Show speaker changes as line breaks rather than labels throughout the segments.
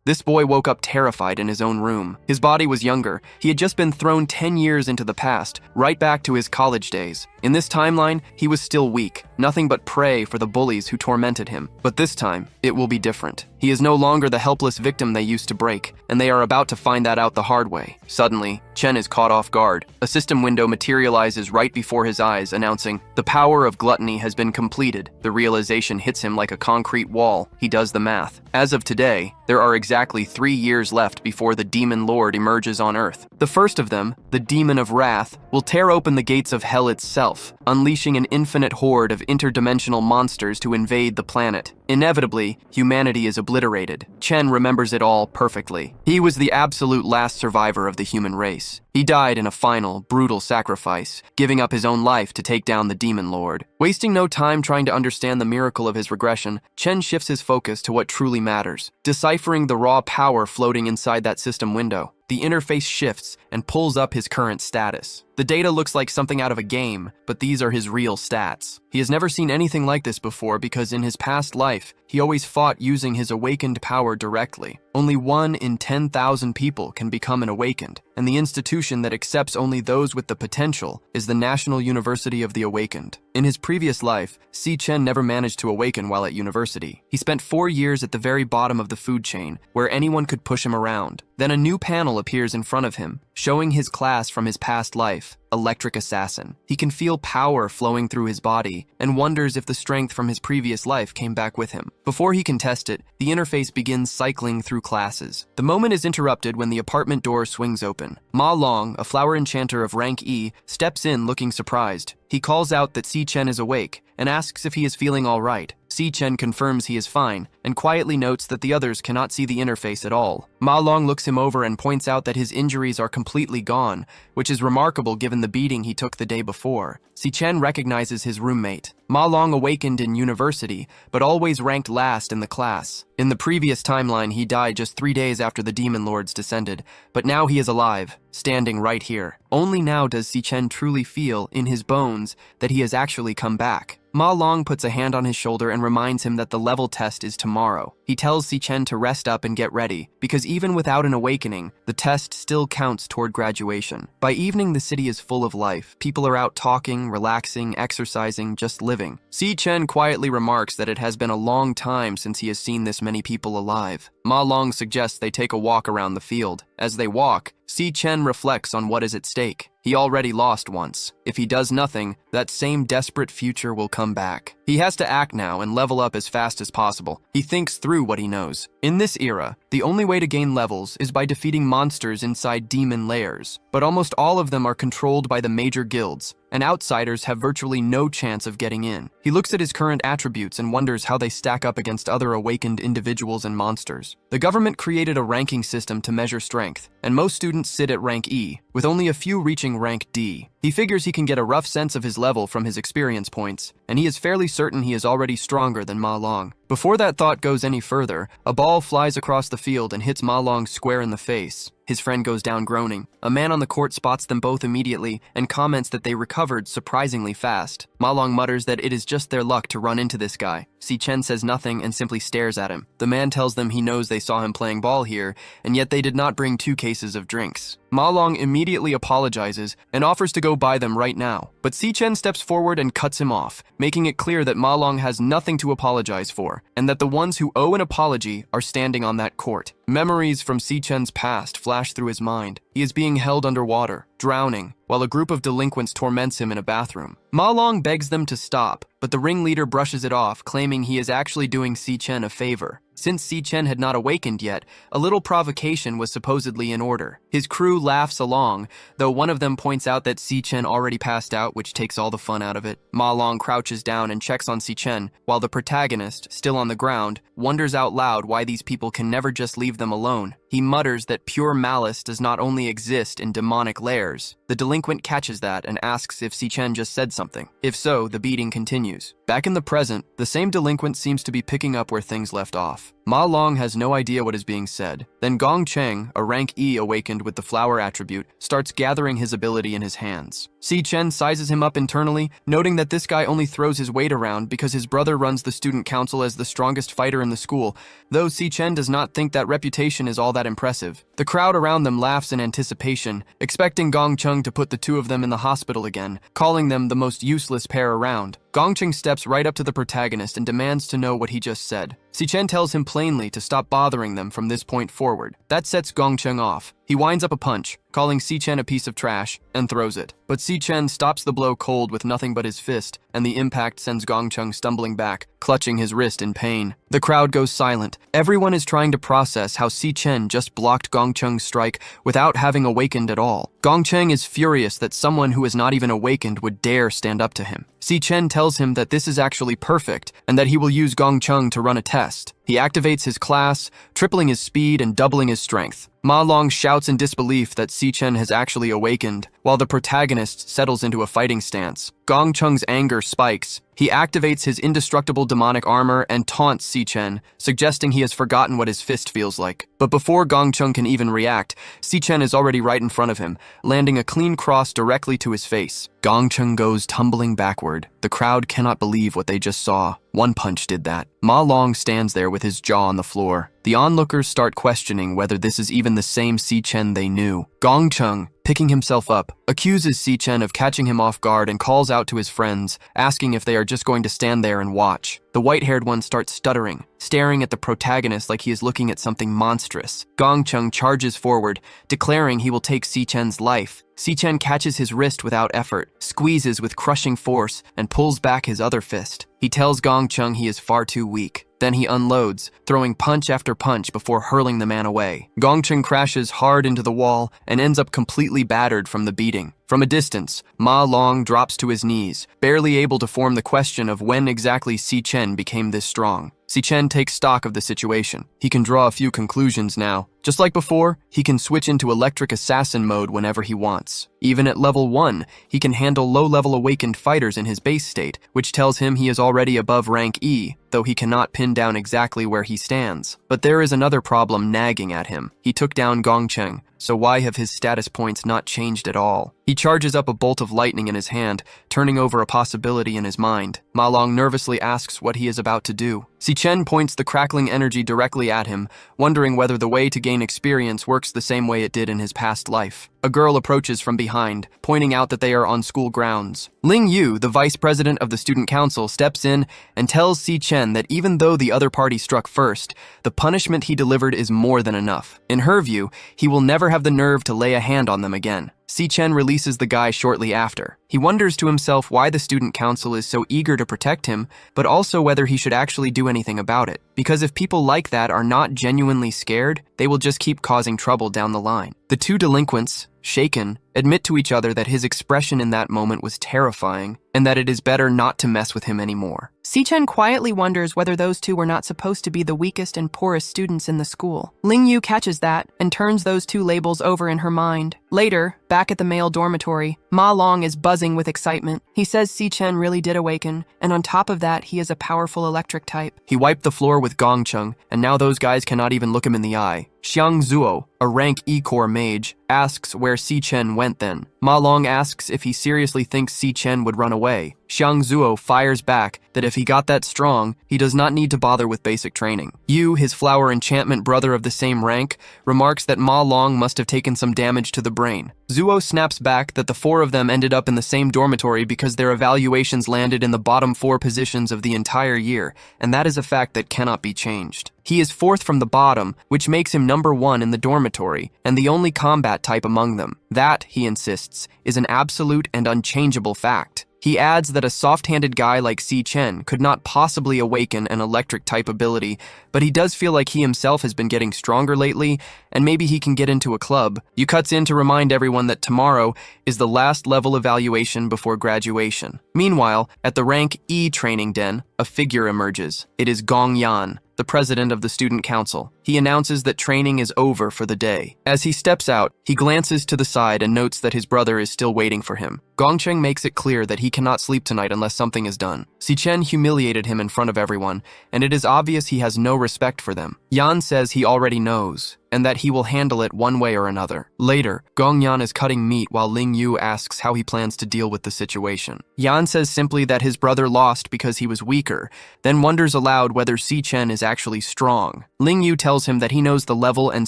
This boy woke up terrified in his own room. His body was younger. He had just been thrown 10 years into the past, right back to his college days. In this timeline, he was still weak, nothing but prey for the bullies who tormented him. But this time, it will be different. He is no longer the helpless victim they used to break, and they are about to find that out the hard way. Suddenly, Chen is caught off guard. A system window materializes right before his eyes, announcing, "The power of gluttony has been completed." The realization hits him like a concrete wall. He does the math. As of today, there are exactly 3 years left before the Demon Lord emerges on Earth. The first of them, the Demon of Wrath, will tear open the gates of hell itself, unleashing an infinite horde of interdimensional monsters to invade the planet. Inevitably, humanity is obliterated. Chen remembers it all perfectly. He was the absolute last survivor of the human race. He died in a final, brutal sacrifice, giving up his own life to take down the Demon Lord. Wasting no time trying to understand the miracle of his regression, Chen shifts his focus to what truly matters, deciphering the raw power floating inside that system window. The interface shifts and pulls up his current status. The data looks like something out of a game, but these are his real stats. He has never seen anything like this before because in his past life, he always fought using his awakened power directly. Only 1 in 10,000 people can become an awakened, and the institution that accepts only those with the potential is the National University of the Awakened. In his previous life, Si Chen never managed to awaken while at university. He spent 4 years at the very bottom of the food chain, where anyone could push him around. Then a new panel appears in front of him, showing his class from his past life, Electric Assassin. He can feel power flowing through his body and wonders if the strength from his previous life came back with him. Before he can test it, the interface begins cycling through classes. The moment is interrupted when the apartment door swings open. Ma Long, a flower enchanter of rank E, steps in looking surprised. He calls out that Si Chen is awake and asks if he is feeling all right. Si Chen confirms he is fine and quietly notes that the others cannot see the interface at all. Ma Long looks him over and points out that his injuries are completely gone, which is remarkable given the beating he took the day before. Si Chen recognizes his roommate. Ma Long awakened in university, but always ranked last in the class. In the previous timeline, he died just 3 days after the Demon Lords descended, but now he is alive, standing right here. Only now does Si Chen truly feel, in his bones, that he has actually come back. Ma Long puts a hand on his shoulder and reminds him that the level test is tomorrow. He tells Si Chen to rest up and get ready, because even without an awakening, the test still counts toward graduation. By evening, the city is full of life. People are out talking, relaxing, exercising, just living. Si Chen quietly remarks that it has been a long time since he has seen this many people alive. Ma Long suggests they take a walk around the field. As they walk, Si Chen reflects on what is at stake. He already lost once. If he does nothing, that same desperate future will come back. He has to act now and level up as fast as possible. He thinks through what he knows. In this era, the only way to gain levels is by defeating monsters inside demon lairs, but almost all of them are controlled by the major guilds, and outsiders have virtually no chance of getting in. He looks at his current attributes and wonders how they stack up against other awakened individuals and monsters. The government created a ranking system to measure strength, and most students sit at rank E, with only a few reaching rank D. He figures he can get a rough sense of his level from his experience points, and he is fairly certain he is already stronger than Ma Long. Before that thought goes any further, a ball flies across the field and hits Ma Long square in the face. His friend goes down groaning. A man on the court spots them both immediately and comments that they recovered surprisingly fast. Ma Long mutters that it is just their luck to run into this guy. Si Chen says nothing and simply stares at him. The man tells them he knows they saw him playing ball here, and yet they did not bring 2 cases of drinks. Ma Long immediately apologizes and offers to go buy them right now, but Si Chen steps forward and cuts him off, making it clear that Ma Long has nothing to apologize for, and that the ones who owe an apology are standing on that court. Memories from Si Chen's past flash through his mind. He is being held underwater, drowning, while a group of delinquents torments him in a bathroom. Ma Long begs them to stop, but the ringleader brushes it off, claiming he is actually doing Si Chen a favor. Since Si Chen had not awakened yet, a little provocation was supposedly in order. His crew laughs along, though one of them points out that Si Chen already passed out, which takes all the fun out of it. Ma Long crouches down and checks on Si Chen, while the protagonist, still on the ground, wonders out loud why these people can never just leave them alone. He mutters that pure malice does not only exist in demonic lairs. The delinquent catches that and asks if Si Chen just said something. If so, the beating continues. Back in the present, the same delinquent seems to be picking up where things left off. Ma Long has no idea what is being said. Then Gong Cheng, a rank E awakened with the flower attribute, starts gathering his ability in his hands. Si Chen sizes him up internally, noting that this guy only throws his weight around because his brother runs the student council as the strongest fighter in the school, though Si Chen does not think that reputation is all that impressive. The crowd around them laughs in anticipation, expecting Gong Chung to put the two of them in the hospital again, calling them the most useless pair around. Gong Chung steps right up to the protagonist and demands to know what he just said. Si Chen tells him plainly to stop bothering them from this point forward. That sets Gong Chung off. He winds up a punch, calling Si Chen a piece of trash, and throws it. But Si Chen stops the blow cold with nothing but his fist, and the impact sends Gong Chung stumbling back, clutching his wrist in pain. The crowd goes silent. Everyone is trying to process how Si Chen just blocked Gong Chung's strike without having awakened at all. Gong Chung is furious that someone who is not even awakened would dare stand up to him. Si Chen tells him that this is actually perfect and that he will use Gong Chung to run a test. He activates his class, tripling his speed and doubling his strength. Ma Long shouts in disbelief that Si Chen has actually awakened, while the protagonist settles into a fighting stance. Gong Chung's anger spikes. He activates his indestructible demonic armor and taunts Si Chen, suggesting he has forgotten what his fist feels like. But before Gong Chung can even react, Si Chen is already right in front of him, landing a clean cross directly to his face. Gong Chung goes tumbling backward. The crowd cannot believe what they just saw. One punch did that. Ma Long stands there with his jaw on the floor. The onlookers start questioning whether this is even the same Si Chen they knew. Gong Chung, picking himself up, accuses Si Chen of catching him off guard and calls out to his friends, asking if they are just going to stand there and watch. The white-haired one starts stuttering, staring at the protagonist like he is looking at something monstrous. Gong Chung charges forward, declaring he will take Si Chen's life. Si Chen catches his wrist without effort, squeezes with crushing force, and pulls back his other fist. He tells Gong Chung he is far too weak. Then he unloads, throwing punch after punch before hurling the man away. Gong Chung crashes hard into the wall and ends up completely battered from the beating. From a distance, Ma Long drops to his knees, barely able to form the question of when exactly Si Chen became this strong. Si Chen takes stock of the situation. He can draw a few conclusions now. Just like before, he can switch into electric assassin mode whenever he wants. Even at level 1, he can handle low-level awakened fighters in his base state, which tells him he is already above rank E, though he cannot pin down exactly where he stands. But there is another problem nagging at him. He took down Gong Chung, so why have his status points not changed at all? He charges up a bolt of lightning in his hand, turning over a possibility in his mind. Ma Long nervously asks what he is about to do. Si Chen points the crackling energy directly at him, wondering whether the way to gain experience works the same way it did in his past life. A girl approaches from behind, pointing out that they are on school grounds. Ling Yu, the vice president of the student council, steps in and tells Si Chen that even though the other party struck first, the punishment he delivered is more than enough. In her view, he will never have the nerve to lay a hand on them again. Si Chen releases the guy shortly after. He wonders to himself why the student council is so eager to protect him, but also whether he should actually do anything about it. Because if people like that are not genuinely scared, they will just keep causing trouble down the line. The two delinquents, shaken, admit to each other that his expression in that moment was terrifying and that it is better not to mess with him anymore. Si Chen quietly wonders whether those two were not supposed to be the weakest and poorest students in the school. Ling Yu catches that and turns those two labels over in her mind. Later, back at the male dormitory, Ma Long is buzzing with excitement. He says Si Chen really did awaken, and on top of that, he is a powerful electric type. He wiped the floor with Gong Chung, and now those guys cannot even look him in the eye. Xiang Zuo, a rank E-Core mage, asks where Si Chen went then. Ma Long asks if he seriously thinks Si Chen would run away. Xiang Zuo fires back that if he got that strong, he does not need to bother with basic training. Yu, his flower enchantment brother of the same rank, remarks that Ma Long must have taken some damage to the brain. Zuo snaps back that the four of them ended up in the same dormitory because their evaluations landed in the bottom 4 positions of the entire year, and that is a fact that cannot be changed. He is 4th from the bottom, which makes him number 1 in the dormitory, and the only combat type among them. That, he insists, is an absolute and unchangeable fact. He adds that a soft-handed guy like Si Chen could not possibly awaken an electric-type ability, but he does feel like he himself has been getting stronger lately, and maybe he can get into a club. Yu cuts in to remind everyone that tomorrow is the last level evaluation before graduation. Meanwhile, at the rank E training den, a figure emerges. It is Gong Yan, the president of the student council. he announces that training is over for the day. As he steps out, he glances to the side and notes that his brother is still waiting for him. Gongcheng makes it clear that he cannot sleep tonight unless something is done. Xichen humiliated him in front of everyone, and it is obvious he has no respect for them. Yan says he already knows, and that he will handle it one way or another. Later, Gong Yan is cutting meat while Ling Yu asks how he plans to deal with the situation. Yan says simply that his brother lost because he was weaker, then wonders aloud whether Xichen is actually strong. Ling Yu tells him that he knows the level and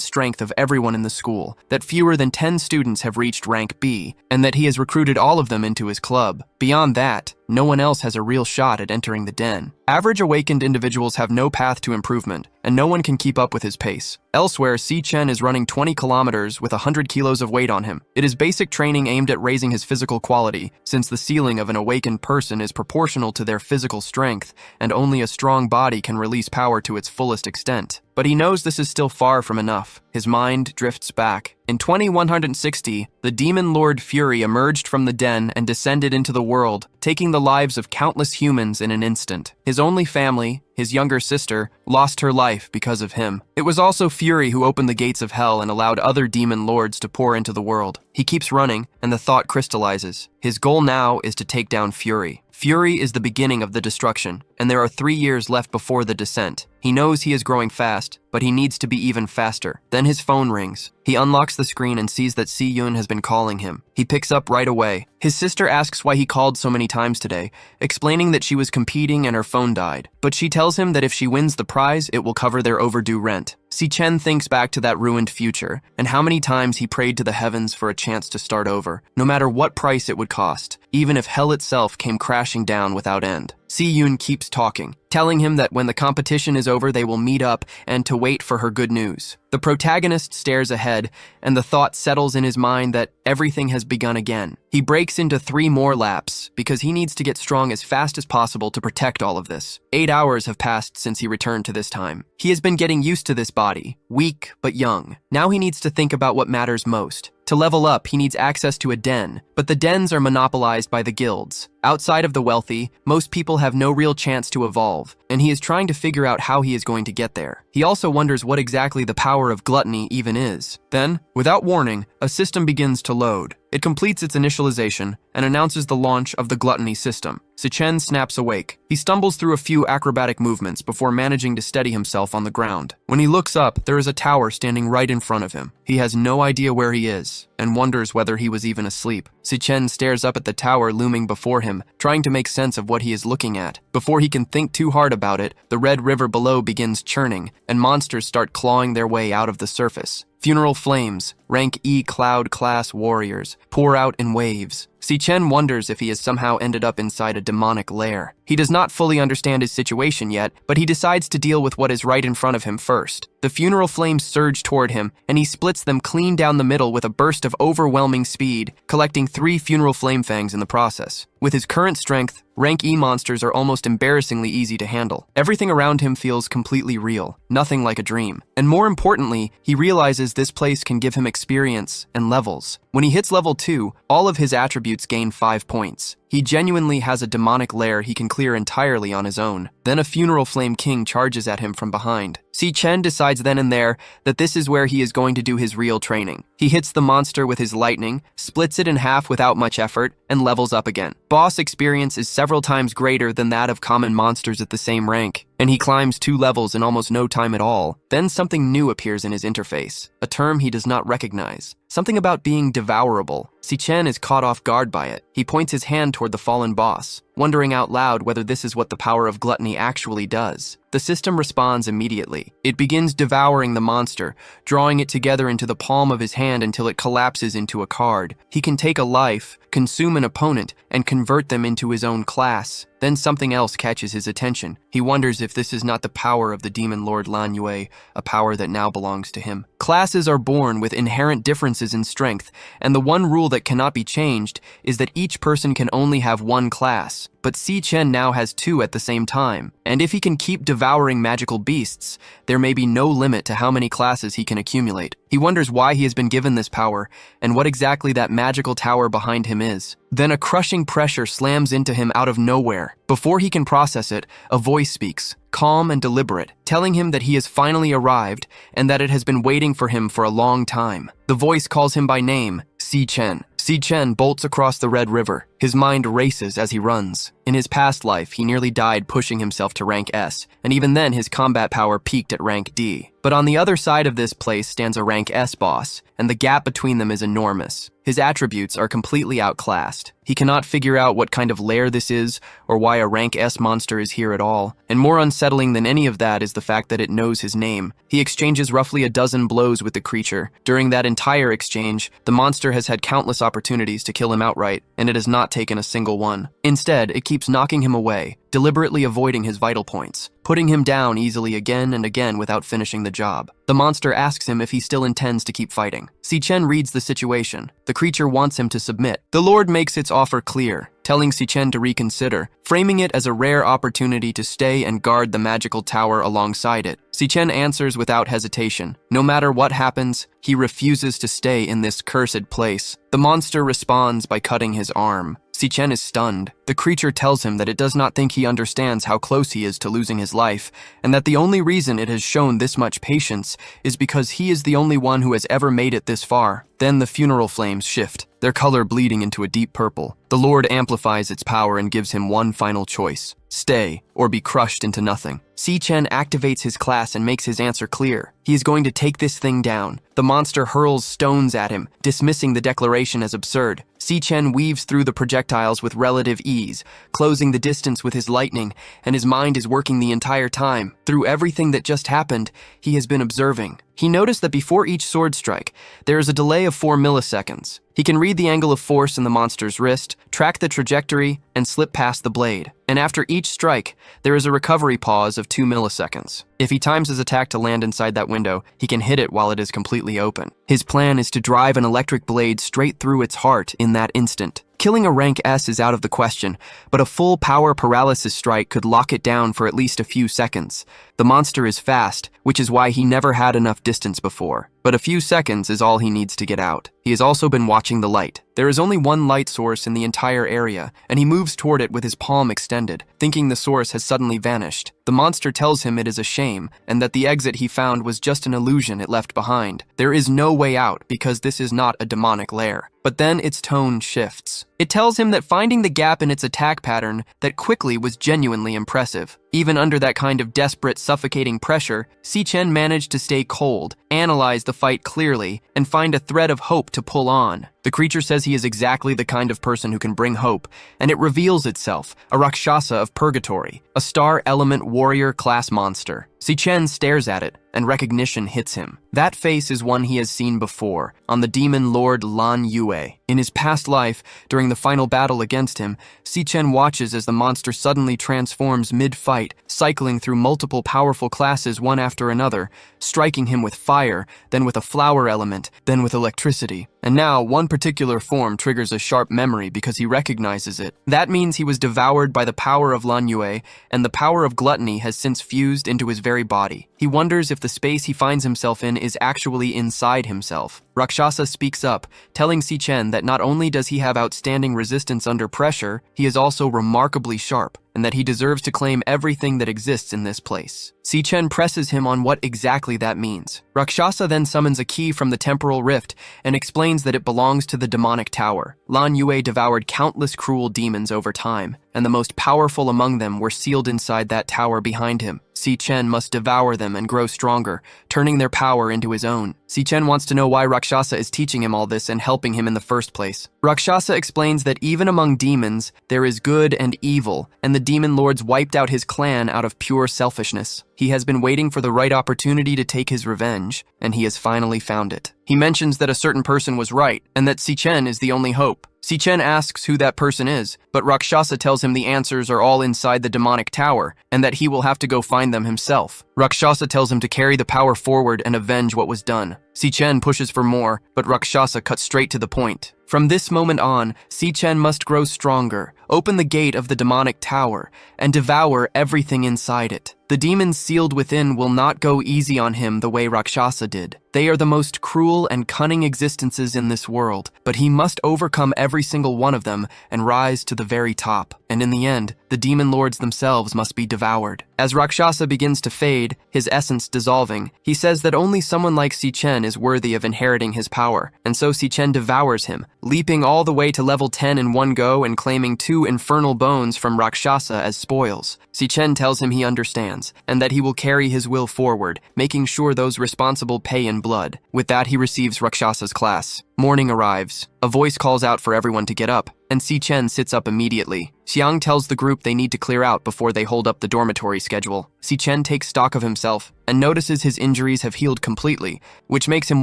strength of everyone in the school, that fewer than 10 students have reached rank B, and that he has recruited all of them into his club. Beyond that, no one else has a real shot at entering the den. Average awakened individuals have no path to improvement, and no one can keep up with his pace. Elsewhere, Xichen is running 20 kilometers with 100 kilos of weight on him. It is basic training aimed at raising his physical quality, since the ceiling of an awakened person is proportional to their physical strength, and only a strong body can release power to its fullest extent. But he knows this is still far from enough. His mind drifts back. In 2160, the demon lord Fury emerged from the den and descended into the world, taking the lives of countless humans in an instant. His only family, his younger sister, lost her life because of him. It was also Fury who opened the gates of hell and allowed other demon lords to pour into the world. He keeps running, and the thought crystallizes. His goal now is to take down Fury. Fury is the beginning of the destruction, and there are 3 years left before the descent. He knows he is growing fast, but he needs to be even faster. Then his phone rings. He unlocks the screen and sees that Si Yun has been calling him. He picks up right away. His sister asks why he called so many times today, explaining that she was competing and her phone died. But she tells him that if she wins the prize, it will cover their overdue rent. Xichen thinks back to that ruined future, and how many times he prayed to the heavens for a chance to start over, no matter what price it would cost, even if hell itself came crashing down without end. Si Yun keeps talking, telling him that when the competition is over they will meet up and to wait for her good news. The protagonist stares ahead, and the thought settles in his mind that everything has begun again. He breaks into 3 more laps, because he needs to get strong as fast as possible to protect all of this. 8 hours have passed since he returned to this time. He has been getting used to this body, weak but young. Now he needs to think about what matters most. To level up, he needs access to a den, but the dens are monopolized by the guilds. Outside of the wealthy, most people have no real chance to evolve, and he is trying to figure out how he is going to get there. He also wonders what exactly the power of gluttony even is. Then, without warning, a system begins to load. It completes its initialization and announces the launch of the gluttony system. Xichen snaps awake. He stumbles through a few acrobatic movements before managing to steady himself on the ground. When he looks up, there is a tower standing right in front of him. He has no idea where he is and wonders whether he was even asleep. Xichen stares up at the tower looming before him, trying to make sense of what he is looking at. Before he can think too hard about it, the red river below begins churning, and monsters start clawing their way out of the surface. Funeral flames, rank E cloud class warriors, pour out in waves. Xichen wonders if he has somehow ended up inside a demonic lair. He does not fully understand his situation yet, but he decides to deal with what is right in front of him first. The funeral flames surge toward him, and he splits them clean down the middle with a burst of overwhelming speed, collecting 3 funeral flame fangs in the process. With his current strength, rank E monsters are almost embarrassingly easy to handle. Everything around him feels completely real, nothing like a dream. And more importantly, he realizes this place can give him experience and levels. When he hits level 2, all of his attributes gain 5 points. He genuinely has a demonic lair he can clear entirely on his own. Then a funeral flame king charges at him from behind. Xichen decides then and there that this is where he is going to do his real training. He hits the monster with his lightning, splits it in half without much effort, and levels up again. Boss experience is several times greater than that of common monsters at the same rank, and he climbs 2 levels in almost no time at all. Then something new appears in his interface, a term he does not recognize. Something about being devourable. Xichen is caught off guard by it. He points his hand toward the fallen boss, wondering out loud whether this is what the power of gluttony actually does. The system responds immediately. It begins devouring the monster, drawing it together into the palm of his hand until it collapses into a card. He can take a life, consume an opponent, and convert them into his own class. Then something else catches his attention. He wonders if this is not the power of the demon lord Lan Yue, a power that now belongs to him. Classes are born with inherent differences in strength, and the one rule that cannot be changed is that each person can only have one class. class, but Si Chen now has 2 at the same time. And if he can keep devouring magical beasts, there may be no limit to how many classes he can accumulate. He wonders why he has been given this power and what exactly that magical tower behind him is. Then a crushing pressure slams into him out of nowhere. Before he can process it, a voice speaks, calm and deliberate, telling him that he has finally arrived and that it has been waiting for him for a long time. The voice calls him by name, Si Chen. Si Chen bolts across the Red River. His mind races as he runs. In his past life, he nearly died pushing himself to rank S, and even then his combat power peaked at rank D. But on the other side of this place stands a rank S boss, and the gap between them is enormous. His attributes are completely outclassed. He cannot figure out what kind of lair this is, or why a rank S monster is here at all. And more unsettling than any of that is the fact that it knows his name. He exchanges roughly a dozen blows with the creature. During that entire exchange, the monster has had countless opportunities to kill him outright, and it has not taken a single one. Instead, it keeps knocking him away, deliberately avoiding his vital points, putting him down easily again and again without finishing the job. The monster asks him if he still intends to keep fighting. Si Chen reads the situation. The creature wants him to submit. The Lord makes its offer clear, telling Si Chen to reconsider, framing it as a rare opportunity to stay and guard the magical tower alongside it. Si Chen answers without hesitation. No matter what happens, he refuses to stay in this cursed place. The monster responds by cutting his arm. Si Chen is stunned. The creature tells him that it does not think he understands how close he is to losing his life, and that the only reason it has shown this much patience is because he is the only one who has ever made it this far. Then the funeral flames shift, their color bleeding into a deep purple. The Lord amplifies its power and gives him one final choice: stay or be crushed into nothing. Si Chen activates his class and makes his answer clear. He is going to take this thing down. The monster hurls stones at him, dismissing the declaration as absurd. Si Chen weaves through the projectiles with relative ease, closing the distance with his lightning, and his mind is working the entire time. Through everything that just happened, he has been observing. He noticed that before each sword strike, there is a delay of 4 milliseconds. He can read the angle of force in the monster's wrist, track the trajectory, and slip past the blade. And after each strike, there is a recovery pause of 2 milliseconds. If he times his attack to land inside that window, he can hit it while it is completely open. His plan is to drive an electric blade straight through its heart in that instant. Killing a rank S is out of the question, but a full power paralysis strike could lock it down for at least a few seconds. The monster is fast, which is why he never had enough distance before. But a few seconds is all he needs to get out. He has also been watching the light. There is only one light source in the entire area, and he moves toward it with his palm extended, thinking the source has suddenly vanished. The monster tells him it is a shame, and that the exit he found was just an illusion it left behind. There is no way out because this is not a demonic lair. But then its tone shifts. It tells him that finding the gap in its attack pattern that quickly was genuinely impressive. Even under that kind of desperate, suffocating pressure, Si Chen managed to stay cold, analyze the fight clearly, and find a thread of hope to pull on. The creature says he is exactly the kind of person who can bring hope, and it reveals itself, a Rakshasa of Purgatory, a star element warrior class monster. Si Chen stares at it, and recognition hits him. That face is one he has seen before, on the demon lord Lan Yue. In his past life, during the final battle against him, Si Chen watches as the monster suddenly transforms mid-fight, cycling through multiple powerful classes one after another, striking him with fire, then with a flower element, then with electricity. And now, one particular form triggers a sharp memory because he recognizes it. That means he was devoured by the power of Lan Yue, and the power of gluttony has since fused into his very body. He wonders if the space he finds himself in is actually inside himself. Rakshasa speaks up, telling Si Chen that not only does he have outstanding resistance under pressure, he is also remarkably sharp, and that he deserves to claim everything that exists in this place. Si Chen presses him on what exactly that means. Rakshasa then summons a key from the temporal rift and explains that it belongs to the demonic tower. Lan Yue devoured countless cruel demons over time, and the most powerful among them were sealed inside that tower behind him. Si Chen must devour them and grow stronger, turning their power into his own. Si Chen wants to know why Rakshasa is teaching him all this and helping him in the first place. Rakshasa explains that even among demons, there is good and evil, and the demon lords wiped out his clan out of pure selfishness. He has been waiting for the right opportunity to take his revenge, and he has finally found it. He mentions that a certain person was right, and that Si Chen is the only hope. Si Chen asks who that person is, but Rakshasa tells him the answers are all inside the demonic tower, and that he will have to go find them himself. Rakshasa tells him to carry the power forward and avenge what was done. Si Chen pushes for more, but Rakshasa cuts straight to the point. From this moment on, Si Chen must grow stronger, open the gate of the demonic tower, and devour everything inside it. The demons sealed within will not go easy on him the way Rakshasa did. They are the most cruel and cunning existences in this world, but he must overcome every single one of them and rise to the very top. And in the end, the demon lords themselves must be devoured. As Rakshasa begins to fade, his essence dissolving, he says that only someone like Si-Chen is worthy of inheriting his power, and so Si-Chen devours him, leaping all the way to level 10 in one go and claiming 2 infernal bones from Rakshasa as spoils. Si-Chen tells him he understands, and that he will carry his will forward, making sure those responsible pay in blood. With that, he receives Rakshasa's class. Morning arrives. A voice calls out for everyone to get up, and Si-Chen sits up immediately. Xiang tells the group they need to clear out before they hold up the dormitory schedule. Si-Chen takes stock of himself and notices his injuries have healed completely, which makes him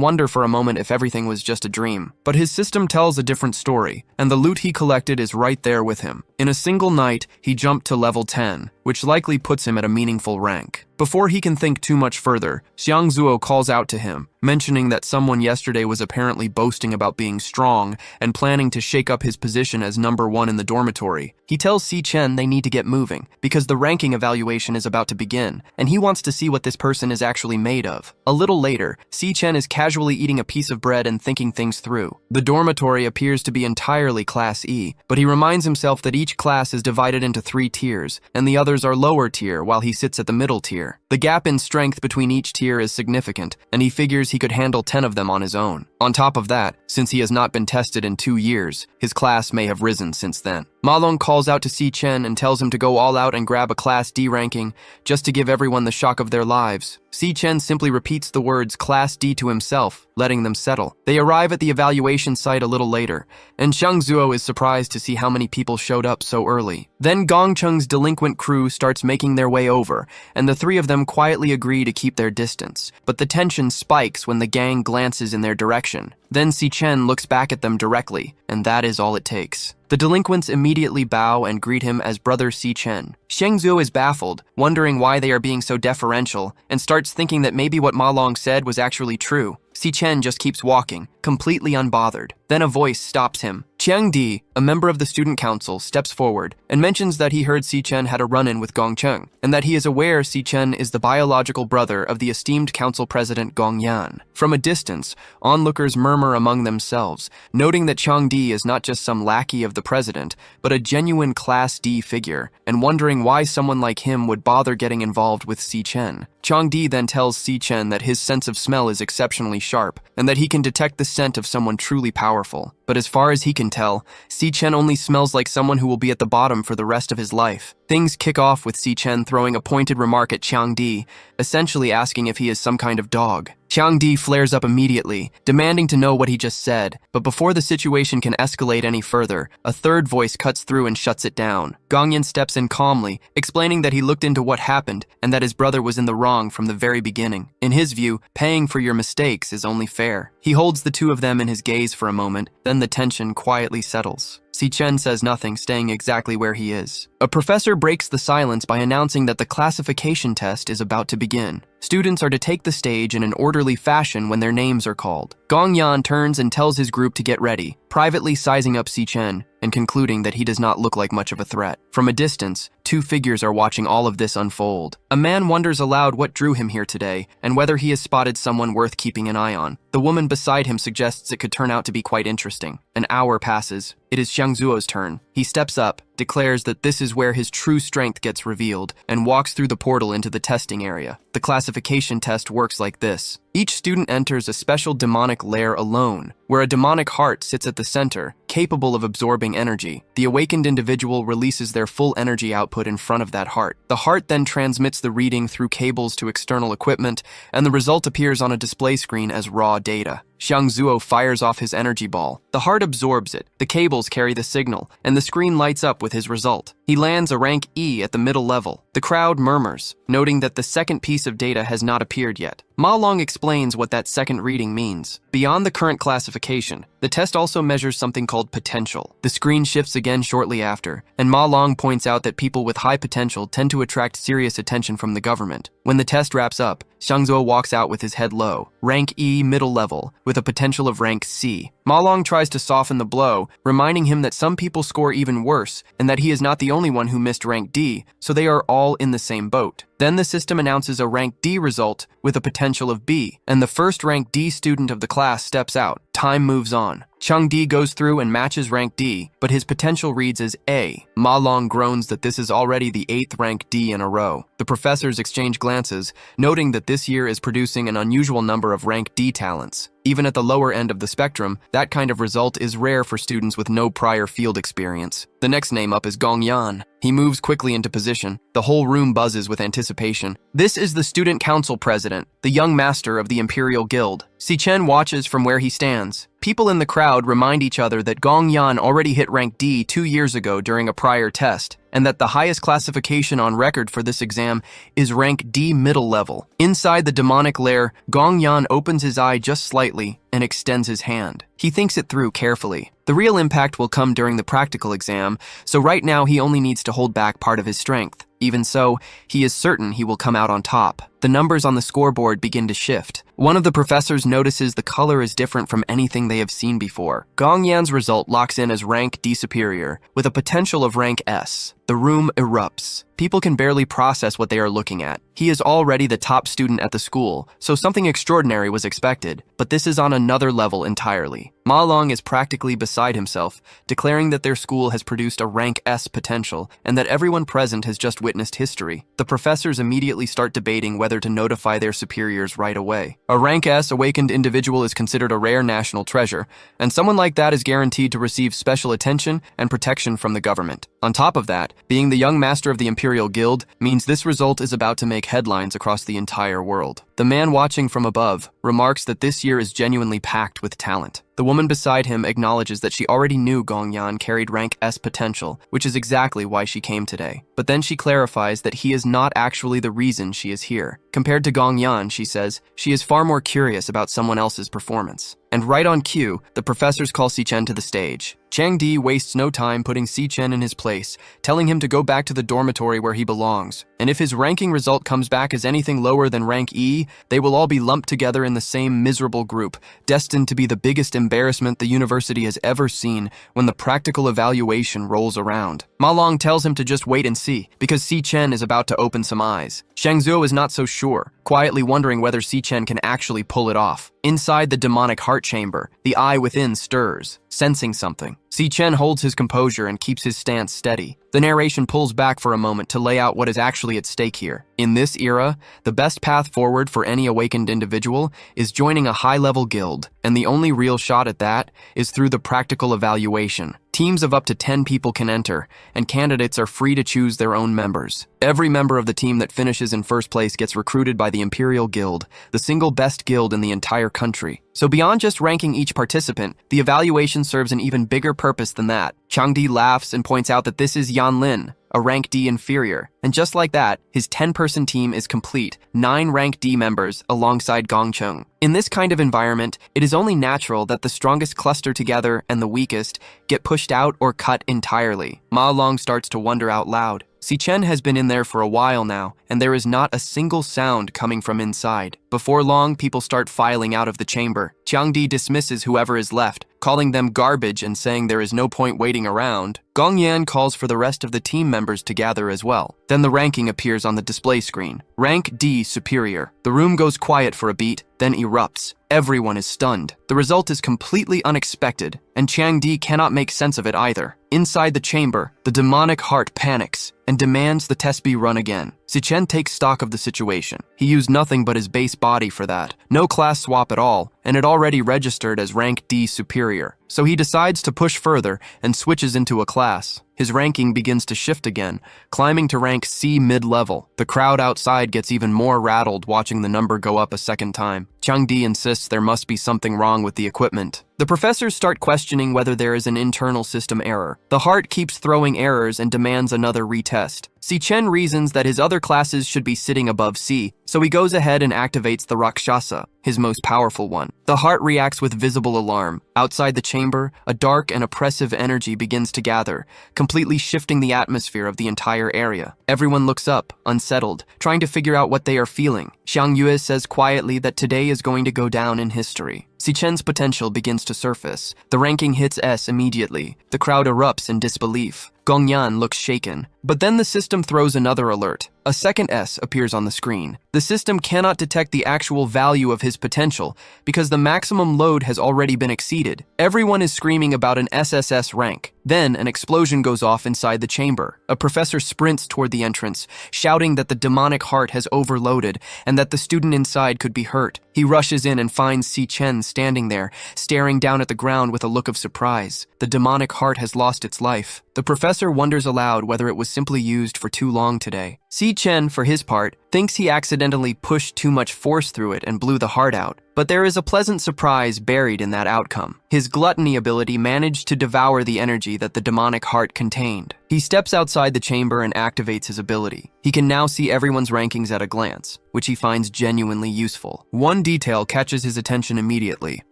wonder for a moment if everything was just a dream. But his system tells a different story, and the loot he collected is right there with him. In a single night, he jumped to level 10, which likely puts him at a meaningful rank. Before he can think too much further, Xiang Zuo calls out to him, mentioning that someone yesterday was apparently boasting about being strong and planning to shake up his position as number 1 in the dormitory. He tells Si-Chen they need to get moving, because the ranking evaluation is about to begin, and he wants to see what this person is actually made of. A little later, Si-Chen is casually eating a piece of bread and thinking things through. The dormitory appears to be entirely Class E, but he reminds himself that each class is divided into 3 tiers, and the others are lower tier while he sits at the middle tier. The gap in strength between each tier is significant, and he figures he could handle 10 of them on his own. On top of that, since he has not been tested in 2 years, his class may have risen since then. Ma Long calls out to Si-Chen and tells him to go all out and grab a Class D ranking, just to give everyone the shock of their lives. Si-Chen simply repeats the words Class D to himself, letting them settle. They arrive at the evaluation site a little later, and Xiang Zuo is surprised to see how many people showed up so early. Then Gong Cheng's delinquent crew starts making their way over, and the 3 of them quietly agree to keep their distance. But the tension spikes when the gang glances in their direction. Then Si-Chen looks back at them directly, and that is all it takes. The delinquents immediately bow and greet him as Brother Si-Chen. Xiang Zuo is baffled, wondering why they are being so deferential, and starts thinking that maybe what Ma Long said was actually true. Si-Chen just keeps walking, completely unbothered. Then a voice stops him. Chiang Di, a member of the student council, steps forward and mentions that he heard Si-Chen had a run-in with Gong Cheng, and that he is aware Si-Chen is the biological brother of the esteemed council president Gong Yan. From a distance, onlookers murmur among themselves, noting that Chiang Di is not just some lackey of the president, but a genuine Class D figure, and wondering why someone like him would bother getting involved with Si-Chen. Chiang Di then tells Si-Chen that his sense of smell is exceptionally sharp, and that he can detect the scent of someone truly powerful. But as far as he can tell, Si-Chen only smells like someone who will be at the bottom for the rest of his life. Things kick off with Si-Chen throwing a pointed remark at Chiang Di, essentially asking if he is some kind of dog. Chiang Di flares up immediately, demanding to know what he just said, but before the situation can escalate any further, a third voice cuts through and shuts it down. Gong Yan steps in calmly, explaining that he looked into what happened and that his brother was in the wrong from the very beginning. In his view, paying for your mistakes is only fair. He holds the 2 of them in his gaze for a moment, then the tension quietly settles. Si-Chen says nothing, staying exactly where he is. A professor breaks the silence by announcing that the classification test is about to begin. Students are to take the stage in an orderly fashion when their names are called. Gong Yan turns and tells his group to get ready, privately sizing up Si-Chen and concluding that he does not look like much of a threat. From a distance, 2 figures are watching all of this unfold. A man wonders aloud what drew him here today and whether he has spotted someone worth keeping an eye on. The woman beside him suggests it could turn out to be quite interesting. An hour passes. It is Xiang Zuo's turn. He steps up, declares that this is where his true strength gets revealed, and walks through the portal into the testing area. The classification test works like this. Each student enters a special demonic lair alone, where a demonic heart sits at the center, capable of absorbing energy. The awakened individual releases their full energy output in front of that heart. The heart then transmits the reading through cables to external equipment, and the result appears on a display screen as raw data. Xiang Zuo fires off his energy ball. The heart absorbs it, the cables carry the signal, and the screen lights up with his result. He lands a rank E at the middle level. The crowd murmurs, noting that the second piece of data has not appeared yet. Ma Long explains what that second reading means. Beyond the current classification, the test also measures something called potential. The screen shifts again shortly after, and Ma Long points out that people with high potential tend to attract serious attention from the government. When the test wraps up, Xiangzuo walks out with his head low, rank E middle level, with a potential of rank C. Ma Long tries to soften the blow, reminding him that some people score even worse and that he is not the only one who missed rank D, so they are all in the same boat. Then the system announces a rank D result with a potential of B, and the first rank D student of the class steps out. Time moves on. Chang Di goes through and matches rank D, but his potential reads as A. Ma Long groans that this is already the 8th rank D in a row. The professors exchange glances, noting that this year is producing an unusual number of rank D talents. Even at the lower end of the spectrum, that kind of result is rare for students with no prior field experience. The next name up is Gong Yan. He moves quickly into position. The whole room buzzes with anticipation. This is the student council president, the young master of the Imperial Guild. Si Chen watches from where he stands. People in the crowd remind each other that Gong Yan already hit rank D 2 years ago during a prior test, and that the highest classification on record for this exam is rank D middle level. Inside the demonic lair, Gong Yan opens his eye just slightly and extends his hand. He thinks it through carefully. The real impact will come during the practical exam, so right now he only needs to hold back part of his strength. Even so, he is certain he will come out on top. The numbers on the scoreboard begin to shift. One of the professors notices the color is different from anything they have seen before. Gong Yan's result locks in as rank D superior, with a potential of rank S. The room erupts. People can barely process what they are looking at. He is already the top student at the school, so something extraordinary was expected, but this is on another level entirely. Ma Long is practically beside himself, declaring that their school has produced a rank S potential and that everyone present has just witnessed history. The professors immediately start debating whether to notify their superiors right away. A rank S awakened individual is considered a rare national treasure, and someone like that is guaranteed to receive special attention and protection from the government. On top of that, being the young master of the Imperial Guild means this result is about to make headlines across the entire world. The man watching from above remarks that this year is genuinely packed with talent. The woman beside him acknowledges that she already knew Gong Yan carried rank S potential, which is exactly why she came today. But then she clarifies that he is not actually the reason she is here. Compared to Gong Yan, she says, she is far more curious about someone else's performance. And right on cue, the professors call Si Chen to the stage. Chang Di wastes no time putting Si Chen in his place, telling him to go back to the dormitory where he belongs. And if his ranking result comes back as anything lower than rank E, they will all be lumped together in the same miserable group, destined to be the biggest embarrassment the university has ever seen when the practical evaluation rolls around. Ma Long tells him to just wait and see, because Si Chen is about to open some eyes. Xiangzuo is not so sure, quietly wondering whether Si Chen can actually pull it off. Inside the demonic heart chamber, the eye within stirs, sensing something. Si Chen holds his composure and keeps his stance steady. The narration pulls back for a moment to lay out what is actually at stake here. In this era, the best path forward for any awakened individual is joining a high-level guild, and the only real shot at that is through the practical evaluation. Teams of up to 10 people can enter, and candidates are free to choose their own members. Every member of the team that finishes in first place gets recruited by the Imperial Guild, the single best guild in the entire country. So beyond just ranking each participant, the evaluation serves an even bigger purpose than that. Chang Di laughs and points out that this is Yan Lin, a rank D inferior. And just like that, his 10-person team is complete, 9 rank D members alongside Gong Cheng. In this kind of environment, it is only natural that the strongest cluster together and the weakest get pushed out or cut entirely. Ma Long starts to wonder out loud. Si Chen has been in there for a while now, and there is not a single sound coming from inside. Before long, people start filing out of the chamber. Chang Di dismisses whoever is left, calling them garbage and saying there is no point waiting around. Gong Yan calls for the rest of the team members to gather as well. Then the ranking appears on the display screen. Rank D superior. The room goes quiet for a beat, then erupts. Everyone is stunned. The result is completely unexpected, and Chang Di cannot make sense of it either. Inside the chamber, the demonic heart panics and demands the test be run again. Si Chen takes stock of the situation. He used nothing but his base body for that. No class swap at all, and it already registered as rank D superior. So he decides to push further and switches into a class. His ranking begins to shift again, climbing to rank C mid-level. The crowd outside gets even more rattled watching the number go up a second time. Chang Di insists there must be something wrong with the equipment. The professors start questioning whether there is an internal system error. The heart keeps throwing errors and demands another retest. Si Chen reasons that his other classes should be sitting above C, so he goes ahead and activates the Rakshasa, his most powerful one. The heart reacts with visible alarm. Outside the chamber, a dark and oppressive energy begins to gather, completely shifting the atmosphere of the entire area. Everyone looks up, unsettled, trying to figure out what they are feeling. Xiang Yue says quietly that today is going to go down in history. Si Chen's potential begins to surface. The ranking hits S immediately. The crowd erupts in disbelief. Gong Yan looks shaken. But then the system throws another alert. A second S appears on the screen. The system cannot detect the actual value of his potential because the maximum load has already been exceeded. Everyone is screaming about an SSS-Rank. Then an explosion goes off inside the chamber. A professor sprints toward the entrance, shouting that the demonic heart has overloaded and that the student inside could be hurt. He rushes in and finds Si Chen standing there, staring down at the ground with a look of surprise. The demonic heart has lost its life. The professor wonders aloud whether it was simply used for too long today. Si Chen, for his part, thinks he accidentally pushed too much force through it and blew the heart out. But there is a pleasant surprise buried in that outcome. His gluttony ability managed to devour the energy that the demonic heart contained. He steps outside the chamber and activates his ability. He can now see everyone's rankings at a glance, which he finds genuinely useful. One detail catches his attention immediately.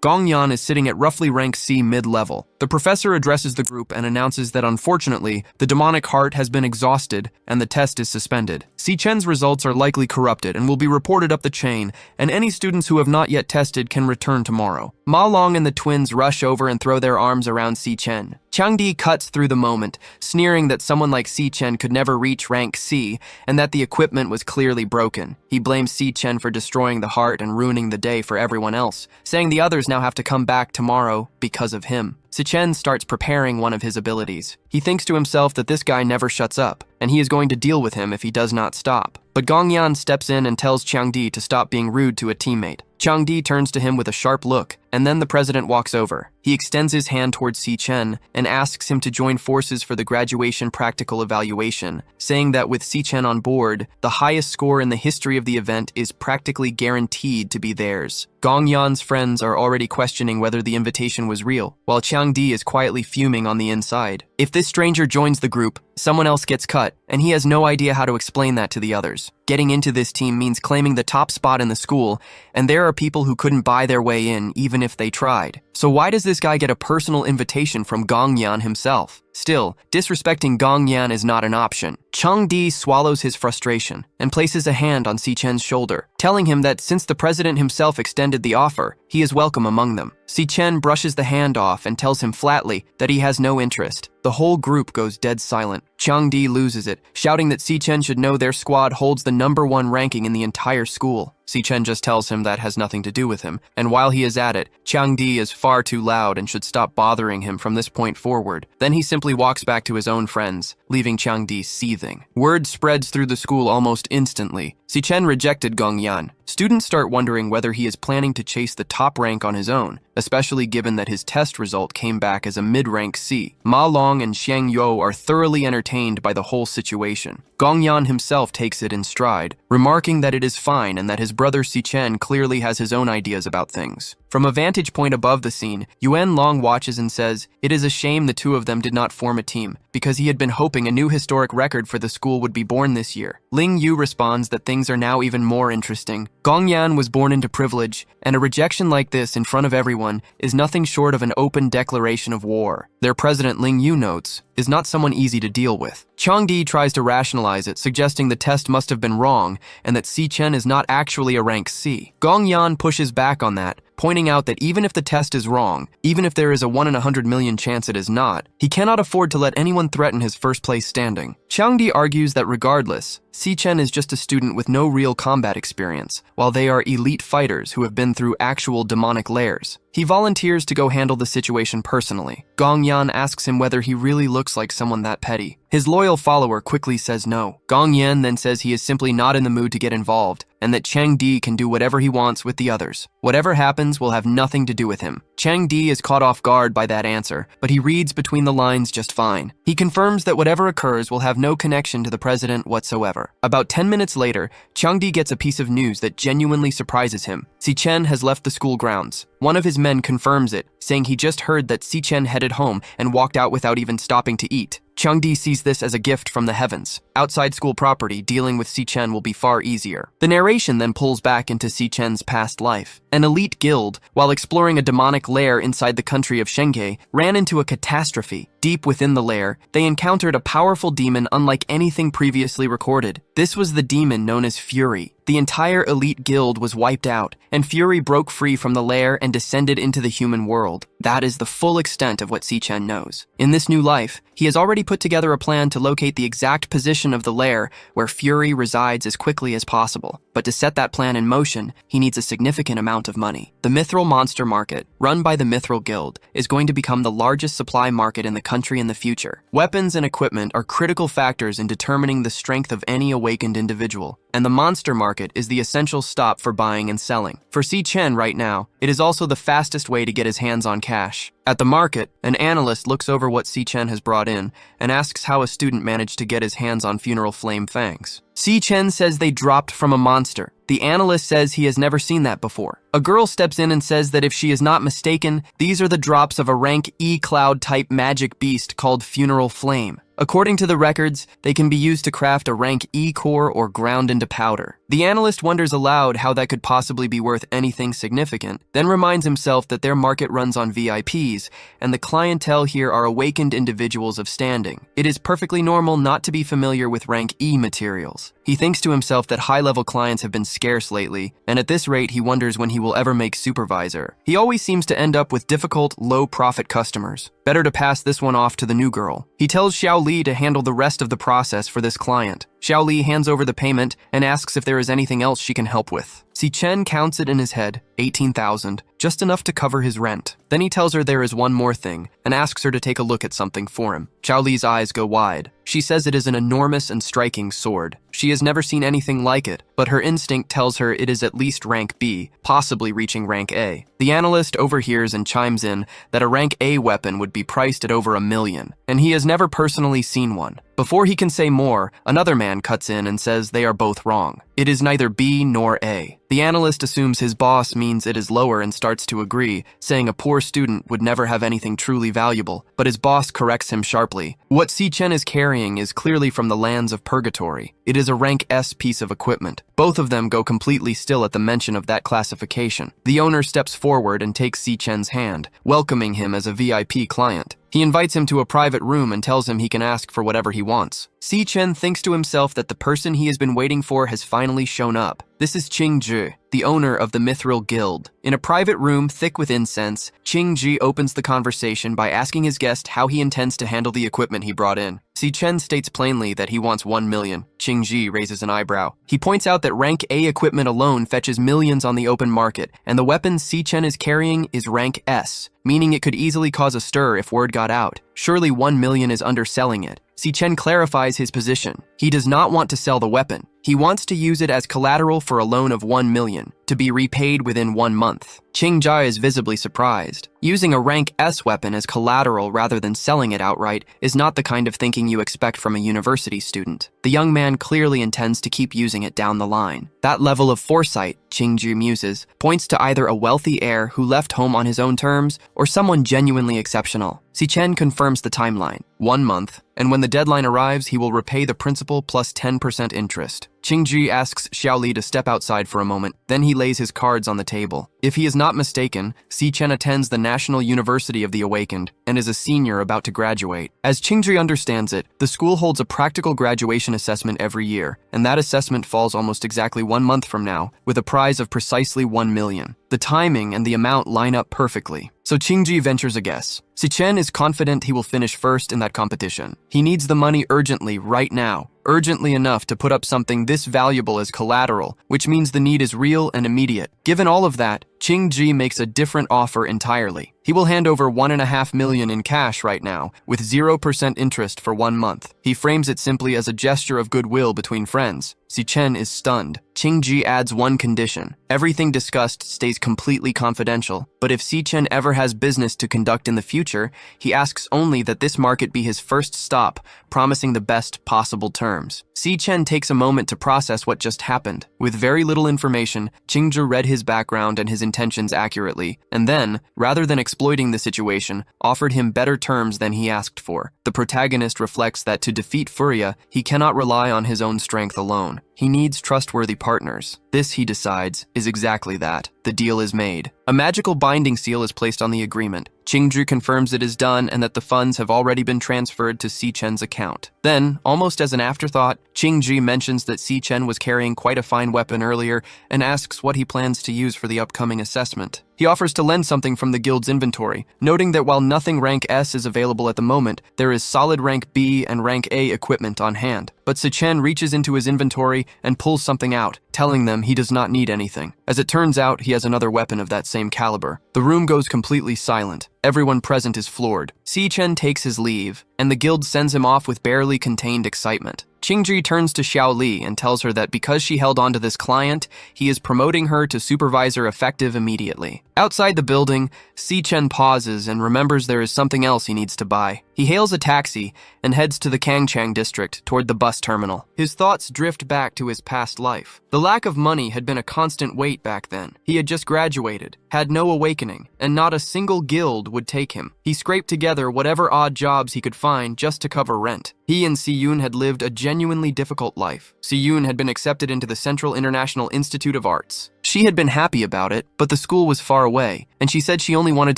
Gong Yan is sitting at roughly rank C mid-level. The professor addresses the group and announces that unfortunately, the demonic heart has been exhausted and the test is suspended. Si Chen's results are likely corrupted and will be reported up the chain, and any students who have not yet tested can return tomorrow. Ma Long and the twins rush over and throw their arms around Si Chen. Changdi cuts through the moment, sneering that someone like Si Chen could never reach rank C and that the equipment was clearly broken. He blames Si Chen for destroying the heart and ruining the day for everyone else, saying the others now have to come back tomorrow because of him. Si Chen starts preparing one of his abilities. He thinks to himself that this guy never shuts up, and he is going to deal with him if he does not stop. But Gong Yan steps in and tells Changdi to stop being rude to a teammate. Changdi turns to him with a sharp look, and then the president walks over. He extends his hand towards Si Chen and asks him to join forces for the graduation practical evaluation, saying that with Si Chen on board, the highest score in the history of the event is practically guaranteed to be theirs. Gong Yan's friends are already questioning whether the invitation was real, while Changdi is quietly fuming on the inside. If this stranger joins the group, someone else gets cut, and he has no idea how to explain that to the others. Getting into this team means claiming the top spot in the school, and there are people who couldn't buy their way in even if they tried. So why does this guy get a personal invitation from Gong Yan himself? Still, disrespecting Gong Yan is not an option. Changdi swallows his frustration and places a hand on Si Chen's shoulder, telling him that since the president himself extended the offer, he is welcome among them. Si Chen brushes the hand off and tells him flatly that he has no interest. The whole group goes dead silent. Changdi loses it, shouting that Si Chen should know their squad holds the #1 ranking in the entire school. Si Chen just tells him that has nothing to do with him, and while he is at it, Changdi is far too loud and should stop bothering him from this point forward. Then he simply walks back to his own friends, leaving Changdi seething. Word spreads through the school almost instantly. Si Chen rejected Gong Yan. Students start wondering whether he is planning to chase the top rank on his own, especially given that his test result came back as a mid-rank C. Ma Long and Xiang Yue are thoroughly entertained by the whole situation. Gong Yan himself takes it in stride, remarking that it is fine and that his brother Si Chen clearly has his own ideas about things. From a vantage point above the scene, Yuan Long watches and says, "It is a shame the two of them did not form a team, because he had been hoping a new historic record for the school would be born this year." Ling Yu responds that things are now even more interesting. Gong Yan was born into privilege, and a rejection like this in front of everyone is nothing short of an open declaration of war. Their president, Ling Yu notes, is not someone easy to deal with. Changdi tries to rationalize it, suggesting the test must have been wrong and that Si Chen is not actually a rank C. Gong Yan pushes back on that, pointing out that even if the test is wrong, even if there is a 1 in 100 million chance it is not, he cannot afford to let anyone threaten his first place standing. Changdi argues that regardless, Si Chen is just a student with no real combat experience, while they are elite fighters who have been through actual demonic lairs. He volunteers to go handle the situation personally. Gong Yan asks him whether he really looks like someone that petty. His loyal follower quickly says no. Gong Yan then says he is simply not in the mood to get involved, and that Chang Di can do whatever he wants with the others. Whatever happens will have nothing to do with him. Chang Di is caught off guard by that answer, but he reads between the lines just fine. He confirms that whatever occurs will have no connection to the president whatsoever. About 10 minutes later, Chang Di gets a piece of news that genuinely surprises him. Si Chen has left the school grounds. One of his men confirms it, saying he just heard that Si Chen headed home and walked out without even stopping to eat. Chang Di sees this as a gift from the heavens. Outside school property, dealing with Si Chen will be far easier. The narration then pulls back into Si Chen's past life. An elite guild, while exploring a demonic lair inside the country of Shenge, ran into a catastrophe. Deep within the lair, they encountered a powerful demon unlike anything previously recorded. This was the demon known as Fury. The entire elite guild was wiped out, and Fury broke free from the lair and descended into the human world. That is the full extent of what Si Chen knows. In this new life, he has already put together a plan to locate the exact position of the lair where Fury resides as quickly as possible. But to set that plan in motion, he needs a significant amount of money. The Mithril Monster Market, run by the Mithril Guild, is going to become the largest supply market in the country in the future. Weapons and equipment are critical factors in determining the strength of any awakened individual, and the monster market is the essential stop for buying and selling. For Si Chen right now, it is also the fastest way to get his hands on cash. At the market, an analyst looks over what Si Chen has brought in and asks how a student managed to get his hands on funeral flame fangs. Si Chen says they dropped from a monster. The analyst says he has never seen that before. A girl steps in and says that if she is not mistaken, these are the drops of a rank E cloud type magic beast called Funeral Flame. According to the records, they can be used to craft a rank E core or ground into powder. The analyst wonders aloud how that could possibly be worth anything significant, then reminds himself that their market runs on VIPs, and the clientele here are awakened individuals of standing. It is perfectly normal not to be familiar with rank E materials. He thinks to himself that high-level clients have been scarce lately, and at this rate he wonders when he will ever make supervisor. He always seems to end up with difficult, low-profit customers. Better to pass this one off to the new girl. He tells Xiao Li to handle the rest of the process for this client. Xiao Li hands over the payment and asks if there is anything else she can help with. Si Chen counts it in his head, 18,000, just enough to cover his rent. Then he tells her there is one more thing and asks her to take a look at something for him. Xiao Li's eyes go wide. She says it is an enormous and striking sword. She has never seen anything like it, but her instinct tells her it is at least rank B, possibly reaching rank A. The analyst overhears and chimes in that a rank A weapon would be priced at over $1 million, and he has never personally seen one. Before he can say more, another man cuts in and says they are both wrong. It is neither B nor A. The analyst assumes his boss means it is lower and starts to agree, saying a poor student would never have anything truly valuable, but his boss corrects him sharply. What Si Chen is carrying is clearly from the lands of purgatory. It is a rank S piece of equipment. Both of them go completely still at the mention of that classification. The owner steps forward and takes Si Chen's hand, welcoming him as a VIP client. He invites him to a private room and tells him he can ask for whatever he wants. Si Chen thinks to himself that the person he has been waiting for has finally shown up. This is Qing Zhi, the owner of the Mithril Guild. In a private room thick with incense, Qing Zhi opens the conversation by asking his guest how he intends to handle the equipment he brought in. Si Chen states plainly that he wants 1 million. Qing Zhi raises an eyebrow. He points out that rank A equipment alone fetches millions on the open market, and the weapon Si Chen is carrying is rank S, meaning it could easily cause a stir if word got out. Surely 1 million is underselling it. Si Chen clarifies his position. He does not want to sell the weapon. He wants to use it as collateral for a loan of 1 million, to be repaid within 1 month. Qing Zhi is visibly surprised. Using a rank S weapon as collateral rather than selling it outright is not the kind of thinking you expect from a university student. The young man clearly intends to keep using it down the line. That level of foresight, Qing Zhi muses, points to either a wealthy heir who left home on his own terms or someone genuinely exceptional. Si Chen confirms the timeline, 1 month, and when the deadline arrives, he will repay the principal plus 10% interest. Qing Zhi asks Xiao Li to step outside for a moment, then he lays his cards on the table. If he is not mistaken, Si Chen attends the National University of the Awakened and is a senior about to graduate. As Qing Zhi understands it, the school holds a practical graduation assessment every year, and that assessment falls almost exactly 1 month from now, with a prize of precisely 1 million. The timing and the amount line up perfectly. So Qing Zhi ventures a guess. Si Chen is confident he will finish first in that competition. He needs the money urgently right now, urgently enough to put up something this valuable as collateral, which means the need is real and immediate. Given all of that, Qing-ji makes a different offer entirely. He will hand over $1.5 million in cash right now, with 0% interest for 1 month. He frames it simply as a gesture of goodwill between friends. Si-chen is stunned. Qing-ji adds one condition. Everything discussed stays completely confidential, but if Si-chen ever has business to conduct in the future, he asks only that this market be his first stop, promising the best possible terms. Si-chen takes a moment to process what just happened. With very little information, Qing-ji read his background and his intentions accurately, and then, rather than exploiting the situation, offered him better terms than he asked for. The protagonist reflects that to defeat Furia, he cannot rely on his own strength alone. He needs trustworthy partners. This, he decides, is exactly that. The deal is made. A magical binding seal is placed on the agreement. Qing-ju confirms it is done and that the funds have already been transferred to Si-chen's account. Then, almost as an afterthought, Qing-ji mentions that Si-chen was carrying quite a fine weapon earlier and asks what he plans to use for the upcoming assessment. He offers to lend something from the guild's inventory, noting that while nothing rank S is available at the moment, there is solid rank B and rank A equipment on hand. But Si-chen reaches into his inventory and pulls something out, telling them he does not need anything. As it turns out, he has another weapon of that same caliber. The room goes completely silent. Everyone present is floored. Si-chen takes his leave, and the guild sends him off with barely contained excitement. Qing-ji turns to Xiao Li and tells her that because she held on to this client, he is promoting her to supervisor effective immediately. Outside the building, Si-chen pauses and remembers there is something else he needs to buy. He hails a taxi and heads to the Kangchang district toward the bus terminal. His thoughts drift back to his past life. The lack of money had been a constant weight back then. He had just graduated, had no awakening, and not a single guild would take him. He scraped together whatever odd jobs he could find just to cover rent. He and Si-yoon had lived a genuinely difficult life. Si-yoon had been accepted into the Central International Institute of Arts. She had been happy about it, but the school was far away, and she said she only wanted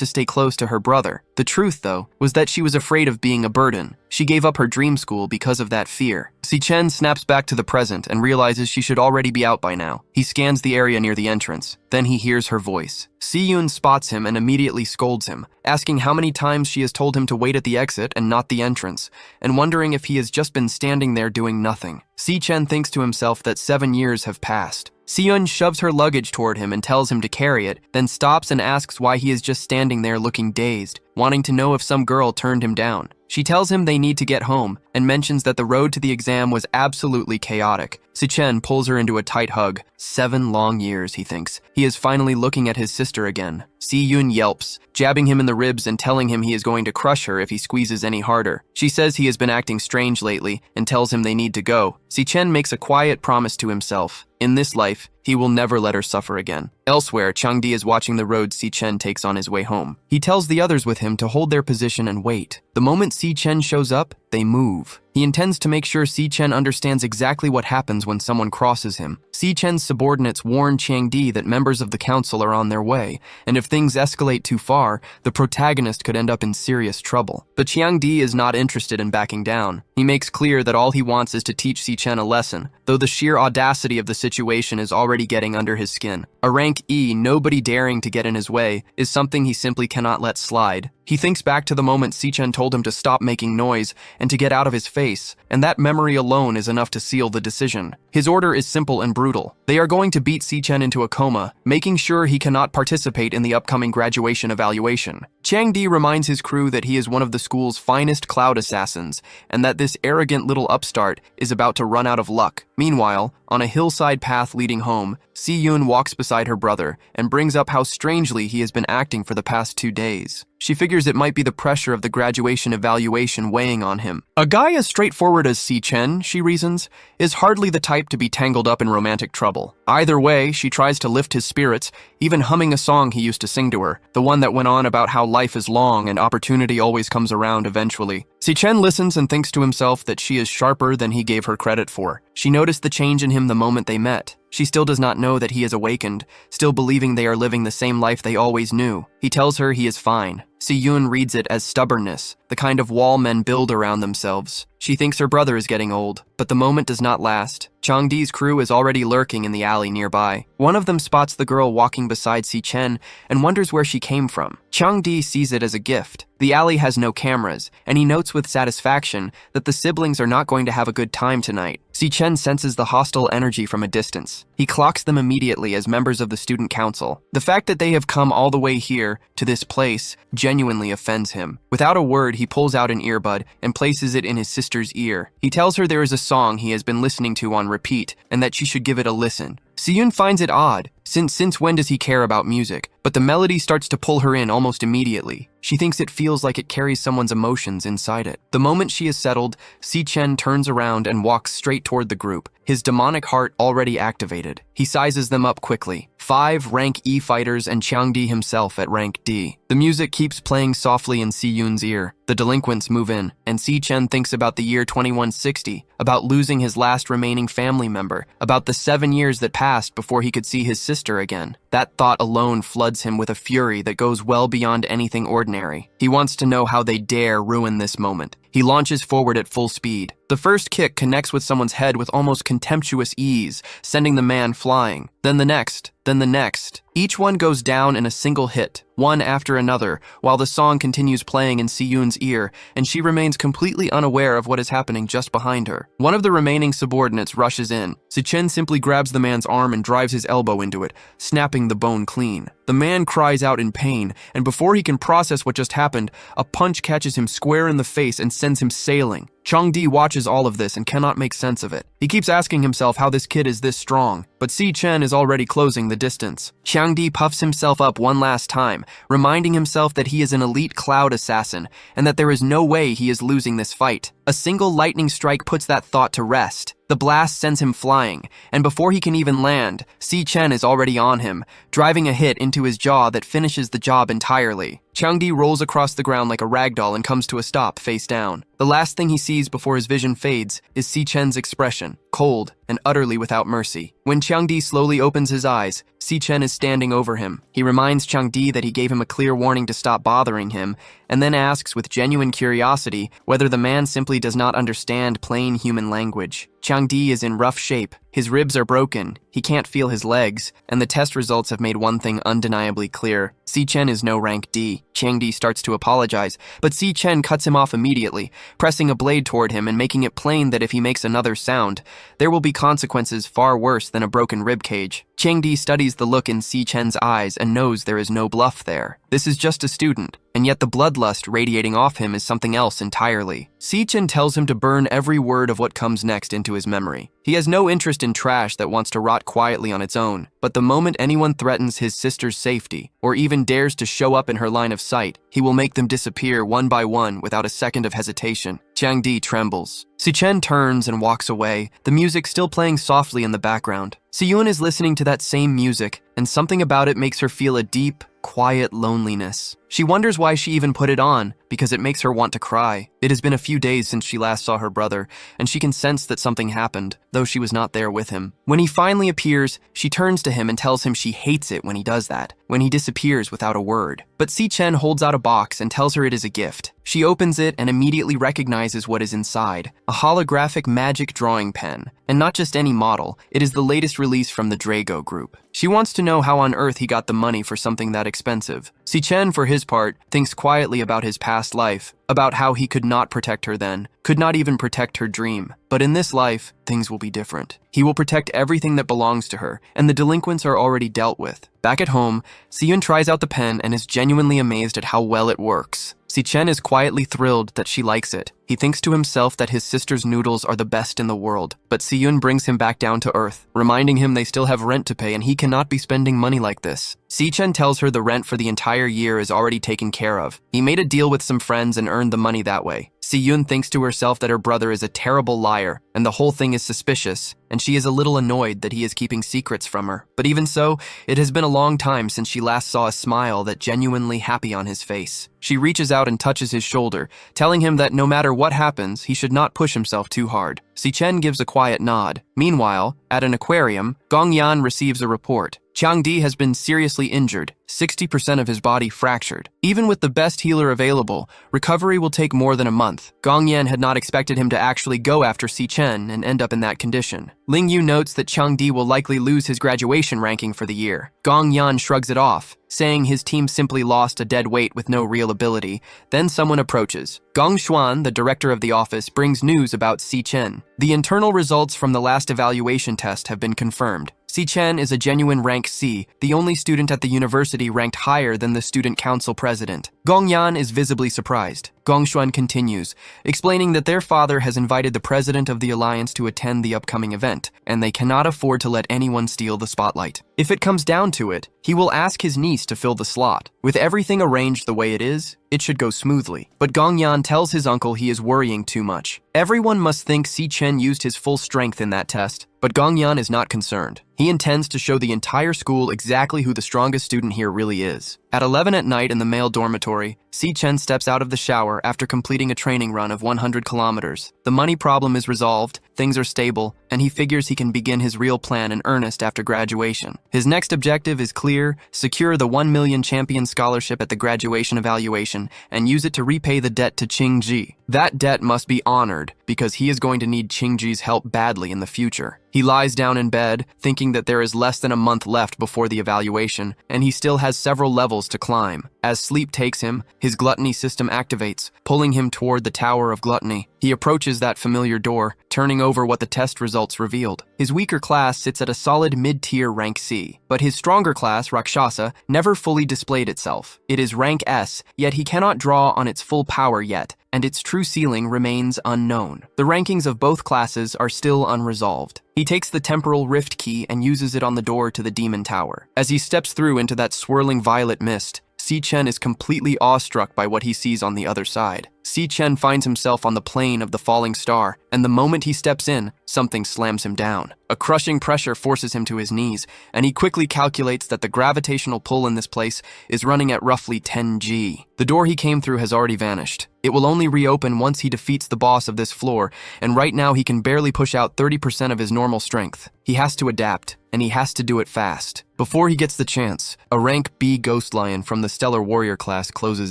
to stay close to her brother. The truth, though, was that she was afraid of being a burden. She gave up her dream school because of that fear. Si-chen snaps back to the present and realizes she should already be out by now. He scans the area near the entrance. Then he hears her voice. Si-yoon spots him and immediately scolds him, asking how many times she has told him to wait at the exit and not the entrance, and wondering if he has just been standing there doing nothing. Si-chen thinks to himself that 7 years have passed. Si-yoon shoves her luggage toward him and tells him to carry it, then stops and asks why he is just standing there looking dazed, wanting to know if some girl turned him down. She tells him they need to get home and mentions that the road to the exam was absolutely chaotic. Si-chen pulls her into a tight hug. 7 long years, he thinks. He is finally looking at his sister again. Si-yoon yelps, jabbing him in the ribs and telling him he is going to crush her if he squeezes any harder. She says he has been acting strange lately and tells him they need to go. Si-chen makes a quiet promise to himself. In this life, he will never let her suffer again. Elsewhere, Changdi is watching the road Si-chen takes on his way home. He tells the others with him to hold their position and wait. The moment Si-chen shows up, they move. He intends to make sure Si-chen understands exactly what happens when someone crosses him. Si-chen's subordinates warn Changdi that members of the council are on their way, and if things escalate too far, the protagonist could end up in serious trouble. But Changdi is not interested in backing down. He makes clear that all he wants is to teach Si-chen a lesson, though the sheer audacity of the situation is already getting under his skin. A rank E, nobody daring to get in his way, is something he simply cannot let slide. He thinks back to the moment Si-chen told him to stop making noise and to get out of his face, and that memory alone is enough to seal the decision. His order is simple and brutal. They are going to beat Si-chen into a coma, making sure he cannot participate in the upcoming graduation evaluation. Changdi reminds his crew that he is one of the school's finest cloud assassins, and that this arrogant little upstart is about to run out of luck. Meanwhile, on a hillside path leading home, Si-yoon walks beside her brother and brings up how strangely he has been acting for the past 2 days. She figures it might be the pressure of the graduation evaluation weighing on him. A guy as straightforward as Si-chen, she reasons, is hardly the type to be tangled up in romantic trouble. Either way, she tries to lift his spirits, even humming a song he used to sing to her, the one that went on about how life is long and opportunity always comes around eventually. Si-chen listens and thinks to himself that she is sharper than he gave her credit for. She noticed the change in him the moment they met. She still does not know that he is awakened, still believing they are living the same life they always knew. He tells her he is fine. Si-yoon reads it as stubbornness, the kind of wall men build around themselves. She thinks her brother is getting old, but the moment does not last. Changdi's crew is already lurking in the alley nearby. One of them spots the girl walking beside Si-chen and wonders where she came from. Changdi sees it as a gift. The alley has no cameras, and he notes with satisfaction that the siblings are not going to have a good time tonight. Si-chen senses the hostile energy from a distance. He clocks them immediately as members of the student council. The fact that they have come all the way here, to this place, genuinely offends him. Without a word, he pulls out an earbud and places it in his sister's ear. He tells her there is a song he has been listening to on repeat, and that she should give it a listen. Si-yoon finds it odd, since when does he care about music? But the melody starts to pull her in almost immediately. She thinks it feels like it carries someone's emotions inside it. The moment she is settled, Si-chen turns around and walks straight toward the group, his demonic heart already activated. He sizes them up quickly. 5 rank E fighters and Changdi himself at rank D. The music keeps playing softly in Si-yoon's ear. The delinquents move in, and Si-chen thinks about the year 2160, about losing his last remaining family member, about the 7 years that passed before he could see his sister again. That thought alone floods him with a fury that goes well beyond anything ordinary. He wants to know how they dare ruin this moment. He launches forward at full speed. The first kick connects with someone's head with almost contemptuous ease, sending the man flying. Then the next, then the next. Each one goes down in a single hit, one after another, while the song continues playing in Si-yoon's ear, and she remains completely unaware of what is happening just behind her. One of the remaining subordinates rushes in. Si-chen simply grabs the man's arm and drives his elbow into it, snapping the bone clean. The man cries out in pain, and before he can process what just happened, a punch catches him square in the face and sends him sailing. Changdi watches all of this and cannot make sense of it. He keeps asking himself how this kid is this strong, but Si-chen is already closing the distance. Changdi puffs himself up one last time, reminding himself that he is an elite cloud assassin and that there is no way he is losing this fight. A single lightning strike puts that thought to rest. The blast sends him flying, and before he can even land, Si-chen is already on him, driving a hit into his jaw that finishes the job entirely. Changdi rolls across the ground like a ragdoll and comes to a stop, face down. The last thing he sees before his vision fades is Si-chen's expression, cold and utterly without mercy. When Changdi slowly opens his eyes, Si-chen is standing over him. He reminds Changdi that he gave him a clear warning to stop bothering him, and then asks with genuine curiosity whether the man simply does not understand plain human language. Changdi is in rough shape. His ribs are broken, he can't feel his legs, and the test results have made one thing undeniably clear. Si-chen is no rank D. Changdi starts to apologize, but Si-chen cuts him off immediately, pressing a blade toward him and making it plain that if he makes another sound, there will be consequences far worse than a broken rib cage. Changdi studies the look in Si-chen's eyes and knows there is no bluff there. This is just a student, and yet the bloodlust radiating off him is something else entirely. Si-chen tells him to burn every word of what comes next into his memory. He has no interest in trash that wants to rot quietly on its own, but the moment anyone threatens his sister's safety, or even dares to show up in her line of sight, he will make them disappear one by one without a second of hesitation. Changdi trembles. Si-chen turns and walks away, the music still playing softly in the background. Si-yoon is listening to that same music, and something about it makes her feel a deep, quiet loneliness. She wonders why she even put it on, because it makes her want to cry. It has been a few days since she last saw her brother, and she can sense that something happened, though she was not there with him. When he finally appears, she turns to him and tells him she hates it when he does that, when he disappears without a word. But Si-chen holds out a box and tells her it is a gift. She opens it and immediately recognizes what is inside, a holographic magic drawing pen. And not just any model, it is the latest release from the Drago group. She wants to know how on earth he got the money for something that expensive. Si-chen, for his part, thinks quietly about his past life, about how he could not protect her then, could not even protect her dream. But in this life, things will be different. He will protect everything that belongs to her, and the delinquents are already dealt with. Back at home, Si-yoon tries out the pen and is genuinely amazed at how well it works. Si-chen is quietly thrilled that she likes it. He thinks to himself that his sister's noodles are the best in the world, but Si-yoon brings him back down to earth, reminding him they still have rent to pay and he cannot be spending money like this. Si-chen tells her the rent for the entire year is already taken care of. He made a deal with some friends and earned the money that way. Si-yoon thinks to herself that her brother is a terrible liar, and the whole thing is suspicious, and she is a little annoyed that he is keeping secrets from her. But even so, it has been a long time since she last saw a smile that genuinely happy on his face. She reaches out and touches his shoulder, telling him that no matter what happens, he should not push himself too hard. Si-chen gives a quiet nod. Meanwhile, at an aquarium, Gong Yan receives a report. Chang Di has been seriously injured, 60% of his body fractured. Even with the best healer available, recovery will take more than a month. Gong Yan had not expected him to actually go after Si Chen and end up in that condition. Ling Yu notes that Chang Di will likely lose his graduation ranking for the year. Gong Yan shrugs it off, saying his team simply lost a dead weight with no real ability. Then someone approaches. Gong Xuan, the director of the office, brings news about Si Chen. The internal results from the last evaluation test have been confirmed. Si Chen is a genuine rank C, the only student at the university ranked higher than the student council president. Gong Yan is visibly surprised. Gong Xuan continues, explaining that their father has invited the president of the alliance to attend the upcoming event, and they cannot afford to let anyone steal the spotlight. If it comes down to it, he will ask his niece to fill the slot. With everything arranged the way it is, it should go smoothly. But Gong Yan tells his uncle he is worrying too much. Everyone must think Si Chen used his full strength in that test, but Gong Yan is not concerned. He intends to show the entire school exactly who the strongest student here really is. At 11 at night in the male dormitory, Si Chen steps out of the shower after completing a training run of 100 kilometers. The money problem is resolved, things are stable, and he figures he can begin his real plan in earnest after graduation. His next objective is clear: secure the 1 million champion scholarship at the graduation evaluation and use it to repay the debt to Qingji. That debt must be honored because he is going to need Qingji's help badly in the future. He lies down in bed, thinking that there is less than a month left before the evaluation, and he still has several levels to climb. As sleep takes him, his gluttony system activates, pulling him toward the Tower of Gluttony. He approaches that familiar door, turning over what the test results revealed. His weaker class sits at a solid mid-tier rank C, but his stronger class, Rakshasa, never fully displayed itself. It is rank S, yet he cannot draw on its full power yet, and its true ceiling remains unknown. The rankings of both classes are still unresolved. He takes the temporal rift key and uses it on the door to the demon tower. As he steps through into that swirling violet mist, Si Chen is completely awestruck by what he sees on the other side. Si Chen finds himself on the plane of the falling star, and the moment he steps in, something slams him down. A crushing pressure forces him to his knees, and he quickly calculates that the gravitational pull in this place is running at roughly 10 G. The door he came through has already vanished. It will only reopen once he defeats the boss of this floor, and right now he can barely push out 30% of his normal strength. He has to adapt, and he has to do it fast. Before he gets the chance, a rank B ghost lion from the Stellar Warrior class closes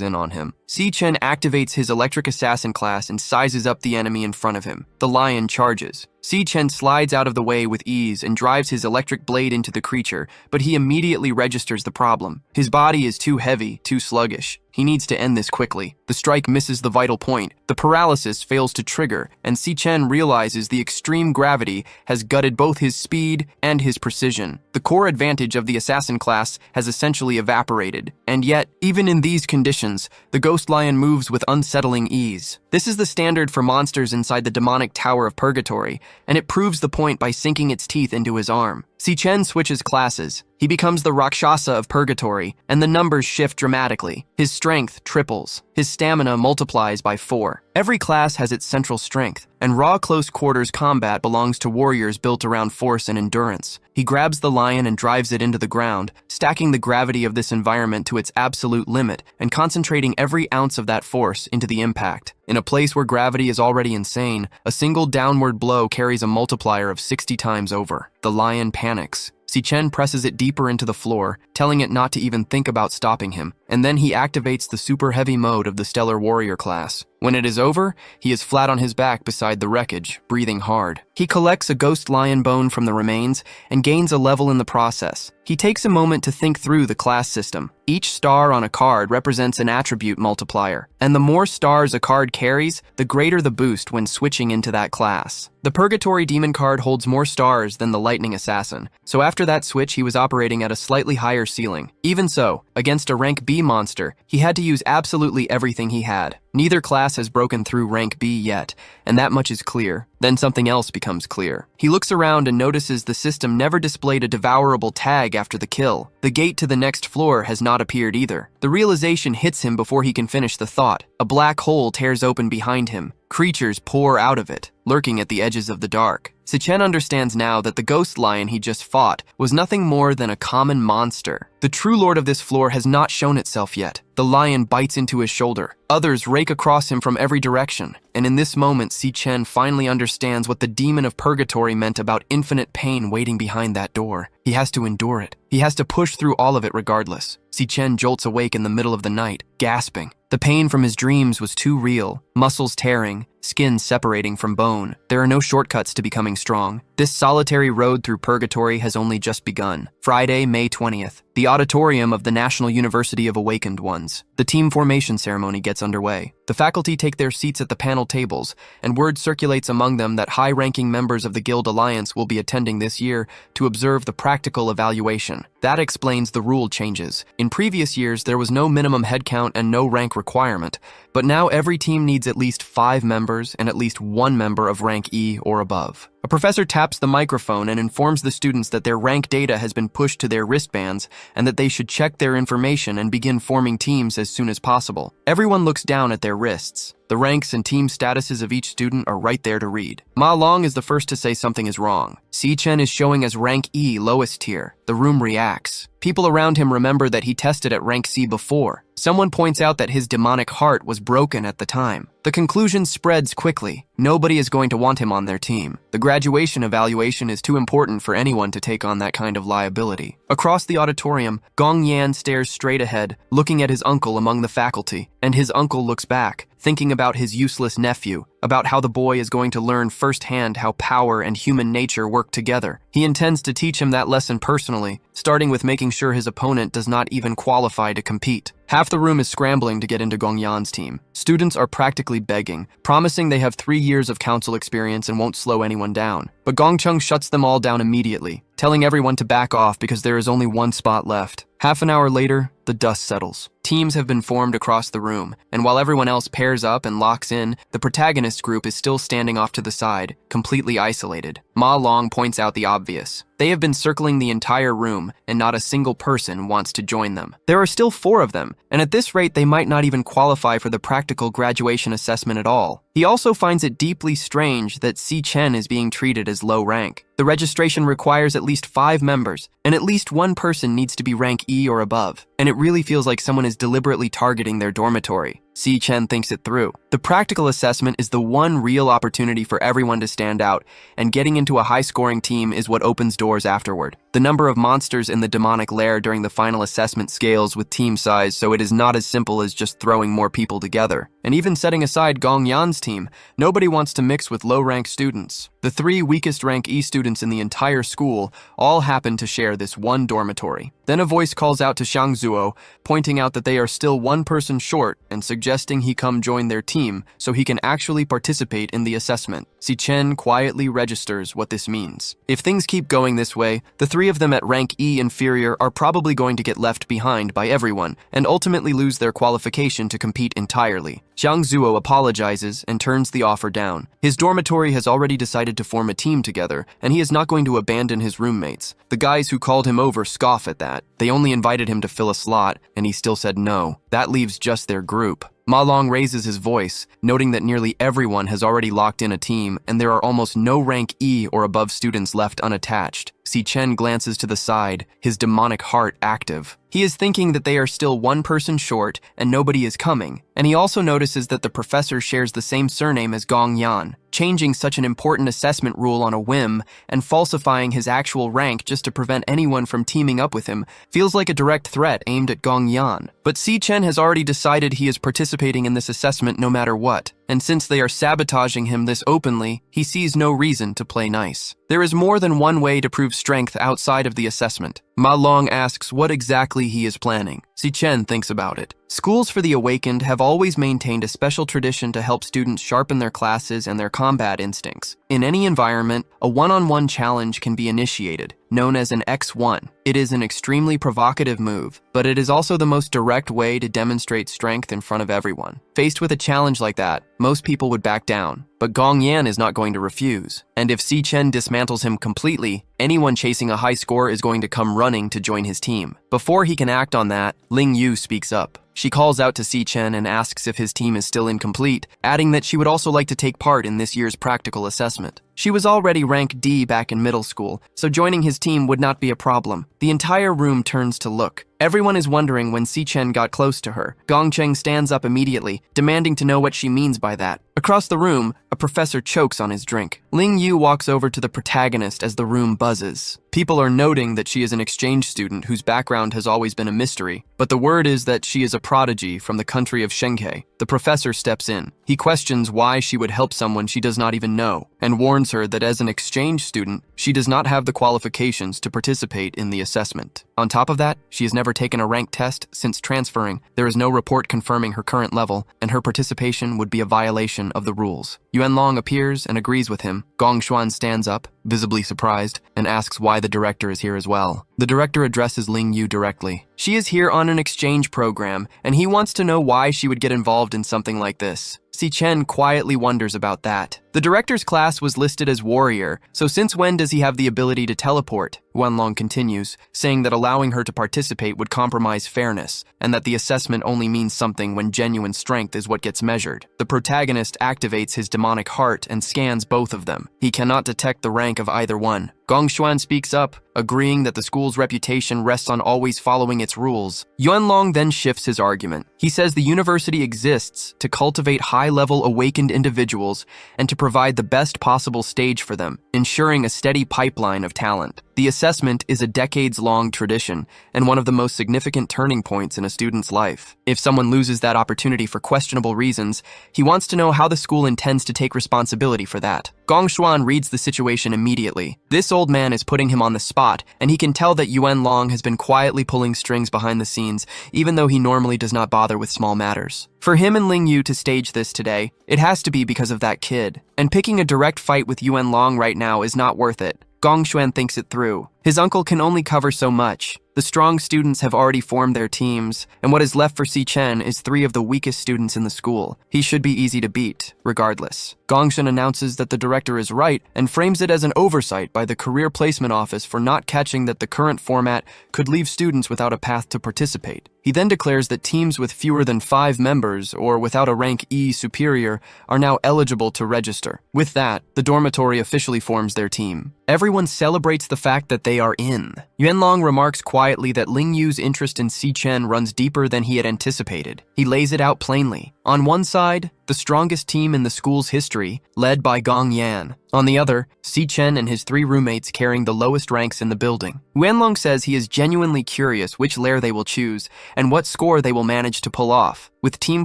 in on him. Si Chen activates his Electric Assassin class and sizes up the enemy in front of him. The lion charges. Si Chen slides out of the way with ease and drives his electric blade into the creature, but he immediately registers the problem. His body is too heavy, too sluggish. He needs to end this quickly. The strike misses the vital point. The paralysis fails to trigger, and Si Chen realizes the extreme gravity has gutted both his speed and his precision. The core advantage of the assassin class has essentially evaporated, and yet, even in these conditions, the ghost lion moves with unsettling ease. This is the standard for monsters inside the demonic Tower of Purgatory, and it proves the point by sinking its teeth into his arm. Si Chen switches classes. He becomes the Rakshasa of Purgatory, and the numbers shift dramatically. His strength triples. His stamina multiplies by 4. Every class has its central strength, and raw close quarters combat belongs to warriors built around force and endurance. He grabs the lion and drives it into the ground, stacking the gravity of this environment to its absolute limit and concentrating every ounce of that force into the impact. In a place where gravity is already insane, a single downward blow carries a multiplier of 60 times over. The lion panics. Si Chen presses it deeper into the floor, telling it not to even think about stopping him, and then he activates the super heavy mode of the Stellar Warrior class. When it is over, he is flat on his back beside the wreckage, breathing hard. He collects a ghost lion bone from the remains and gains a level in the process. He takes a moment to think through the class system. Each star on a card represents an attribute multiplier, and the more stars a card carries, the greater the boost when switching into that class. The Purgatory Demon card holds more stars than the Lightning Assassin, so after that switch he was operating at a slightly higher ceiling. Even so, against a rank B monster, he had to use absolutely everything he had. Neither class has broken through rank B yet, and that much is clear. Then something else becomes clear. He looks around and notices the system never displayed a devourable tag after the kill. The gate to the next floor has not appeared either. The realization hits him before he can finish the thought. A black hole tears open behind him. Creatures pour out of it, lurking at the edges of the dark. Si Chen understands now that the ghost lion he just fought was nothing more than a common monster. The true lord of this floor has not shown itself yet. The lion bites into his shoulder. Others rake across him from every direction. And in this moment, Si Chen finally understands what the demon of purgatory meant about infinite pain waiting behind that door. He has to endure it. He has to push through all of it regardless. Si Chen jolts awake in the middle of the night, gasping. The pain from his dreams was too real. Muscles tearing, skin separating from bone. There are no shortcuts to becoming strong. This solitary road through purgatory has only just begun. Friday, May 20th. The auditorium of the National University of Awakened Ones. The team formation ceremony gets underway. The faculty take their seats at the panel tables, and word circulates among them that high-ranking members of the Guild Alliance will be attending this year to observe the practical evaluation. That explains the rule changes. In previous years, there was no minimum headcount and no rank requirement, but now every team needs at least 5 members and at least 1 member of rank E or above. A professor taps the microphone and informs the students that their rank data has been pushed to their wristbands and that they should check their information and begin forming teams as soon as possible. Everyone looks down at their wrists. The ranks and team statuses of each student are right there to read. Ma Long is the first to say something is wrong. Si Chen is showing as rank E, lowest tier. The room reacts. People around him remember that he tested at rank C before. Someone points out that his demonic heart was broken at the time. The conclusion spreads quickly. Nobody is going to want him on their team. The graduation evaluation is too important for anyone to take on that kind of liability. Across the auditorium, Gong Yan stares straight ahead, looking at his uncle among the faculty, and his uncle looks back, thinking about his useless nephew, about how the boy is going to learn firsthand how power and human nature work together. He intends to teach him that lesson personally, starting with making sure his opponent does not even qualify to compete. Half the room is scrambling to get into Gong Yan's team. Students are practically begging, promising they have 3 years of council experience and won't slow anyone down. But Gong Chung shuts them all down immediately, telling everyone to back off because there is only 1 spot left. Half an hour later, the dust settles. Teams have been formed across the room, and while everyone else pairs up and locks in, the protagonist group is still standing off to the side, completely isolated. Ma Long points out the obvious. They have been circling the entire room, and not a single person wants to join them. There are still 4 of them, and at this rate they might not even qualify for the practical graduation assessment at all. He also finds it deeply strange that Si Chen is being treated as low rank. The registration requires at least 5 members, and at least 1 person needs to be rank E or above, and it really feels like someone is deliberately targeting their dormitory. Si Chen thinks it through. The practical assessment is the one real opportunity for everyone to stand out, and getting into a high-scoring team is what opens doors afterward. The number of monsters in the demonic lair during the final assessment scales with team size, so it is not as simple as just throwing more people together. And even setting aside Gong Yan's team, nobody wants to mix with low-rank students. The 3 weakest rank E students in the entire school all happen to share this one dormitory. Then a voice calls out to Xiang Zuo, pointing out that they are still 1 person short and suggesting he come join their team so he can actually participate in the assessment. Si Chen quietly registers what this means. If things keep going this way, the 3 of them at rank E inferior are probably going to get left behind by everyone and ultimately lose their qualification to compete entirely. Xiang Zuo apologizes and turns the offer down. His dormitory has already decided to form a team together, and he is not going to abandon his roommates. The guys who called him over scoff at that. They only invited him to fill a slot, and he still said no. That leaves just their group. Ma Long raises his voice, noting that nearly everyone has already locked in a team, and there are almost no rank E or above students left unattached. Si Chen glances to the side, his demonic heart active. He is thinking that they are still 1 person short and nobody is coming, and he also notices that the professor shares the same surname as Gong Yan. Changing such an important assessment rule on a whim and falsifying his actual rank just to prevent anyone from teaming up with him feels like a direct threat aimed at Gong Yan. But Si Chen has already decided he is participating in this assessment no matter what, and since they are sabotaging him this openly, he sees no reason to play nice. There is more than one way to prove strength outside of the assessment. Ma Long asks what exactly he is planning. Si Chen thinks about it. Schools for the Awakened have always maintained a special tradition to help students sharpen their classes and their combat instincts. In any environment, a one-on-one challenge can be initiated, known as an X1. It is an extremely provocative move, but it is also the most direct way to demonstrate strength in front of everyone. Faced with a challenge like that, most people would back down, but Gong Yan is not going to refuse. And if Si Chen dismantles him completely, anyone chasing a high score is going to come running to join his team. Before he can act on that, Ling Yu speaks up. She calls out to Si Chen and asks if his team is still incomplete, adding that she would also like to take part in this year's practical assessment. She was already rank D back in middle school, so joining his team would not be a problem. The entire room turns to look. Everyone is wondering when Si Chen got close to her. Gong Cheng stands up immediately, demanding to know what she means by that. Across the room, a professor chokes on his drink. Ling Yu walks over to the protagonist as the room buzzes. People are noting that she is an exchange student whose background has always been a mystery, but the word is that she is a prodigy from the country of Shenke. The professor steps in. He questions why she would help someone she does not even know, and warns her that as an exchange student, she does not have the qualifications to participate in the assessment. On top of that, she has never taken a rank test since transferring. There is no report confirming her current level, and her participation would be a violation of the rules. Yuan Long appears and agrees with him. Gong Xuan stands up, visibly surprised, and asks why the director is here as well. The director addresses Ling Yu directly. She is here on an exchange program, and he wants to know why she would get involved in something like this. Si Chen quietly wonders about that. The director's class was listed as warrior, so since when does he have the ability to teleport? Wanlong continues, saying that allowing her to participate would compromise fairness, and that the assessment only means something when genuine strength is what gets measured. The protagonist activates his demonic heart and scans both of them. He cannot detect the rank of either one. Gong Xuan speaks up, agreeing that the school's reputation rests on always following its rules. Yuanlong then shifts his argument. He says the university exists to cultivate high-level awakened individuals and to provide the best possible stage for them, ensuring a steady pipeline of talent. The assessment is a decades-long tradition and one of the most significant turning points in a student's life. If someone loses that opportunity for questionable reasons, he wants to know how the school intends to take responsibility for that. Gong Xuan reads the situation immediately. This old man is putting him on the spot, and he can tell that Yuan Long has been quietly pulling strings behind the scenes, even though he normally does not bother with small matters. For him and Ling Yu to stage this today, it has to be because of that kid. And picking a direct fight with Yuan Long right now is not worth it. Gong Xuan thinks it through. His uncle can only cover so much. The strong students have already formed their teams, and what is left for Si Chen is 3 of the weakest students in the school. He should be easy to beat, regardless. Gongshan announces that the director is right and frames it as an oversight by the Career Placement Office for not catching that the current format could leave students without a path to participate. He then declares that teams with fewer than 5 members or without a rank E superior are now eligible to register. With that, the dormitory officially forms their team. Everyone celebrates the fact that they are in. Yuanlong remarks quietly that Ling Yu's interest in Si Chen runs deeper than he had anticipated. He lays it out plainly. On one side, the strongest team in the school's history, led by Gong Yan. On the other, Si Chen and his 3 roommates carrying the lowest ranks in the building. Yuanlong says he is genuinely curious which lair they will choose and what score they will manage to pull off. With team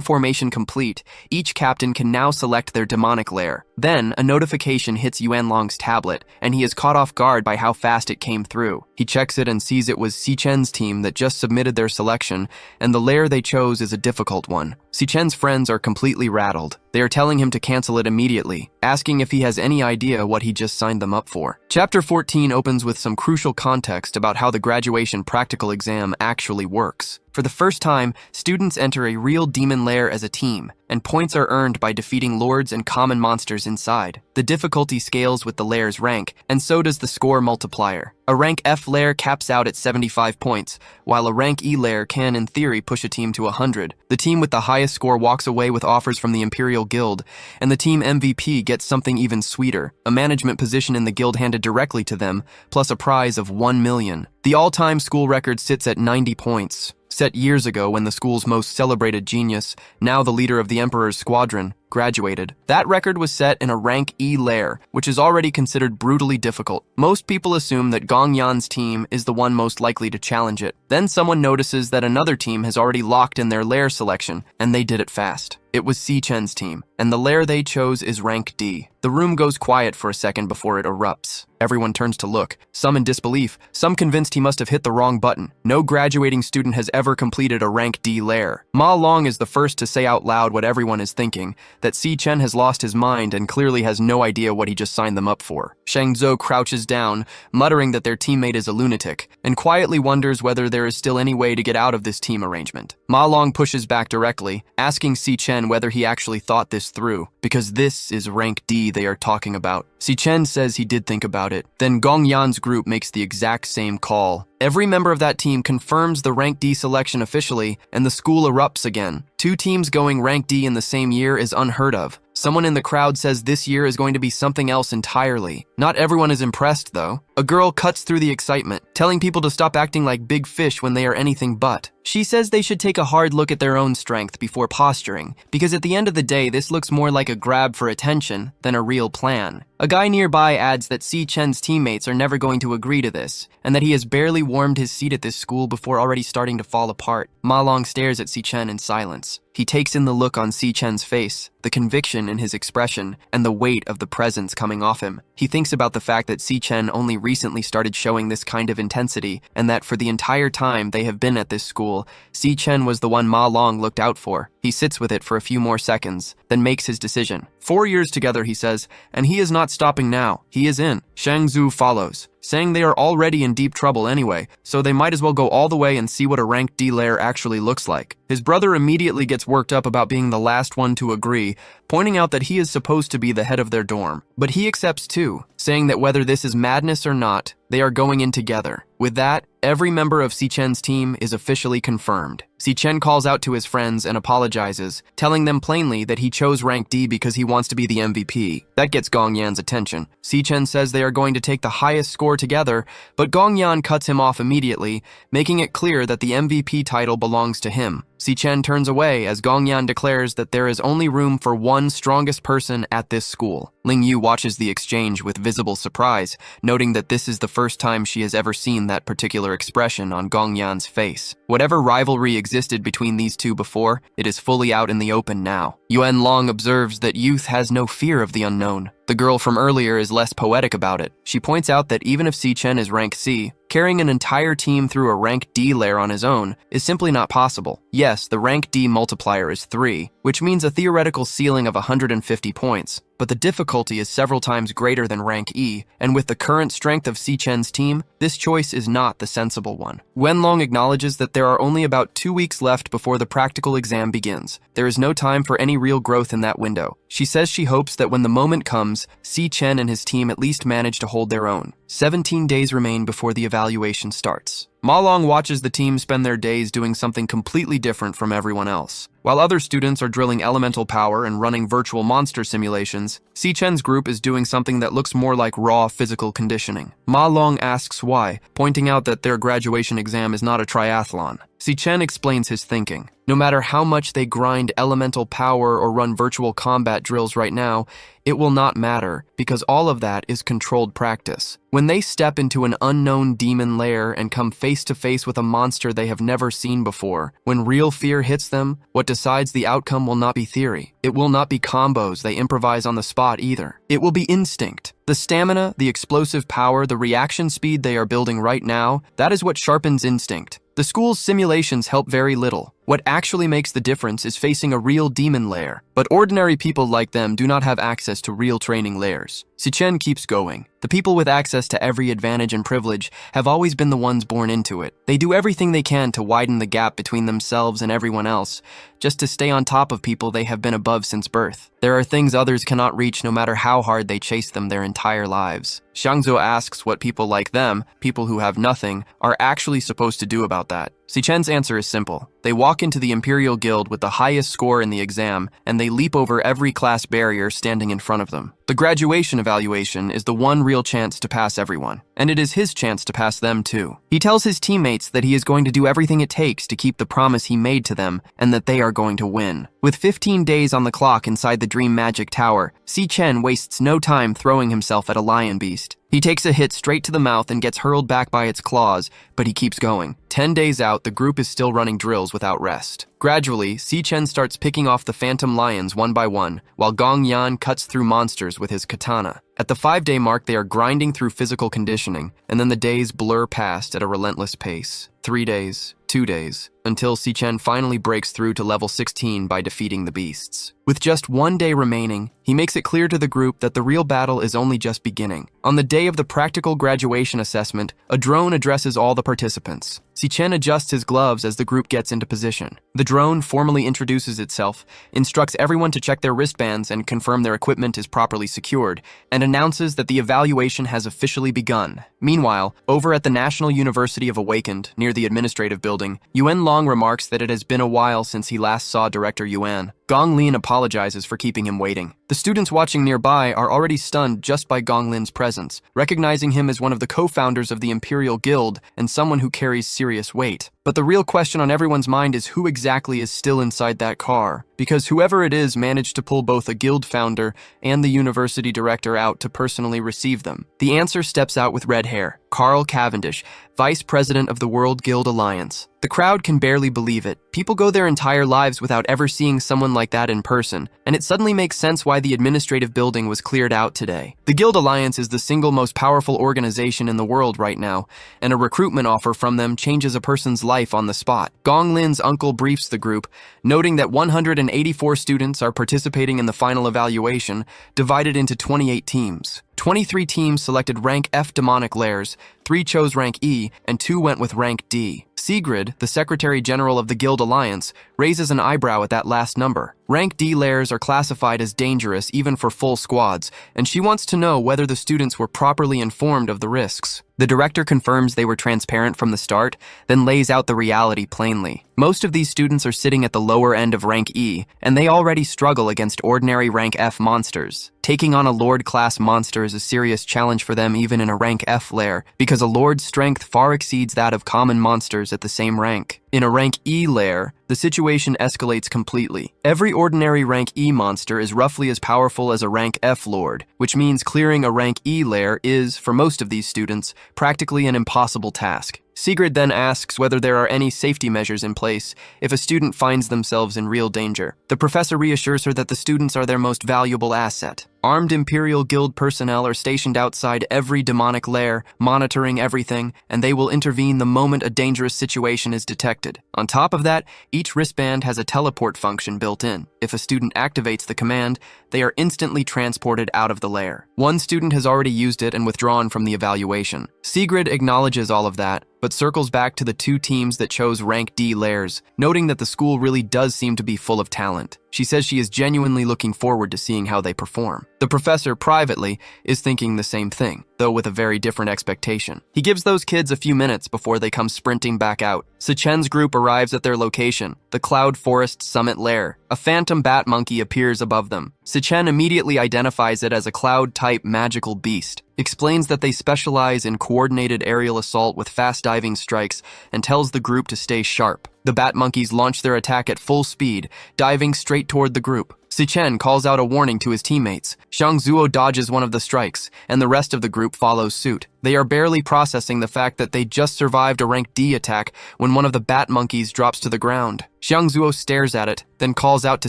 formation complete, each captain can now select their demonic lair. Then, a notification hits Yuanlong's tablet, and he is caught off guard by how fast it came through. He checks it and sees it was Si Chen's team that just submitted their selection, and the lair they chose is a difficult one. Si Chen's friends are completely rattled. They are telling him to cancel it immediately, asking if he has any idea what he just signed them up for. Chapter 14 opens with some crucial context about how the graduation practical exam actually works. For the first time, students enter a real demon lair as a team, and points are earned by defeating lords and common monsters inside. The difficulty scales with the lair's rank, and so does the score multiplier. A rank F lair caps out at 75 points, while a rank E lair can, in theory, push a team to 100. The team with the highest score walks away with offers from the Imperial Guild, and the team MVP gets something even sweeter, a management position in the guild handed directly to them, plus a prize of 1 million. The all-time school record sits at 90 points. Set years ago when the school's most celebrated genius, now the leader of the Emperor's squadron, graduated. That record was set in a rank E lair, which is already considered brutally difficult. Most people assume that Gong Yan's team is the one most likely to challenge it. Then someone notices that another team has already locked in their lair selection, and they did it fast. It was Si Chen's team, and the lair they chose is rank D. The room goes quiet for a second before it erupts. Everyone turns to look, some in disbelief, some convinced he must have hit the wrong button. No graduating student has ever completed a rank D lair. Ma Long is the first to say out loud what everyone is thinking, that Si Chen has lost his mind and clearly has no idea what he just signed them up for. Shang Zhou crouches down, muttering that their teammate is a lunatic, and quietly wonders whether there is still any way to get out of this team arrangement. Ma Long pushes back directly, asking Si Chen whether he actually thought this through, because this is rank D they are talking about. Si Chen says he did think about it. Then Gong Yan's group makes the exact same call. Every member of that team confirms the Rank D selection officially, and the school erupts again. 2 teams going Rank D in the same year is unheard of. Someone in the crowd says this year is going to be something else entirely. Not everyone is impressed, though. A girl cuts through the excitement, telling people to stop acting like big fish when they are anything but. She says they should take a hard look at their own strength before posturing, because at the end of the day, this looks more like a grab for attention than a real plan. A guy nearby adds that Si Chen's teammates are never going to agree to this, and that he has barely warmed his seat at this school before already starting to fall apart. Ma Long stares at Si Chen in silence. He takes in the look on Si Chen's face, the conviction in his expression, and the weight of the presence coming off him. He thinks about the fact that Si Chen only recently started showing this kind of intensity, and that for the entire time they have been at this school, Si Chen was the one Ma Long looked out for. He sits with it for a few more seconds, then makes his decision. 4 years together, he says, and he is not stopping now. He is in. Shang Zhu follows, saying they are already in deep trouble anyway, so they might as well go all the way and see what a Rank D lair actually looks like. His brother immediately gets worked up about being the last one to agree, pointing out that he is supposed to be the head of their dorm. But he accepts too, saying that whether this is madness or not, they are going in together. With that, every member of Si Chen's team is officially confirmed. Si Chen calls out to his friends and apologizes, telling them plainly that he chose Rank D because he wants to be the MVP. That gets Gong Yan's attention. Si Chen says they are going to take the highest score together, but Gong Yan cuts him off immediately, making it clear that the MVP title belongs to him. Si Chen turns away as Gong Yan declares that there is only room for one strongest person at this school. Ling Yu watches the exchange with visible surprise, noting that this is the first time she has ever seen that particular expression on Gong Yan's face. Whatever rivalry existed between these two before, it is fully out in the open now. Yuan Long observes that youth has no fear of the unknown. The girl from earlier is less poetic about it. She points out that even if Si Chen is Rank C, carrying an entire team through a Rank D lair on his own is simply not possible. Yes, the Rank D multiplier is 3, which means a theoretical ceiling of 150 points, but the difficulty is several times greater than Rank E, and with the current strength of Si Chen's team, this choice is not the sensible one. Wenlong acknowledges that there are only about 2 weeks left before the practical exam begins. There is no time for any real growth in that window. She says she hopes that when the moment comes, Si Chen and his team at least manage to hold their own. 17 days remain before the evaluation starts. Ma Long watches the team spend their days doing something completely different from everyone else. While other students are drilling elemental power and running virtual monster simulations, Si Chen's group is doing something that looks more like raw physical conditioning. Ma Long asks why, pointing out that their graduation exam is not a triathlon. Si Chen explains his thinking. No matter how much they grind elemental power or run virtual combat drills right now, it will not matter, because all of that is controlled practice. When they step into an unknown demon lair and come face to face with a monster they have never seen before, when real fear hits them, what decides the outcome will not be theory. It will not be combos they improvise on the spot either. It will be instinct. The stamina, the explosive power, the reaction speed they are building right now, that is what sharpens instinct. The school's simulations help very little. What actually makes the difference is facing a real demon lair, but ordinary people like them do not have access to real training lairs. Si Chen keeps going. The people with access to every advantage and privilege have always been the ones born into it. They do everything they can to widen the gap between themselves and everyone else, just to stay on top of people they have been above since birth. There are things others cannot reach no matter how hard they chase them their entire lives. Xiangzhou asks what people like them, people who have nothing, are actually supposed to do about that. Si Chen's answer is simple. They walk into the Imperial Guild with the highest score in the exam, and they leap over every class barrier standing in front of them. The graduation evaluation is the one real chance to pass everyone, and it is his chance to pass them too. He tells his teammates that he is going to do everything it takes to keep the promise he made to them, and that they are going to win. With 15 days on the clock inside the Dream Magic Tower, Si Chen wastes no time throwing himself at a lion beast. He takes a hit straight to the mouth and gets hurled back by its claws, but he keeps going. 10 days out, the group is still running drills without rest. Gradually, Si Chen starts picking off the phantom lions one by one, while Gong Yan cuts through monsters with his katana. At the 5-day mark, they are grinding through physical conditioning, and then the days blur past at a relentless pace. 3 days, 2 days, until Si Chen finally breaks through to level 16 by defeating the beasts. With just 1 day remaining, he makes it clear to the group that the real battle is only just beginning. On the day of the practical graduation assessment, a drone addresses all the participants. Si Chen adjusts his gloves as the group gets into position. The drone formally introduces itself, instructs everyone to check their wristbands and confirm their equipment is properly secured, and and announces that the evaluation has officially begun. Meanwhile, over at the National University of Awakened, near the administrative building, Yuan Long remarks that it has been a while since he last saw Director Yuan. Gong Lin apologizes for keeping him waiting. The students watching nearby are already stunned just by Gong Lin's presence, recognizing him as one of the co-founders of the Imperial Guild and someone who carries serious weight. But the real question on everyone's mind is who exactly is still inside that car, because whoever it is managed to pull both a guild founder and the university director out to personally receive them. The answer steps out with red hair, Carl Cavendish, vice president of the World Guild Alliance. The crowd can barely believe it. People go their entire lives without ever seeing someone like that in person, and it suddenly makes sense why the administrative building was cleared out today. The Guild Alliance is the single most powerful organization in the world right now, and a recruitment offer from them changes a person's life on the spot. Gong Lin's uncle briefs the group, noting that 184 students are participating in the final evaluation, divided into 28 teams. 23 teams selected rank F demonic lairs, 3 chose rank E, and 2 went with rank D. Sigrid, the Secretary General of the Guild Alliance, raises an eyebrow at that last number. Rank D lairs are classified as dangerous even for full squads, and she wants to know whether the students were properly informed of the risks. The director confirms they were transparent from the start, then lays out the reality plainly. Most of these students are sitting at the lower end of rank E, and they already struggle against ordinary rank F monsters. Taking on a Lord-class monster is a serious challenge for them even in a rank F lair, because a Lord's strength far exceeds that of common monsters at the same rank. In a rank E lair, the situation escalates completely. Every ordinary rank E monster is roughly as powerful as a rank F Lord, which means clearing a rank E lair is, for most of these students, practically an impossible task. Sigrid then asks whether there are any safety measures in place if a student finds themselves in real danger. The professor reassures her that the students are their most valuable asset. Armed Imperial Guild personnel are stationed outside every demonic lair, monitoring everything, and they will intervene the moment a dangerous situation is detected. On top of that, each wristband has a teleport function built in. If a student activates the command, they are instantly transported out of the lair. One student has already used it and withdrawn from the evaluation. Sigrid acknowledges all of that, but circles back to the 2 teams that chose rank D lairs, noting that the school really does seem to be full of talent. She says she is genuinely looking forward to seeing how they perform. The professor, privately, is thinking the same thing, though with a very different expectation. He gives those kids a few minutes before they come sprinting back out. Sichen's group arrives at their location, the Cloud Forest Summit Lair. A phantom bat monkey appears above them. Sichen immediately identifies it as a cloud-type magical beast, explains that they specialize in coordinated aerial assault with fast diving strikes, and tells the group to stay sharp. The bat monkeys launch their attack at full speed, diving straight toward the group. Sichen calls out a warning to his teammates. Xiang Zuo dodges one of the strikes, and the rest of the group follows suit. They are barely processing the fact that they just survived a rank D attack when one of the bat monkeys drops to the ground. Xiang Zuo stares at it, then calls out to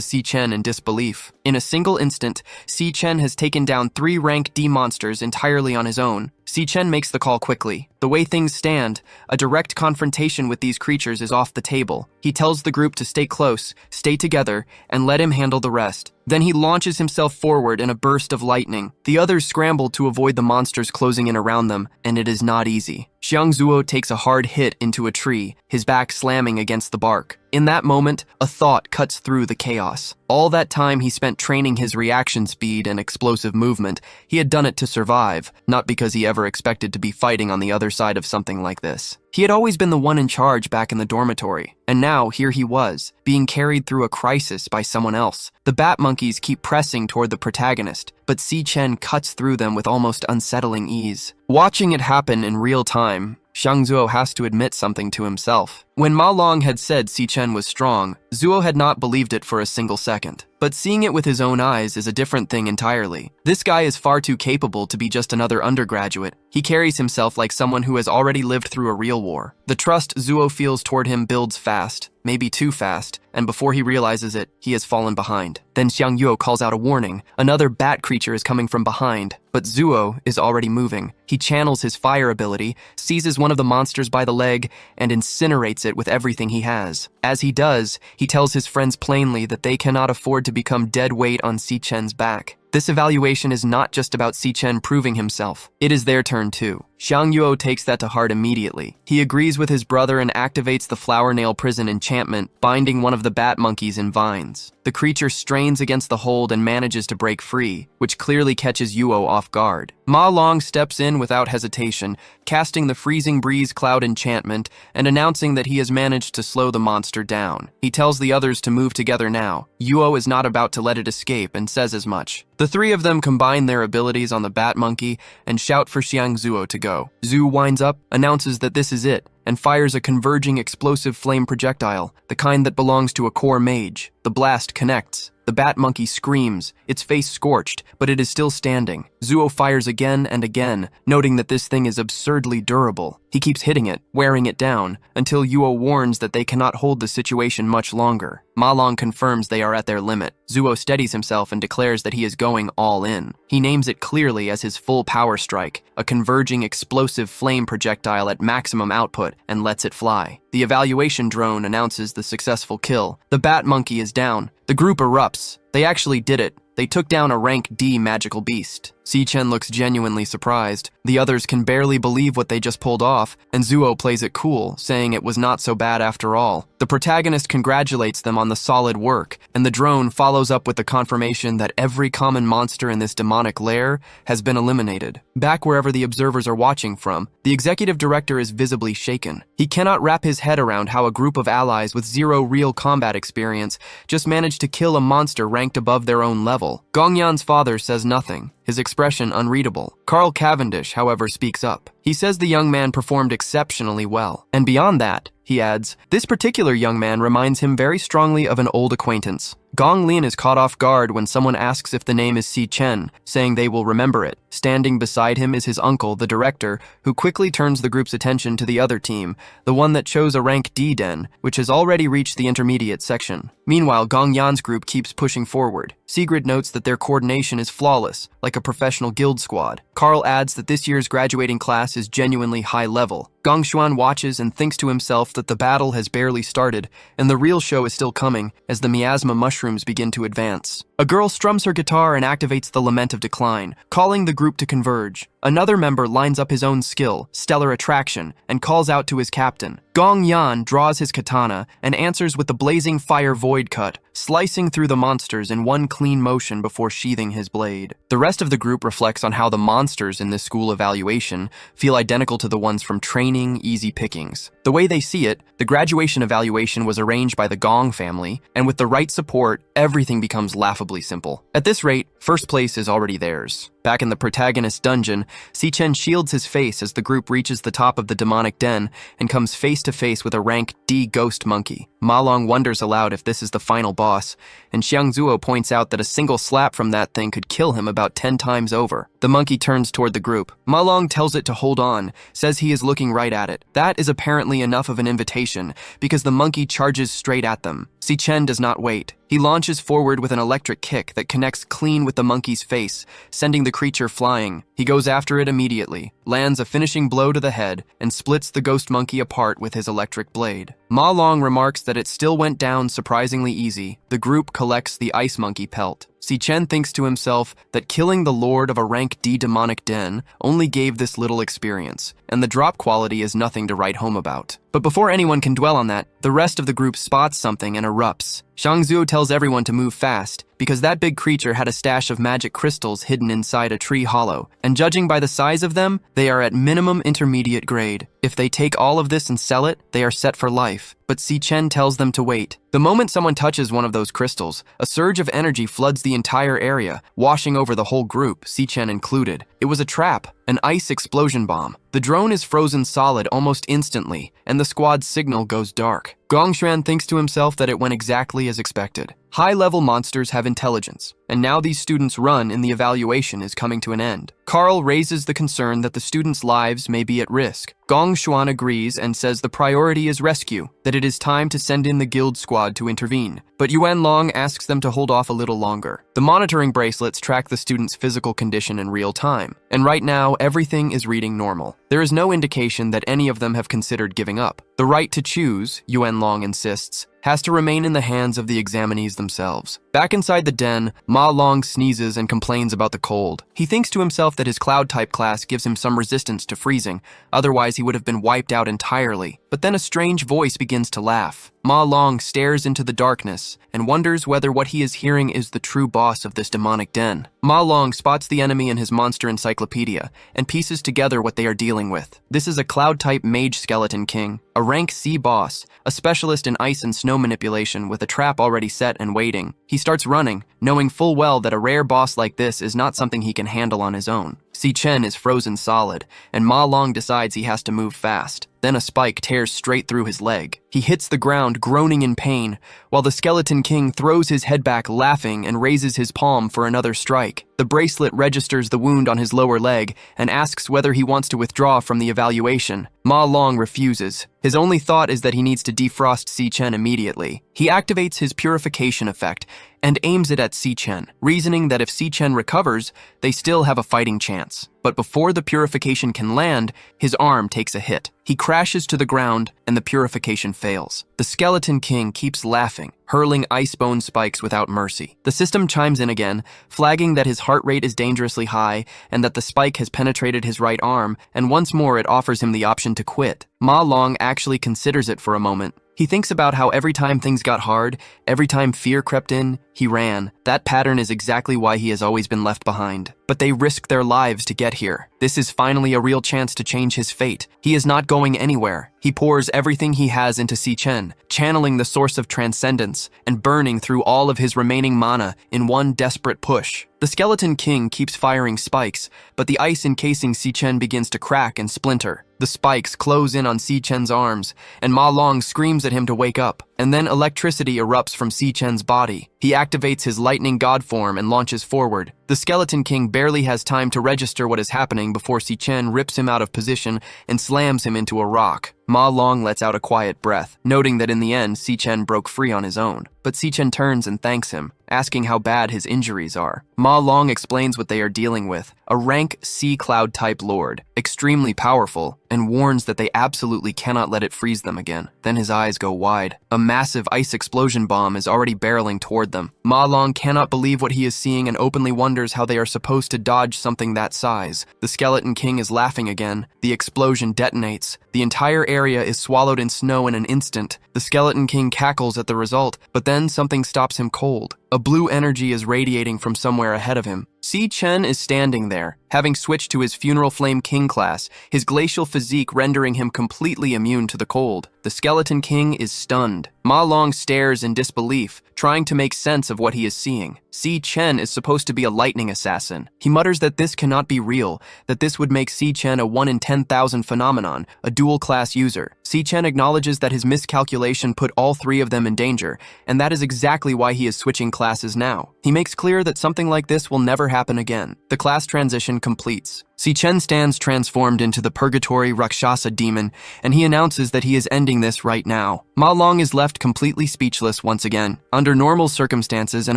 Sichen in disbelief. In a single instant, Sichen has taken down 3 rank D monsters entirely on his own. Sichen makes the call quickly. The way things stand, a direct confrontation with these creatures is off the table. He tells the group to stay close, stay together, and let him handle the rest. Then he launches himself forward in a burst of lightning. The others scramble to avoid the monsters closing in around them, and it is not easy. Xiang Zuo takes a hard hit into a tree, his back slamming against the bark. In that moment, a thought cuts through the chaos. All that time he spent training his reaction speed and explosive movement, he had done it to survive, not because he ever expected to be fighting on the other side of something like this. He had always been the one in charge back in the dormitory, and now here he was, being carried through a crisis by someone else. The bat monkeys keep pressing toward the protagonist, but Sichen cuts through them with almost unsettling ease. Watching it happen in real time, Xiang Zuo has to admit something to himself. When Ma Long had said Sichen was strong, Zuo had not believed it for a single second. But seeing it with his own eyes is a different thing entirely. This guy is far too capable to be just another undergraduate. He carries himself like someone who has already lived through a real war. The trust Zuo feels toward him builds fast, maybe too fast, and before he realizes it, he has fallen behind. Then Xiang Yuo calls out a warning. Another bat creature is coming from behind, but Zuo is already moving. He channels his fire ability, seizes one of the monsters by the leg, and incinerates it with everything he has. As he does, he tells his friends plainly that they cannot afford to become dead weight on Sichen's back. This evaluation is not just about Si Chen proving himself. It is their turn too. Xiang Yuo takes that to heart immediately. He agrees with his brother and activates the flower nail prison enchantment, binding one of the bat monkeys in vines. The creature strains against the hold and manages to break free, which clearly catches Yuo off guard. Ma Long steps in without hesitation, casting the freezing breeze cloud enchantment and announcing that he has managed to slow the monster down. He tells the others to move together now. Yuo is not about to let it escape and says as much. The three of them combine their abilities on the bat monkey and shout for Xiang Zuo to go. Zhu winds up, announces that this is it, and fires a converging explosive flame projectile, the kind that belongs to a core mage. The blast connects. The bat monkey screams, its face scorched, but it is still standing. Zuo fires again and again, noting that this thing is absurdly durable. He keeps hitting it, wearing it down, until Yuo warns that they cannot hold the situation much longer. Ma Long confirms they are at their limit. Zuo steadies himself and declares that he is going all in. He names it clearly as his full power strike, a converging explosive flame projectile at maximum output, and lets it fly. The evaluation drone announces the successful kill. The bat monkey is down. The group erupts. They actually did it. They took down a rank D magical beast. Si Chen looks genuinely surprised. The others can barely believe what they just pulled off, and Zuo plays it cool, saying it was not so bad after all. The protagonist congratulates them on the solid work, and the drone follows up with the confirmation that every common monster in this demonic lair has been eliminated. Back wherever the observers are watching from, the executive director is visibly shaken. He cannot wrap his head around how a group of allies with zero real combat experience just managed to kill a monster ranked above their own level. Gongyan's father says nothing, his expression unreadable. Carl Cavendish, however, speaks up. He says the young man performed exceptionally well. And beyond that, he adds, this particular young man reminds him very strongly of an old acquaintance. Gong Lin is caught off guard when someone asks if the name is Si Chen, saying they will remember it. Standing beside him is his uncle, the director, who quickly turns the group's attention to the other team, the one that chose a rank D den, which has already reached the intermediate section. Meanwhile, Gong Yan's group keeps pushing forward. Sigrid notes that their coordination is flawless, like a professional guild squad. Carl adds that this year's graduating class is genuinely high level. Gong Xuan watches and thinks to himself that the battle has barely started, and the real show is still coming as the miasma mushrooms begin to advance. A girl strums her guitar and activates the Lament of Decline, calling the group to converge. Another member lines up his own skill, Stellar Attraction, and calls out to his captain. Gong Yan draws his katana and answers with the blazing fire void cut, slicing through the monsters in one clean motion before sheathing his blade. The rest of the group reflects on how the monsters in this school evaluation feel identical to the ones from Training Easy Pickings. The way they see it, the graduation evaluation was arranged by the Gong family, and with the right support, everything becomes laughably simple. At this rate, first place is already theirs. Back in the protagonist's dungeon, Si Chen shields his face as the group reaches the top of the demonic den and comes face to face with a rank D ghost monkey. Ma Long wonders aloud if this is the final boss, and Xiang Zuo points out that a single slap from that thing could kill him about 10 times over. The monkey turns toward the group. Ma Long tells it to hold on, says he is looking right at it. That is apparently enough of an invitation, because the monkey charges straight at them. Si Chen does not wait. He launches forward with an electric kick that connects clean with the monkey's face, sending the creature flying. He goes after it immediately, lands a finishing blow to the head, and splits the ghost monkey apart with his electric blade. Ma Long remarks that it still went down surprisingly easy. The group collects the ice monkey pelt. Si Chen thinks to himself that killing the lord of a rank D demonic den only gave this little experience, and the drop quality is nothing to write home about. But before anyone can dwell on that, the rest of the group spots something and erupts. Xiang Zuo tells everyone to move fast, because that big creature had a stash of magic crystals hidden inside a tree hollow, and judging by the size of them, they are at minimum intermediate grade. If they take all of this and sell it, they are set for life. But Si Chen tells them to wait. The moment someone touches one of those crystals, a surge of energy floods the entire area, washing over the whole group, Si Chen included. It was a trap, an ice explosion bomb. The drone is frozen solid almost instantly, and the squad's signal goes dark. Gongshuan thinks to himself that it went exactly as expected. High-level monsters have intelligence, and now these students' run in the evaluation is coming to an end. Carl raises the concern that the students' lives may be at risk. Gong Xuan agrees and says the priority is rescue, that it is time to send in the guild squad to intervene. But Yuan Long asks them to hold off a little longer. The monitoring bracelets track the students' physical condition in real time, and right now everything is reading normal. There is no indication that any of them have considered giving up. The right to choose, Yuan Long insists, has to remain in the hands of the examinees themselves. Back inside the den, Ma Long sneezes and complains about the cold. He thinks to himself that his cloud-type class gives him some resistance to freezing, otherwise he would have been wiped out entirely. But then a strange voice begins to laugh. Ma Long stares into the darkness and wonders whether what he is hearing is the true boss of this demonic den. Ma Long spots the enemy in his monster encyclopedia and pieces together what they are dealing with. This is a cloud-type mage skeleton king, a rank C boss, a specialist in ice and snow manipulation with a trap already set and waiting. He starts running, knowing full well that a rare boss like this is not something he can handle on his own. Si Chen is frozen solid, and Ma Long decides he has to move fast. Then a spike tears straight through his leg. He hits the ground, groaning in pain, while the Skeleton King throws his head back laughing and raises his palm for another strike. The bracelet registers the wound on his lower leg and asks whether he wants to withdraw from the evaluation. Ma Long refuses. His only thought is that he needs to defrost Si Chen immediately. He activates his purification effect and aims it at Si Chen, reasoning that if Si Chen recovers, they still have a fighting chance. But before the purification can land, his arm takes a hit. He crashes to the ground, and the purification fails. The Skeleton King keeps laughing, hurling ice bone spikes without mercy. The system chimes in again, flagging that his heart rate is dangerously high and that the spike has penetrated his right arm, and once more it offers him the option to quit. Ma Long actually considers it for a moment. He thinks about how every time things got hard, every time fear crept in, he ran. That pattern is exactly why he has always been left behind. But they risked their lives to get here. This is finally a real chance to change his fate. He is not going anywhere. He pours everything he has into Si Chen, channeling the source of transcendence and burning through all of his remaining mana in one desperate push. The Skeleton King keeps firing spikes, but the ice encasing Si Chen begins to crack and splinter. The spikes close in on Si Chen's arms, and Ma Long screams at him to wake up. And then electricity erupts from Si Chen's body. He activates his lightning god form and launches forward. The Skeleton King barely has time to register what is happening before Si Chen rips him out of position and slams him into a rock. Ma Long lets out a quiet breath, noting that in the end, Si Chen broke free on his own. But Si Chen turns and thanks him, asking how bad his injuries are. Ma Long explains what they are dealing with, a rank C cloud-type lord, extremely powerful, and warns that they absolutely cannot let it freeze them again. Then his eyes go wide. A massive ice explosion bomb is already barreling toward them. Ma Long cannot believe what he is seeing and openly wonders how they are supposed to dodge something that size. The Skeleton King is laughing again. The explosion detonates. The entire area is swallowed in snow in an instant. The Skeleton King cackles at the result, but then something stops him cold. A blue energy is radiating from somewhere ahead of him. Si Chen is standing there, having switched to his Funeral Flame King class, his glacial physique rendering him completely immune to the cold. The Skeleton King is stunned. Ma Long stares in disbelief, trying to make sense of what he is seeing. Si Chen is supposed to be a lightning assassin. He mutters that this cannot be real, that this would make Si Chen a 1 in 10,000 phenomenon, a dual-class user. Si Chen acknowledges that his miscalculation put all three of them in danger, and that is exactly why he is switching classes now. He makes clear that something like this will never happen again. The class transition completes. Si Chen stands transformed into the Purgatory Rakshasa demon, and he announces that he is ending this right now. Ma Long is left completely speechless once again. Under normal circumstances, an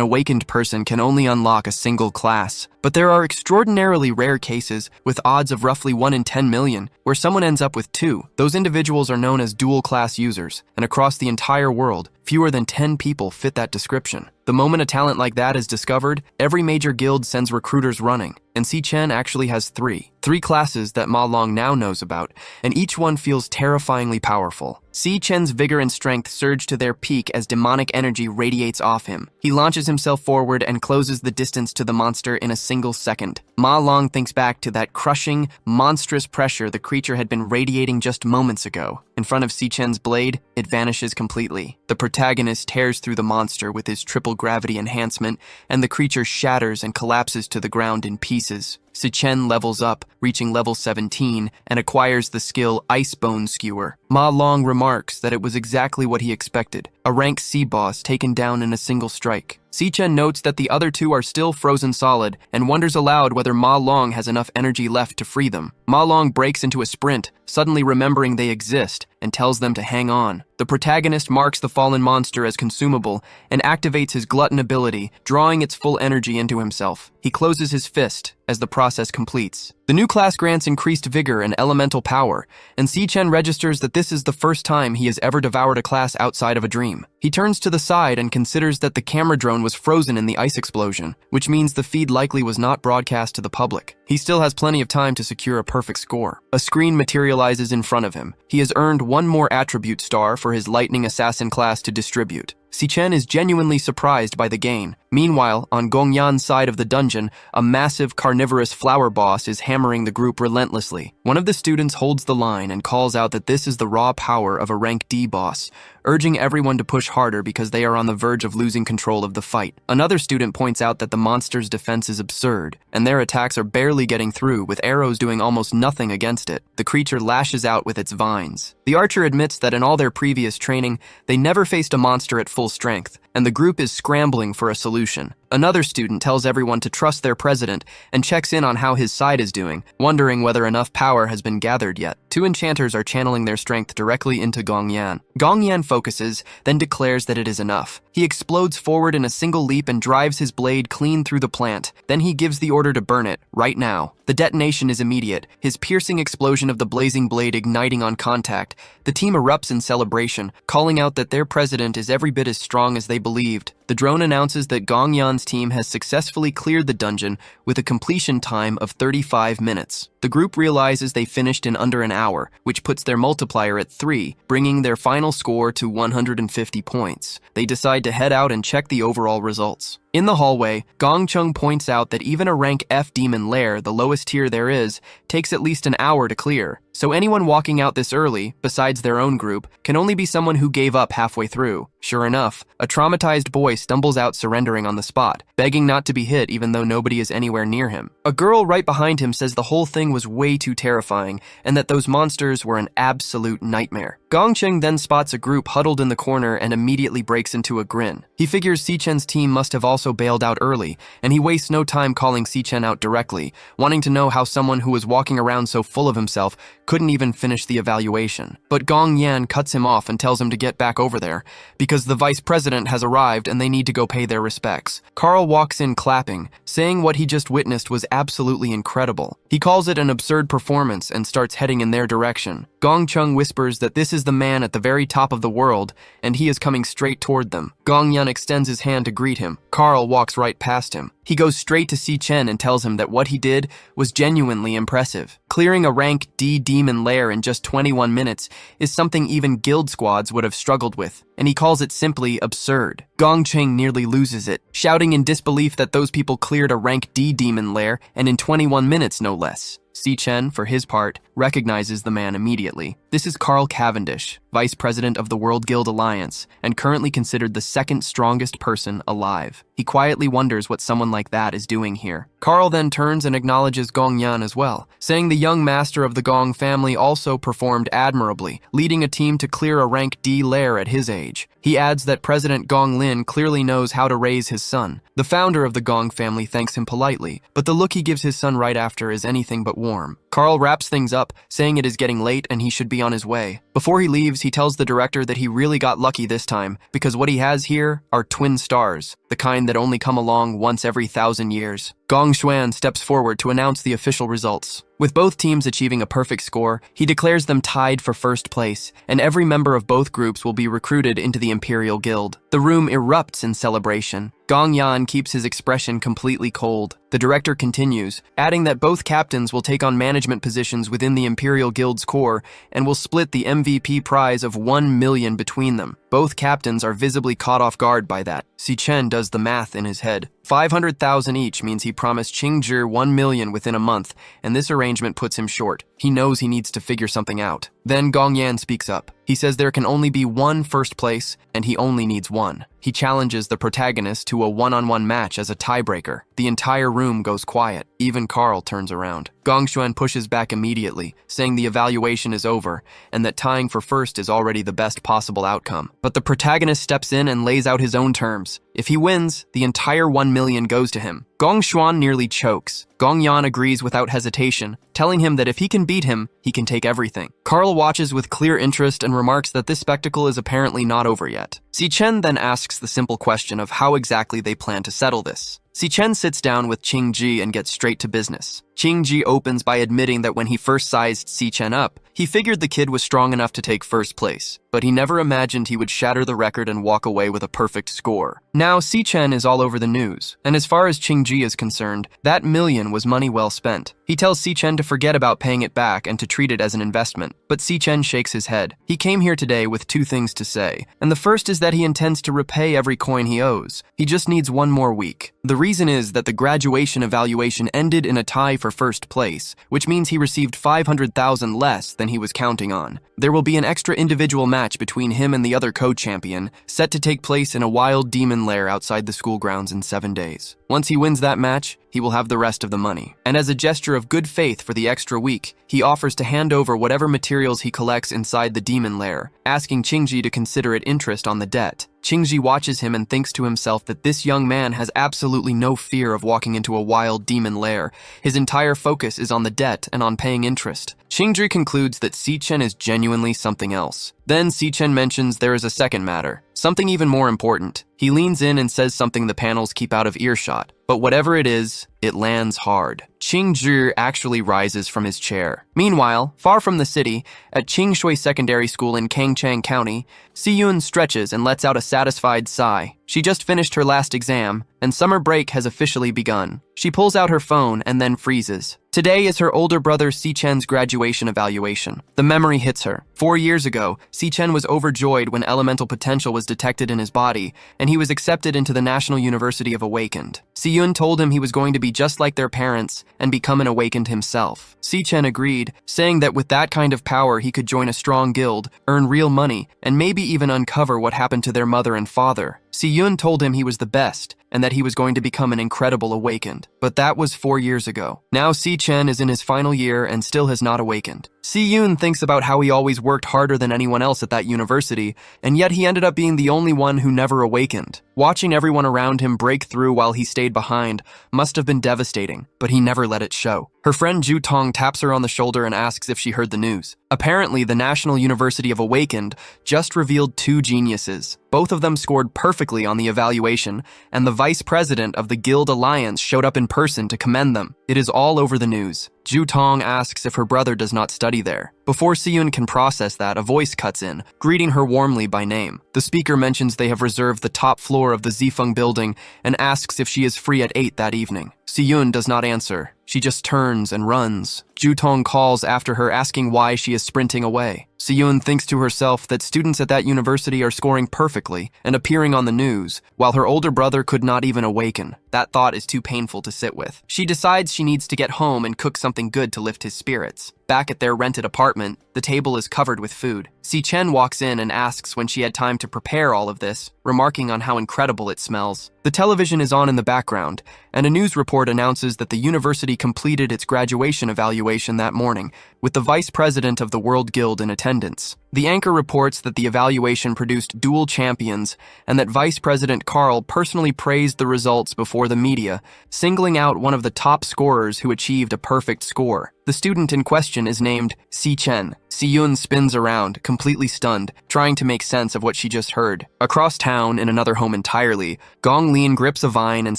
awakened person can only unlock a single class. But there are extraordinarily rare cases, with odds of roughly 1 in 10 million, where someone ends up with 2. Those individuals are known as dual-class users, and across the entire world, fewer than 10 people fit that description. The moment a talent like that is discovered, every major guild sends recruiters running, and Si Chen actually has 3 classes that Ma Long now knows about, and each one feels terrifyingly powerful. Si Chen's vigor and strength surge to their peak as demonic energy radiates off him. He launches himself forward and closes the distance to the monster in a single second. Ma Long thinks back to that crushing, monstrous pressure the creature had been radiating just moments ago. In front of Si Chen's blade, it vanishes completely. The protagonist tears through the monster with his triple gravity enhancement, and the creature shatters and collapses to the ground in pieces. Si Chen levels up, reaching level 17, and acquires the skill Ice Bone Skewer. Ma Long remarks that it was exactly what he expected, a rank C boss taken down in a single strike. Si Chen notes that the other 2 are still frozen solid, and wonders aloud whether Ma Long has enough energy left to free them. Ma Long breaks into a sprint, suddenly remembering they exist, and tells them to hang on. The protagonist marks the fallen monster as consumable, and activates his glutton ability, drawing its full energy into himself. He closes his fist as the process completes. The new class grants increased vigor and elemental power, and Si-Chen registers that this is the first time he has ever devoured a class outside of a dream. He turns to the side and considers that the camera drone was frozen in the ice explosion, which means the feed likely was not broadcast to the public. He still has plenty of time to secure a perfect score. A screen materializes in front of him. He has earned one more attribute star for his lightning assassin class to distribute. Si-Chen is genuinely surprised by the gain. Meanwhile, on Gongyan's side of the dungeon, a massive carnivorous flower boss is hammering the group relentlessly. One of the students holds the line and calls out that this is the raw power of a rank D boss, urging everyone to push harder because they are on the verge of losing control of the fight. Another student points out that the monster's defense is absurd, and their attacks are barely getting through, with arrows doing almost nothing against it. The creature lashes out with its vines. The archer admits that in all their previous training, they never faced a monster at full strength, and the group is scrambling for a solution. Another student tells everyone to trust their president and checks in on how his side is doing, wondering whether enough power has been gathered yet. Two enchanters are channeling their strength directly into Gongyan. Gongyan focuses, then declares that it is enough. He explodes forward in a single leap and drives his blade clean through the plant. Then he gives the order to burn it, right now. The detonation is immediate, his piercing explosion of the blazing blade igniting on contact. The team erupts in celebration, calling out that their president is every bit as strong as they believed. The drone announces that Gongyan's team has successfully cleared the dungeon with a completion time of 35 minutes. The group realizes they finished in under an hour, which puts their multiplier at 3, bringing their final score to 150 points. They decide to head out and check the overall results. In the hallway, Gongcheng points out that even a rank F demon lair, the lowest tier there is, takes at least an hour to clear. So anyone walking out this early, besides their own group, can only be someone who gave up halfway through. Sure enough, a traumatized boy stumbles out surrendering on the spot, begging not to be hit even though nobody is anywhere near him. A girl right behind him says the whole thing was way too terrifying and that those monsters were an absolute nightmare. Gongcheng then spots a group huddled in the corner and immediately breaks into a grin. He figures Si-Chen's team must have also bailed out early, and he wastes no time calling Si-Chen out directly, wanting to know how someone who was walking around so full of himself couldn't even finish the evaluation. But Gong Yan cuts him off and tells him to get back over there, because the vice president has arrived and they need to go pay their respects. Carl walks in clapping, saying what he just witnessed was absolutely incredible. He calls it an absurd performance and starts heading in their direction. Gong Chung whispers that this is the man at the very top of the world, and he is coming straight toward them. Gong Yan extends his hand to greet him. Carl walks right past him. He goes straight to Si-Chen and tells him that what he did was genuinely impressive. Clearing a rank D demon lair in just 21 minutes is something even guild squads would have struggled with, and he calls it simply absurd. Gong Cheng nearly loses it, shouting in disbelief that those people cleared a rank D demon lair, and in 21 minutes no less. Si-Chen, for his part, recognizes the man immediately. This is Carl Cavendish, vice president of the World Guild Alliance, and currently considered the second strongest person alive. He quietly wonders what someone like that is doing here. Carl then turns and acknowledges Gong Yan as well, saying the young master of the Gong family also performed admirably, leading a team to clear a rank D lair at his age. He adds that President Gong Lin clearly knows how to raise his son. The founder of the Gong family thanks him politely, but the look he gives his son right after is anything but warm. Carl wraps things up, saying it is getting late and he should be on his way. Before he leaves, he tells the director that he really got lucky this time, because what he has here are twin stars, the kind that only come along once every 1,000 years. Gong Xuan steps forward to announce the official results. With both teams achieving a perfect score, he declares them tied for first place, and every member of both groups will be recruited into the Imperial Guild. The room erupts in celebration. Gong Yan keeps his expression completely cold. The director continues, adding that both captains will take on management positions within the Imperial Guild's core and will split the MVP prize of 1 million between them. Both captains are visibly caught off guard by that. Si-Chen does the math in his head. 500,000 each means he promised Qingzhi 1 million within a month, and this arrangement puts him short. He knows he needs to figure something out. Then Gong Yan speaks up. He says there can only be one first place, and he only needs one. He challenges the protagonist to a one-on-one match as a tiebreaker. The entire room goes quiet. Even Carl turns around. Gong Xuan pushes back immediately, saying the evaluation is over, and that tying for first is already the best possible outcome. But the protagonist steps in and lays out his own terms. If he wins, the entire 1 million goes to him. Gong Xuan nearly chokes. Gong Yan agrees without hesitation, telling him that if he can beat him, he can take everything. Carl watches with clear interest and remarks that this spectacle is apparently not over yet. Si-chen then asks the simple question of how exactly they plan to settle this. Si-chen sits down with Ching-ji and gets straight to business. Ching-ji opens by admitting that when he first sized Si-chen up, he figured the kid was strong enough to take first place, but he never imagined he would shatter the record and walk away with a perfect score. Now, Si-chen is all over the news, and as far as Ching-ji is concerned, that million was money well spent. He tells Si-chen to forget about paying it back and to treat it as an investment, but Si-chen shakes his head. He came here today with two things to say, and the first is that he intends to repay every coin he owes. He just needs one more week. The reason is that the graduation evaluation ended in a tie for first place, which means he received 500,000 less than he was counting on. There will be an extra individual match between him and the other co-champion, set to take place in a wild demon lair outside the school grounds in 7 days. Once he wins that match, he will have the rest of the money. And as a gesture of good faith for the extra week, he offers to hand over whatever materials he collects inside the demon lair, asking Ching-ji to consider it interest on the debt. Ching-ji watches him and thinks to himself that this young man has absolutely no fear of walking into a wild demon lair. His entire focus is on the debt and on paying interest. Ching-ji concludes that Si-chen is genuinely something else. Then Si-chen mentions there is a second matter, something even more important. He leans in and says something the panels keep out of earshot, but whatever it is, it lands hard. Ching-ji actually rises from his chair. Meanwhile, far from the city, at Chingshui Secondary School in Kangchang County, Si-yoon stretches and lets out a satisfied sigh. She just finished her last exam, and summer break has officially begun. She pulls out her phone and then freezes. Today is her older brother Si-chen's graduation evaluation. The memory hits her. 4 years ago, Si-chen was overjoyed when elemental potential was detected in his body, and he was accepted into the National University of Awakened. Si-yoon told him he was going to be just like their parents and become an awakened himself. Si-chen agreed, saying that with that kind of power he could join a strong guild, earn real money, and maybe even uncover what happened to their mother and father. Si-yoon told him he was the best, and that he was going to become an incredible awakened. But that was 4 years ago. Now Si-chen is in his final year and still has not awakened. Si-yoon thinks about how he always worked harder than anyone else at that university, and yet he ended up being the only one who never awakened. Watching everyone around him break through while he stayed behind must have been devastating, but he never let it show. Her friend Ju Tong taps her on the shoulder and asks if she heard the news. Apparently, the National University of Awakened just revealed 2 geniuses. Both of them scored perfectly on the evaluation, and the vice president of the Guild Alliance showed up in person to commend them. It is all over the news. Ju Tong asks if her brother does not study there. Before Si-yoon can process that, a voice cuts in, greeting her warmly by name. The speaker mentions they have reserved the top floor of the Zifeng building and asks if she is free at 8 that evening. Si-yoon does not answer. She just turns and runs. Ju Tong calls after her, asking why she is sprinting away. Si-yoon thinks to herself that students at that university are scoring perfectly and appearing on the news, while her older brother could not even awaken. That thought is too painful to sit with. She decides she needs to get home and cook something good to lift his spirits. Back at their rented apartment, the table is covered with food. Si-chen walks in and asks when she had time to prepare all of this, remarking on how incredible it smells. The television is on in the background, and a news report announces that the university completed its graduation evaluation that morning, with the vice president of the World Guild in attendance. The anchor reports that the evaluation produced dual champions and that Vice President Carl personally praised the results before the media, singling out one of the top scorers who achieved a perfect score. The student in question is named Si-chen. Si-yoon spins around, completely stunned, trying to make sense of what she just heard. Across town, in another home entirely, Gong Lin grips a vine and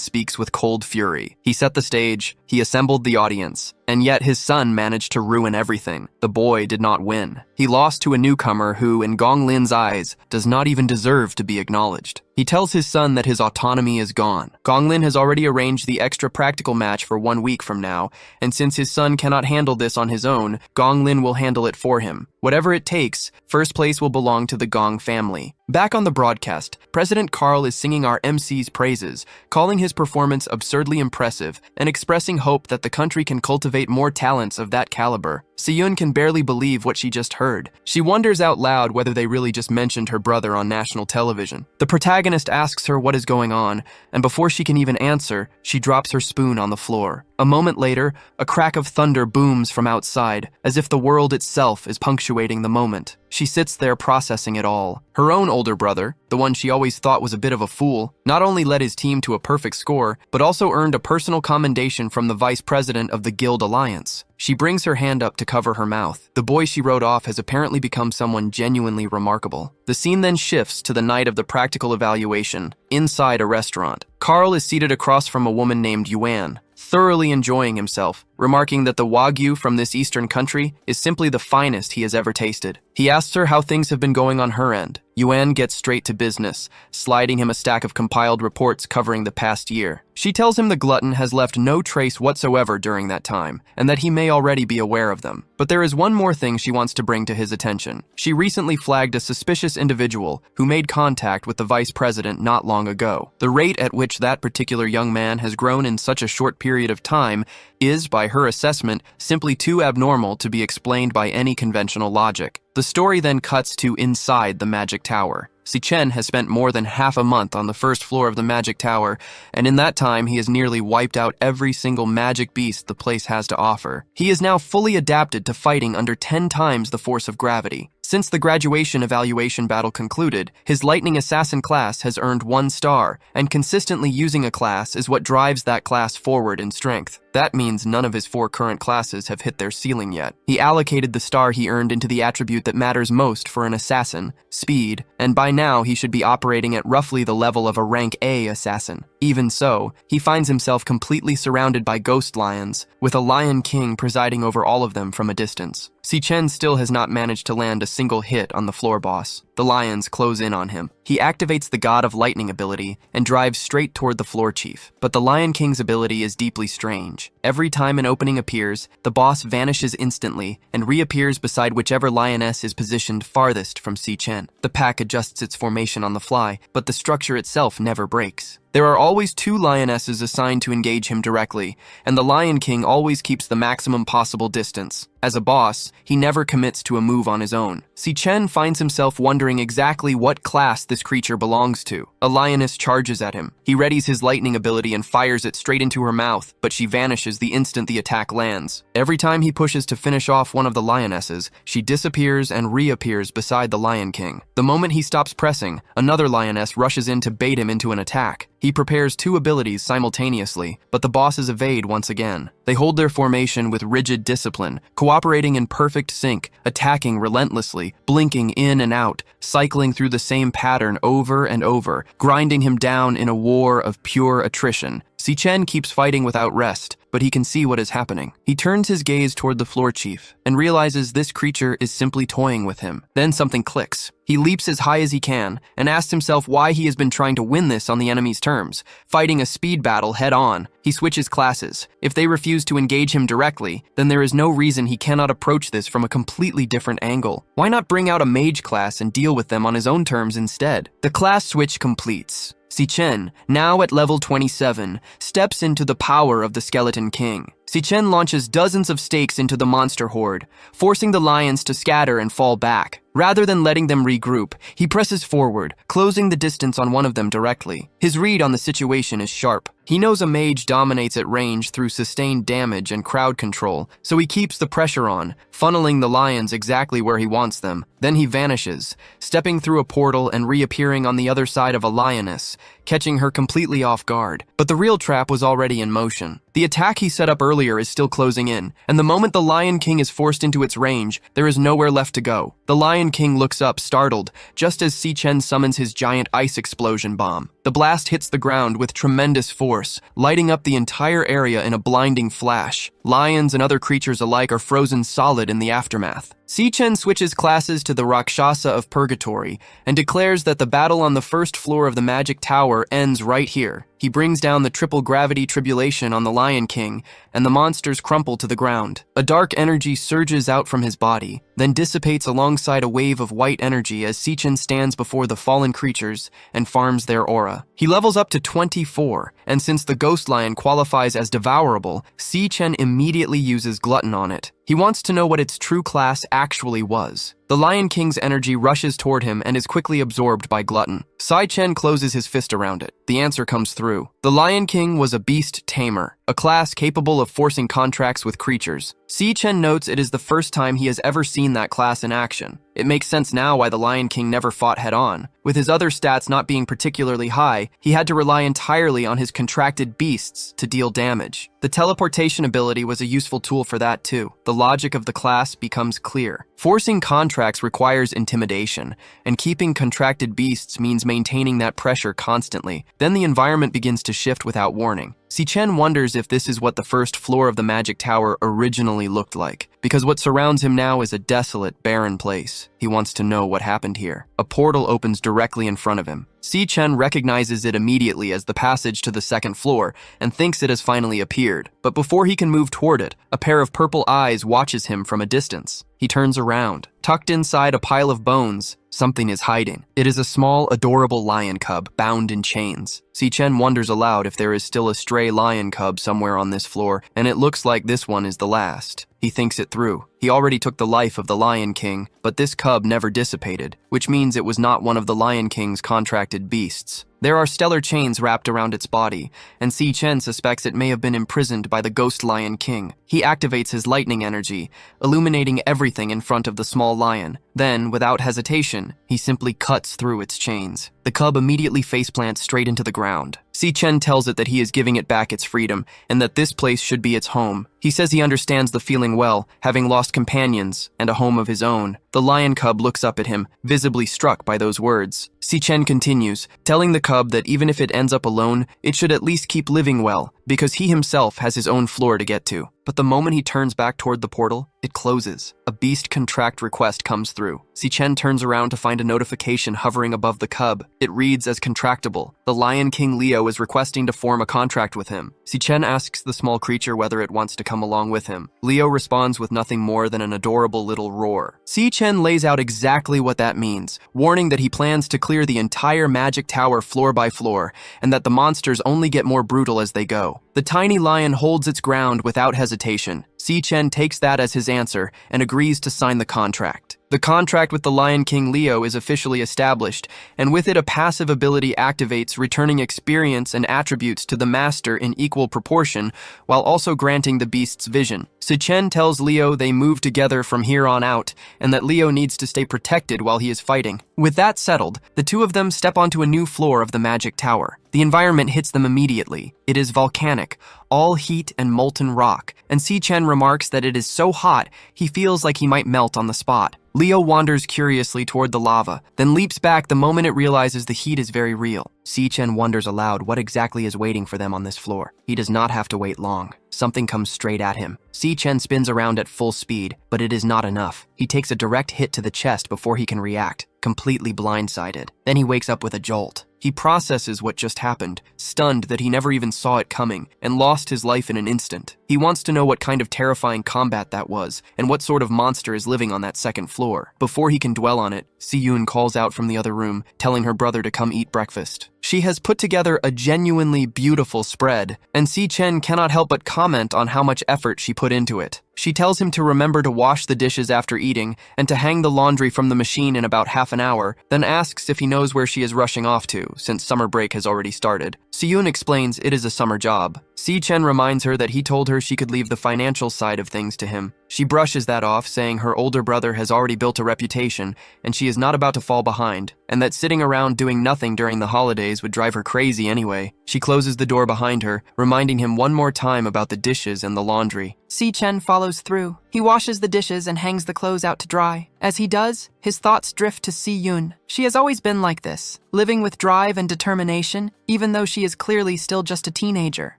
speaks with cold fury. He set the stage, he assembled the audience, and yet his son managed to ruin everything. The boy did not win. He lost to a newcomer who, in Gong Lin's eyes, does not even deserve to be acknowledged. He tells his son that his autonomy is gone. Gong Lin has already arranged the extra practical match for 1 week from now, and since his son cannot handle this on his own, Gong Lin will handle it for him. Whatever it takes, first place will belong to the Gong family. Back on the broadcast, President Carl is singing our MC's praises, calling his performance absurdly impressive and expressing hope that the country can cultivate more talents of that caliber. Si-yoon can barely believe what she just heard. She wonders out loud whether they really just mentioned her brother on national television. The protagonist asks her what is going on, and before she can even answer, she drops her spoon on the floor. A moment later, a crack of thunder booms from outside, as if the world itself is punctuating the moment. She sits there processing it all. Her own older brother, the one she always thought was a bit of a fool, not only led his team to a perfect score, but also earned a personal commendation from the vice president of the Guild Alliance. She brings her hand up to cover her mouth. The boy she wrote off has apparently become someone genuinely remarkable. The scene then shifts to the night of the practical evaluation, inside a restaurant. Carl is seated across from a woman named Yuan, thoroughly enjoying himself, remarking that the Wagyu from this eastern country is simply the finest he has ever tasted. He asks her how things have been going on her end. Yuan gets straight to business, sliding him a stack of compiled reports covering the past year. She tells him the glutton has left no trace whatsoever during that time, and that he may already be aware of them. But there is one more thing she wants to bring to his attention. She recently flagged a suspicious individual who made contact with the vice president not long ago. The rate at which that particular young man has grown in such a short period of time is, by her assessment, simply too abnormal to be explained by any conventional logic. The story then cuts to inside the Magic Tower. Chen has spent more than half a month on the first floor of the Magic Tower, and in that time he has nearly wiped out every single magic beast the place has to offer. He is now fully adapted to fighting under 10 times the force of gravity. Since the graduation evaluation battle concluded, his Lightning Assassin class has earned 1 star, and consistently using a class is what drives that class forward in strength. That means none of his 4 current classes have hit their ceiling yet. He allocated the star he earned into the attribute that matters most for an assassin, speed, and by now he should be operating at roughly the level of a rank A assassin. Even so, he finds himself completely surrounded by ghost lions, with a Lion King presiding over all of them from a distance. Chen still has not managed to land a single hit on the floor boss. The lions close in on him. He activates the God of Lightning ability and drives straight toward the floor chief. But the Lion King's ability is deeply strange. Every time an opening appears, the boss vanishes instantly and reappears beside whichever lioness is positioned farthest from Chen. The pack adjusts its formation on the fly, but the structure itself never breaks. There are always 2 lionesses assigned to engage him directly, and the Lion King always keeps the maximum possible distance. As a boss, he never commits to a move on his own. Chen finds himself wondering exactly what class this creature belongs to. A lioness charges at him. He readies his lightning ability and fires it straight into her mouth, but she vanishes the instant the attack lands. Every time he pushes to finish off one of the lionesses, she disappears and reappears beside the Lion King. The moment he stops pressing, another lioness rushes in to bait him into an attack. He prepares 2 abilities simultaneously, but the bosses evade once again. They hold their formation with rigid discipline, cooperating in perfect sync, attacking relentlessly, blinking in and out, cycling through the same pattern over and over, grinding him down in a war of pure attrition. Chen keeps fighting without rest, but he can see what is happening. He turns his gaze toward the floor chief and realizes this creature is simply toying with him. Then something clicks. He leaps as high as he can and asks himself why he has been trying to win this on the enemy's terms, fighting a speed battle head on. He switches classes. If they refuse to engage him directly, then there is no reason he cannot approach this from a completely different angle. Why not bring out a mage class and deal with them on his own terms instead? The class switch completes. Chen, now at level 27, steps into the power of the Skeleton King. Chen launches dozens of stakes into the monster horde, forcing the lions to scatter and fall back. Rather than letting them regroup, he presses forward, closing the distance on one of them directly. His read on the situation is sharp. He knows a mage dominates at range through sustained damage and crowd control, so he keeps the pressure on, funneling the lions exactly where he wants them. Then he vanishes, stepping through a portal and reappearing on the other side of a lioness, catching her completely off guard. But the real trap was already in motion. The attack he set up earlier is still closing in, and the moment the Lion King is forced into its range, there is nowhere left to go. The Lion King looks up, startled, just as Chen summons his giant ice explosion bomb. The blast hits the ground with tremendous force, lighting up the entire area in a blinding flash. Lions and other creatures alike are frozen solid in the aftermath. Chen switches classes to the Rakshasa of Purgatory and declares that the battle on the first floor of the Magic Tower ends right here. He brings down the triple gravity tribulation on the Lion King, and the monsters crumple to the ground. A dark energy surges out from his body, then dissipates alongside a wave of white energy as Chen stands before the fallen creatures and farms their aura. He levels up to 24, and since the Ghost Lion qualifies as devourable, Chen immediately uses Glutton on it. He wants to know what its true class actually was. The Lion King's energy rushes toward him and is quickly absorbed by Glutton. Sai Chen closes his fist around it. The answer comes through. The Lion King was a beast tamer, a class capable of forcing contracts with creatures. Si Chen notes it is the first time he has ever seen that class in action. It makes sense now why the Lion King never fought head-on. With his other stats not being particularly high, he had to rely entirely on his contracted beasts to deal damage. The teleportation ability was a useful tool for that too. The logic of the class becomes clear. Forcing contracts requires intimidation, and keeping contracted beasts means maintaining that pressure constantly. Then the environment begins to shift without warning. Si Chen wonders if this is what the first floor of the Magic Tower originally looked like, because what surrounds him now is a desolate, barren place. He wants to know what happened here. A portal opens directly in front of him. Si Chen recognizes it immediately as the passage to the second floor and thinks it has finally appeared. But before he can move toward it, a pair of purple eyes watches him from a distance. He turns around. Tucked inside a pile of bones, something is hiding. It is a small, adorable lion cub bound in chains. Si Chen wonders aloud if there is still a stray lion cub somewhere on this floor, and it looks like this one is the last. He thinks it through. He already took the life of the Lion King, but this cub never dissipated, which means it was not one of the Lion King's contracted beasts. There are stellar chains wrapped around its body, and Si Chen suspects it may have been imprisoned by the Ghost Lion King. He activates his lightning energy, illuminating everything in front of the small lion. Then, without hesitation, he simply cuts through its chains. The cub immediately faceplants straight into the ground. Si Chen tells it that he is giving it back its freedom, and that this place should be its home. He says he understands the feeling well, having lost companions and a home of his own. The lion cub looks up at him, visibly struck by those words. Si Chen continues, telling the cub that even if it ends up alone, it should at least keep living well, because he himself has his own floor to get to. But the moment he turns back toward the portal, it closes. A beast contract request comes through. Si Chen turns around to find a notification hovering above the cub. It reads as contractable. The Lion King Leo is requesting to form a contract with him. Si Chen asks the small creature whether it wants to come along with him. Leo responds with nothing more than an adorable little roar. Si Chen lays out exactly what that means, warning that he plans to clear the entire Magic Tower floor by floor, and that the monsters only get more brutal as they go. The tiny lion holds its ground without hesitation. Si Chen takes that as his answer and agrees to sign the contract. The contract with the Lion King Leo is officially established, and with it a passive ability activates, returning experience and attributes to the master in equal proportion, while also granting the beast's vision. Si Chen tells Leo they move together from here on out, and that Leo needs to stay protected while he is fighting. With that settled, the two of them step onto a new floor of the Magic Tower. The environment hits them immediately. It is volcanic, all heat and molten rock, and Si Chen remarks that it is so hot he feels like he might melt on the spot. Leo wanders curiously toward the lava, then leaps back the moment it realizes the heat is very real. Si Chen wonders aloud what exactly is waiting for them on this floor. He does not have to wait long. Something comes straight at him. Si Chen spins around at full speed, but it is not enough. He takes a direct hit to the chest before he can react, completely blindsided. Then he wakes up with a jolt. He processes what just happened, stunned that he never even saw it coming, and lost his life in an instant. He wants to know what kind of terrifying combat that was, and what sort of monster is living on that second floor. Before he can dwell on it, Si-Yoon calls out from the other room, telling her brother to come eat breakfast. She has put together a genuinely beautiful spread, and Si Chen cannot help but comment on how much effort she put into it. She tells him to remember to wash the dishes after eating and to hang the laundry from the machine in about half an hour, then asks if he knows where she is rushing off to, since summer break has already started. Si-Yoon explains it is a summer job. Si Chen reminds her that he told her she could leave the financial side of things to him. She brushes that off, saying her older brother has already built a reputation and she is not about to fall behind, and that sitting around doing nothing during the holidays would drive her crazy anyway. She closes the door behind her, reminding him one more time about the dishes and the laundry.
Si Chen follows through. He washes the dishes and hangs the clothes out to dry. As he does, his thoughts drift to Si-Yoon. She has always been like this, living with drive and determination, even though she is clearly still just a teenager.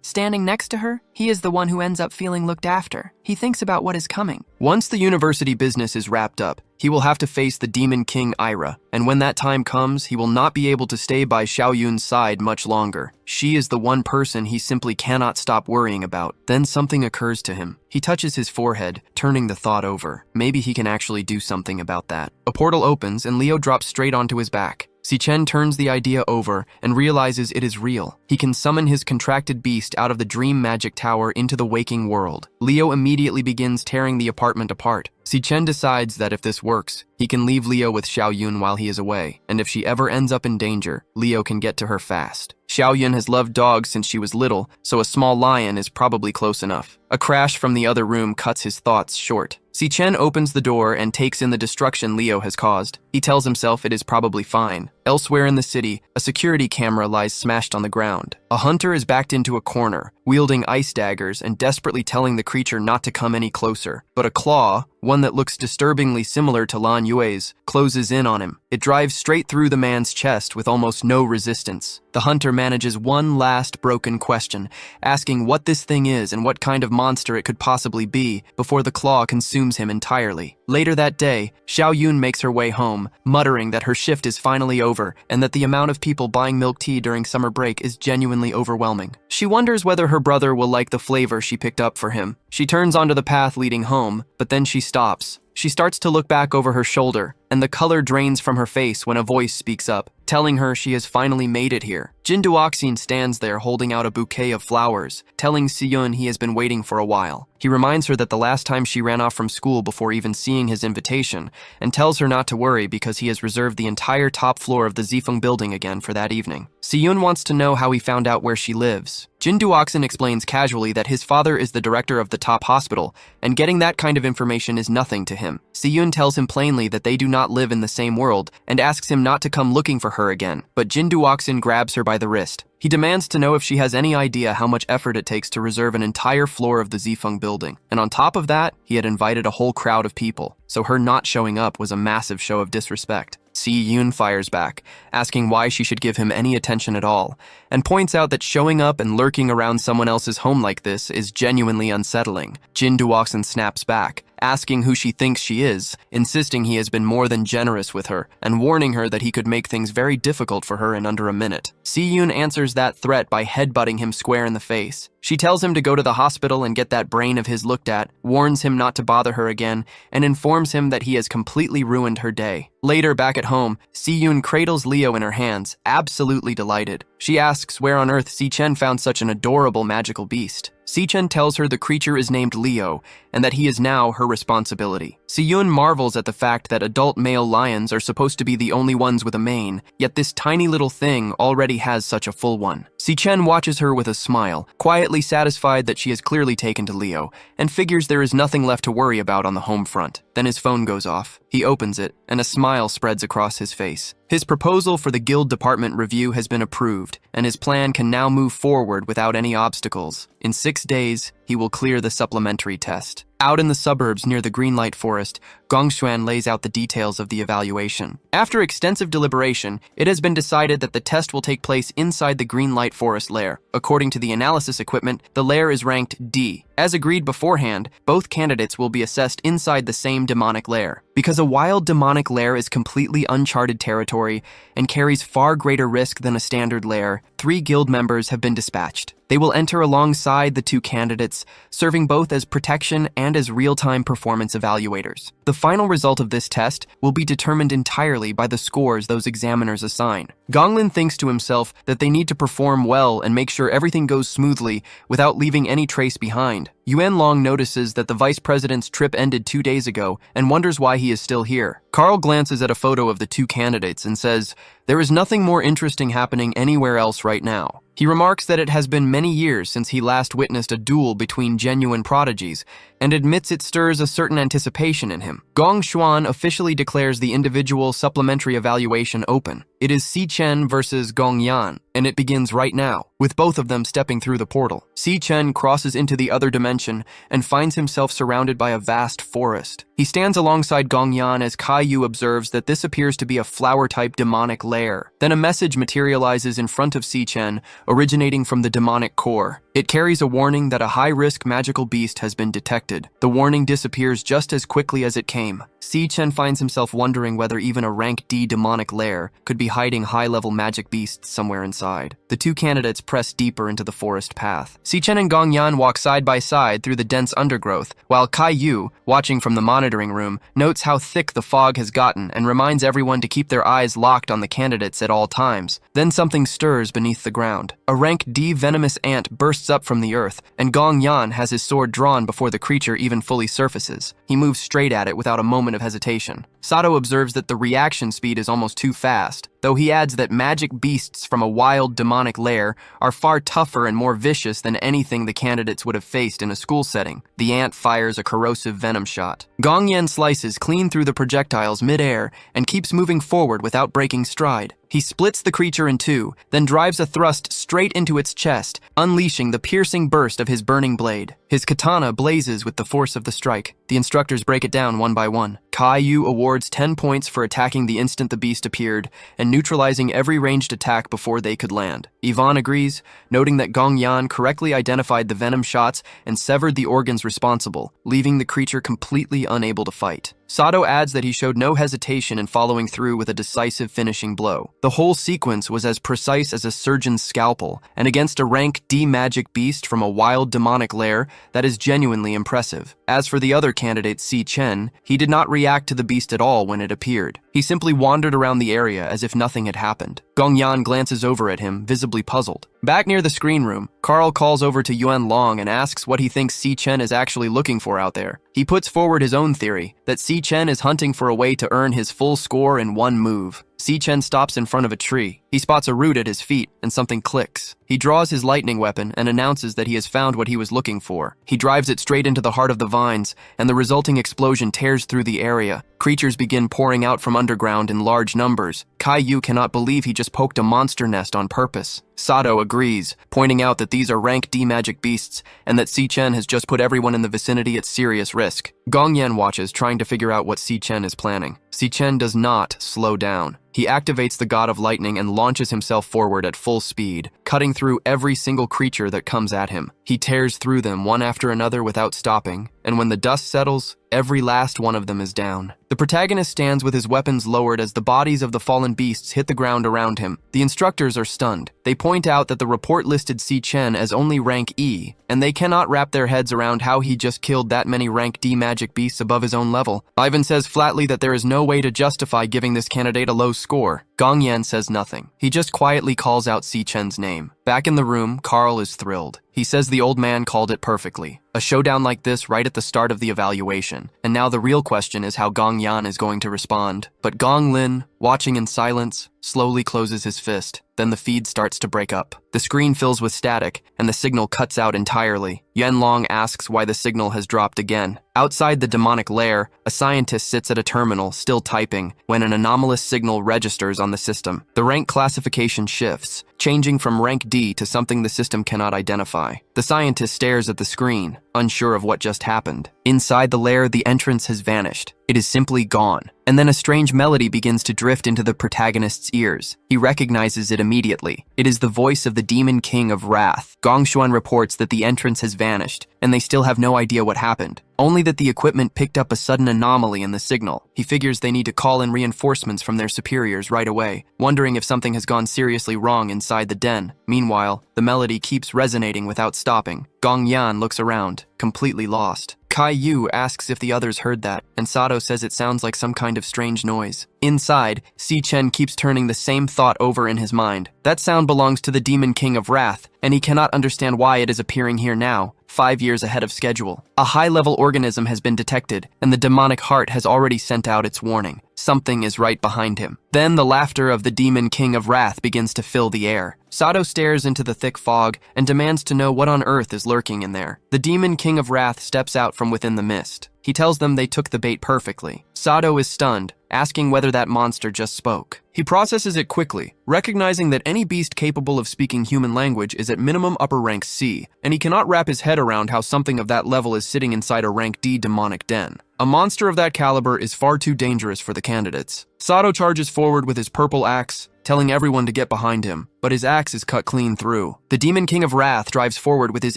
Standing next to her, he is the one who ends up feeling looked after. He thinks about what is coming.
Once the university business is wrapped up, he will have to face the Demon King Ira, and when that time comes, he will not be able to stay by Xiaoyun's side much longer. She is the one person he simply cannot stop worrying about. Then something occurs to him. He touches his forehead, turning the thought over. Maybe he can actually do something about that. A portal opens and Leo drops straight onto his back. Si-chen turns the idea over and realizes it is real. He can summon his contracted beast out of the dream magic tower into the waking world. Leo immediately begins tearing the apartment apart. Si-chen decides that if this works, he can leave Leo with Xiaoyun while he is away, and if she ever ends up in danger, Leo can get to her fast. Xiaoyun has loved dogs since she was little, so a small lion is probably close enough. A crash from the other room cuts his thoughts short. Si-chen opens the door and takes in the destruction Leo has caused. He tells himself it is probably fine. Elsewhere in the city, a security camera lies smashed on the ground. A hunter is backed into a corner, wielding ice daggers and desperately telling the creature not to come any closer. But a claw, one that looks disturbingly similar to Lan Yue's, closes in on him. It drives straight through the man's chest with almost no resistance. The hunter manages one last broken question, asking what this thing is and what kind of monster it could possibly be, before the claw consumes him entirely. Later that day, Xiaoyun makes her way home, muttering that her shift is finally over and that the amount of people buying milk tea during summer break is genuinely overwhelming. She wonders whether her brother will like the flavor she picked up for him. She turns onto the path leading home, but then she stops. She starts to look back over her shoulder, and the color drains from her face when a voice speaks up, telling her she has finally made it here. Jin Duoxin stands there holding out a bouquet of flowers, telling Si-yun he has been waiting for a while. He reminds her that the last time she ran off from school before even seeing his invitation, and tells her not to worry because he has reserved the entire top floor of the Zifeng building again for that evening. Si-yun wants to know how he found out where she lives. Jin Duoxin explains casually that his father is the director of the top hospital, and getting that kind of information is nothing to him. Si-yun tells him plainly that they do not live in the same world, and asks him not to come looking for her again, but Jin Duoxin grabs her by the wrist. He demands to know if she has any idea how much effort it takes to reserve an entire floor of the Zifeng building. And on top of that, he had invited a whole crowd of people, so her not showing up was a massive show of disrespect. Si-yun fires back, asking why she should give him any attention at all, and points out that showing up and lurking around someone else's home like this is genuinely unsettling. Jin Duoxin snaps back, asking who she thinks she is, insisting he has been more than generous with her, and warning her that he could make things very difficult for her in under a minute. Si-yun answers that threat by headbutting him square in the face. She tells him to go to the hospital and get that brain of his looked at, warns him not to bother her again, and informs him that he has completely ruined her day. Later, back at home, Si-yun cradles Leo in her hands, absolutely delighted. She asks where on earth Si-chen found such an adorable magical beast. Si-chen tells her the creature is named Leo, and that he is now her responsibility. Si-yun marvels at the fact that adult male lions are supposed to be the only ones with a mane, yet this tiny little thing already has such a full one. Si-chen watches her with a smile, quietly satisfied that she has clearly taken to Leo, and figures there is nothing left to worry about on the home front. Then his phone goes off. He opens it, and a smile spreads across his face. His proposal for the guild department review has been approved, and his plan can now move forward without any obstacles. In 6 days, he will clear the supplementary test. Out in the suburbs near the Greenlight Forest, Gongshuan lays out the details of the evaluation. After extensive deliberation, it has been decided that the test will take place inside the Greenlight Forest lair. According to the analysis equipment, the lair is ranked D. As agreed beforehand, both candidates will be assessed inside the same demonic lair. Because a wild demonic lair is completely uncharted territory and carries far greater risk than a standard lair, 3 guild members have been dispatched. They will enter alongside the 2 candidates, serving both as protection and as real-time performance evaluators. The final result of this test will be determined entirely by the scores those examiners assign. Gonglin thinks to himself that they need to perform well and make sure everything goes smoothly without leaving any trace behind. Yuan Long notices that the vice president's trip ended 2 days ago and wonders why he is still here. Carl glances at a photo of the 2 candidates and says, "There is nothing more interesting happening anywhere else right now." He remarks that it has been many years since he last witnessed a duel between genuine prodigies, and admits it stirs a certain anticipation in him. Gong Xuan officially declares the individual supplementary evaluation open. It is Si-chen versus Gong Yan, and it begins right now, with both of them stepping through the portal. Si-chen crosses into the other dimension and finds himself surrounded by a vast forest. He stands alongside Gong Yan as Kai-yu observes that this appears to be a flower-type demonic lair. Then a message materializes in front of Si-chen, originating from the demonic core. It carries a warning that a high-risk magical beast has been detected. The warning disappears just as quickly as it came. Si-chen finds himself wondering whether even a rank D demonic lair could be hiding high-level magic beasts somewhere inside. The two candidates press deeper into the forest path. Si-Chen and Gong Yan walk side by side through the dense undergrowth, while Kai Yu, watching from the monitoring room, notes how thick the fog has gotten and reminds everyone to keep their eyes locked on the candidates at all times. Then something stirs beneath the ground. A rank D venomous ant bursts up from the earth, and Gong Yan has his sword drawn before the creature even fully surfaces. He moves straight at it without a moment of hesitation. Sato observes that the reaction speed is almost too fast, though he adds that magic beasts from a wild demonic lair are far tougher and more vicious than anything the candidates would have faced in a school setting. The ant fires a corrosive venom shot. Gong Yan slices clean through the projectiles mid-air and keeps moving forward without breaking stride. He splits the creature in two, then drives a thrust straight into its chest, unleashing the piercing burst of his burning blade. His katana blazes with the force of the strike. The instructors break it down one by one. Kai Yu awards 10 points for attacking the instant the beast appeared and neutralizing every ranged attack before they could land. Yvonne agrees, noting that Gong Yan correctly identified the venom shots and severed the organs responsible, leaving the creature completely unable to fight. Sato adds that he showed no hesitation in following through with a decisive finishing blow. The whole sequence was as precise as a surgeon's scalpel, and against a rank D magic beast from a wild demonic lair, that is genuinely impressive. As for the other candidate, Si-Chen, he did not react to the beast at all when it appeared. He simply wandered around the area as if nothing had happened. Gong Yan glances over at him, visibly puzzled. Back near the screen room, Carl calls over to Yuan Long and asks what he thinks Si-Chen is actually looking for out there. He puts forward his own theory, that Si-Chen is hunting for a way to earn his full score in one move. Si-Chen stops in front of a tree. He spots a root at his feet, and something clicks. He draws his lightning weapon and announces that he has found what he was looking for. He drives it straight into the heart of the vines, and the resulting explosion tears through the area. Creatures begin pouring out from underground in large numbers. Kai Yu cannot believe he just poked a monster nest on purpose. Sato agrees, pointing out that these are rank D magic beasts and that Si-Chen has just put everyone in the vicinity at serious risk. Gong Yan watches, trying to figure out what Si-Chen is planning. Si-Chen does not slow down. He activates the God of Lightning and launches himself forward at full speed, cutting through every single creature that comes at him. He tears through them one after another without stopping, and when the dust settles, every last one of them is down. The protagonist stands with his weapons lowered as the bodies of the fallen beasts hit the ground around him. The instructors are stunned. They point out that the report listed Si-Chen as only rank E, and they cannot wrap their heads around how he just killed that many rank D magic beasts above his own level. Ivan says flatly that there is no way to justify giving this candidate a low score. Gong Yan says nothing. He just quietly calls out Si-Chen's name. Back in the room, Carl is thrilled. He says the old man called it perfectly. A showdown like this right at the start of the evaluation. And now the real question is how Gong Yan is going to respond. But Gong Lin, watching in silence, slowly closes his fist. Then the feed starts to break up. The screen fills with static, and the signal cuts out entirely. Yuan Long asks why the signal has dropped again. Outside the demonic lair, a scientist sits at a terminal, still typing, when an anomalous signal registers on the system. The rank classification shifts, changing from rank D to something the system cannot identify. The scientist stares at the screen, unsure of what just happened. Inside the lair, the entrance has vanished. It is simply gone. And then a strange melody begins to drift into the protagonist's ears. He recognizes it immediately. It is the voice of the Demon King of Wrath. Gongshuan reports that the entrance has vanished, and they still have no idea what happened. Only that the equipment picked up a sudden anomaly in the signal. He figures they need to call in reinforcements from their superiors right away, wondering if something has gone seriously wrong inside the den. Meanwhile, the melody keeps resonating without stopping. Gong Yan looks around, completely lost. Kai Yu asks if the others heard that, and Sato says it sounds like some kind of strange noise. Inside, Si-Chen keeps turning the same thought over in his mind. That sound belongs to the Demon King of Wrath, and he cannot understand why it is appearing here now, 5 years ahead of schedule. A high-level organism has been detected, and the demonic heart has already sent out its warning. Something is right behind him. Then the laughter of the Demon King of Wrath begins to fill the air. Sato stares into the thick fog and demands to know what on earth is lurking in there. The Demon King of Wrath steps out from within the mist. He tells them they took the bait perfectly. Sato is stunned, asking whether that monster just spoke. He processes it quickly, recognizing that any beast capable of speaking human language is at minimum upper rank C, and he cannot wrap his head around how something of that level is sitting inside a rank D demonic den. A monster of that caliber is far too dangerous for the candidates. Sato charges forward with his purple axe, telling everyone to get behind him, but his axe is cut clean through. The Demon King of Wrath drives forward with his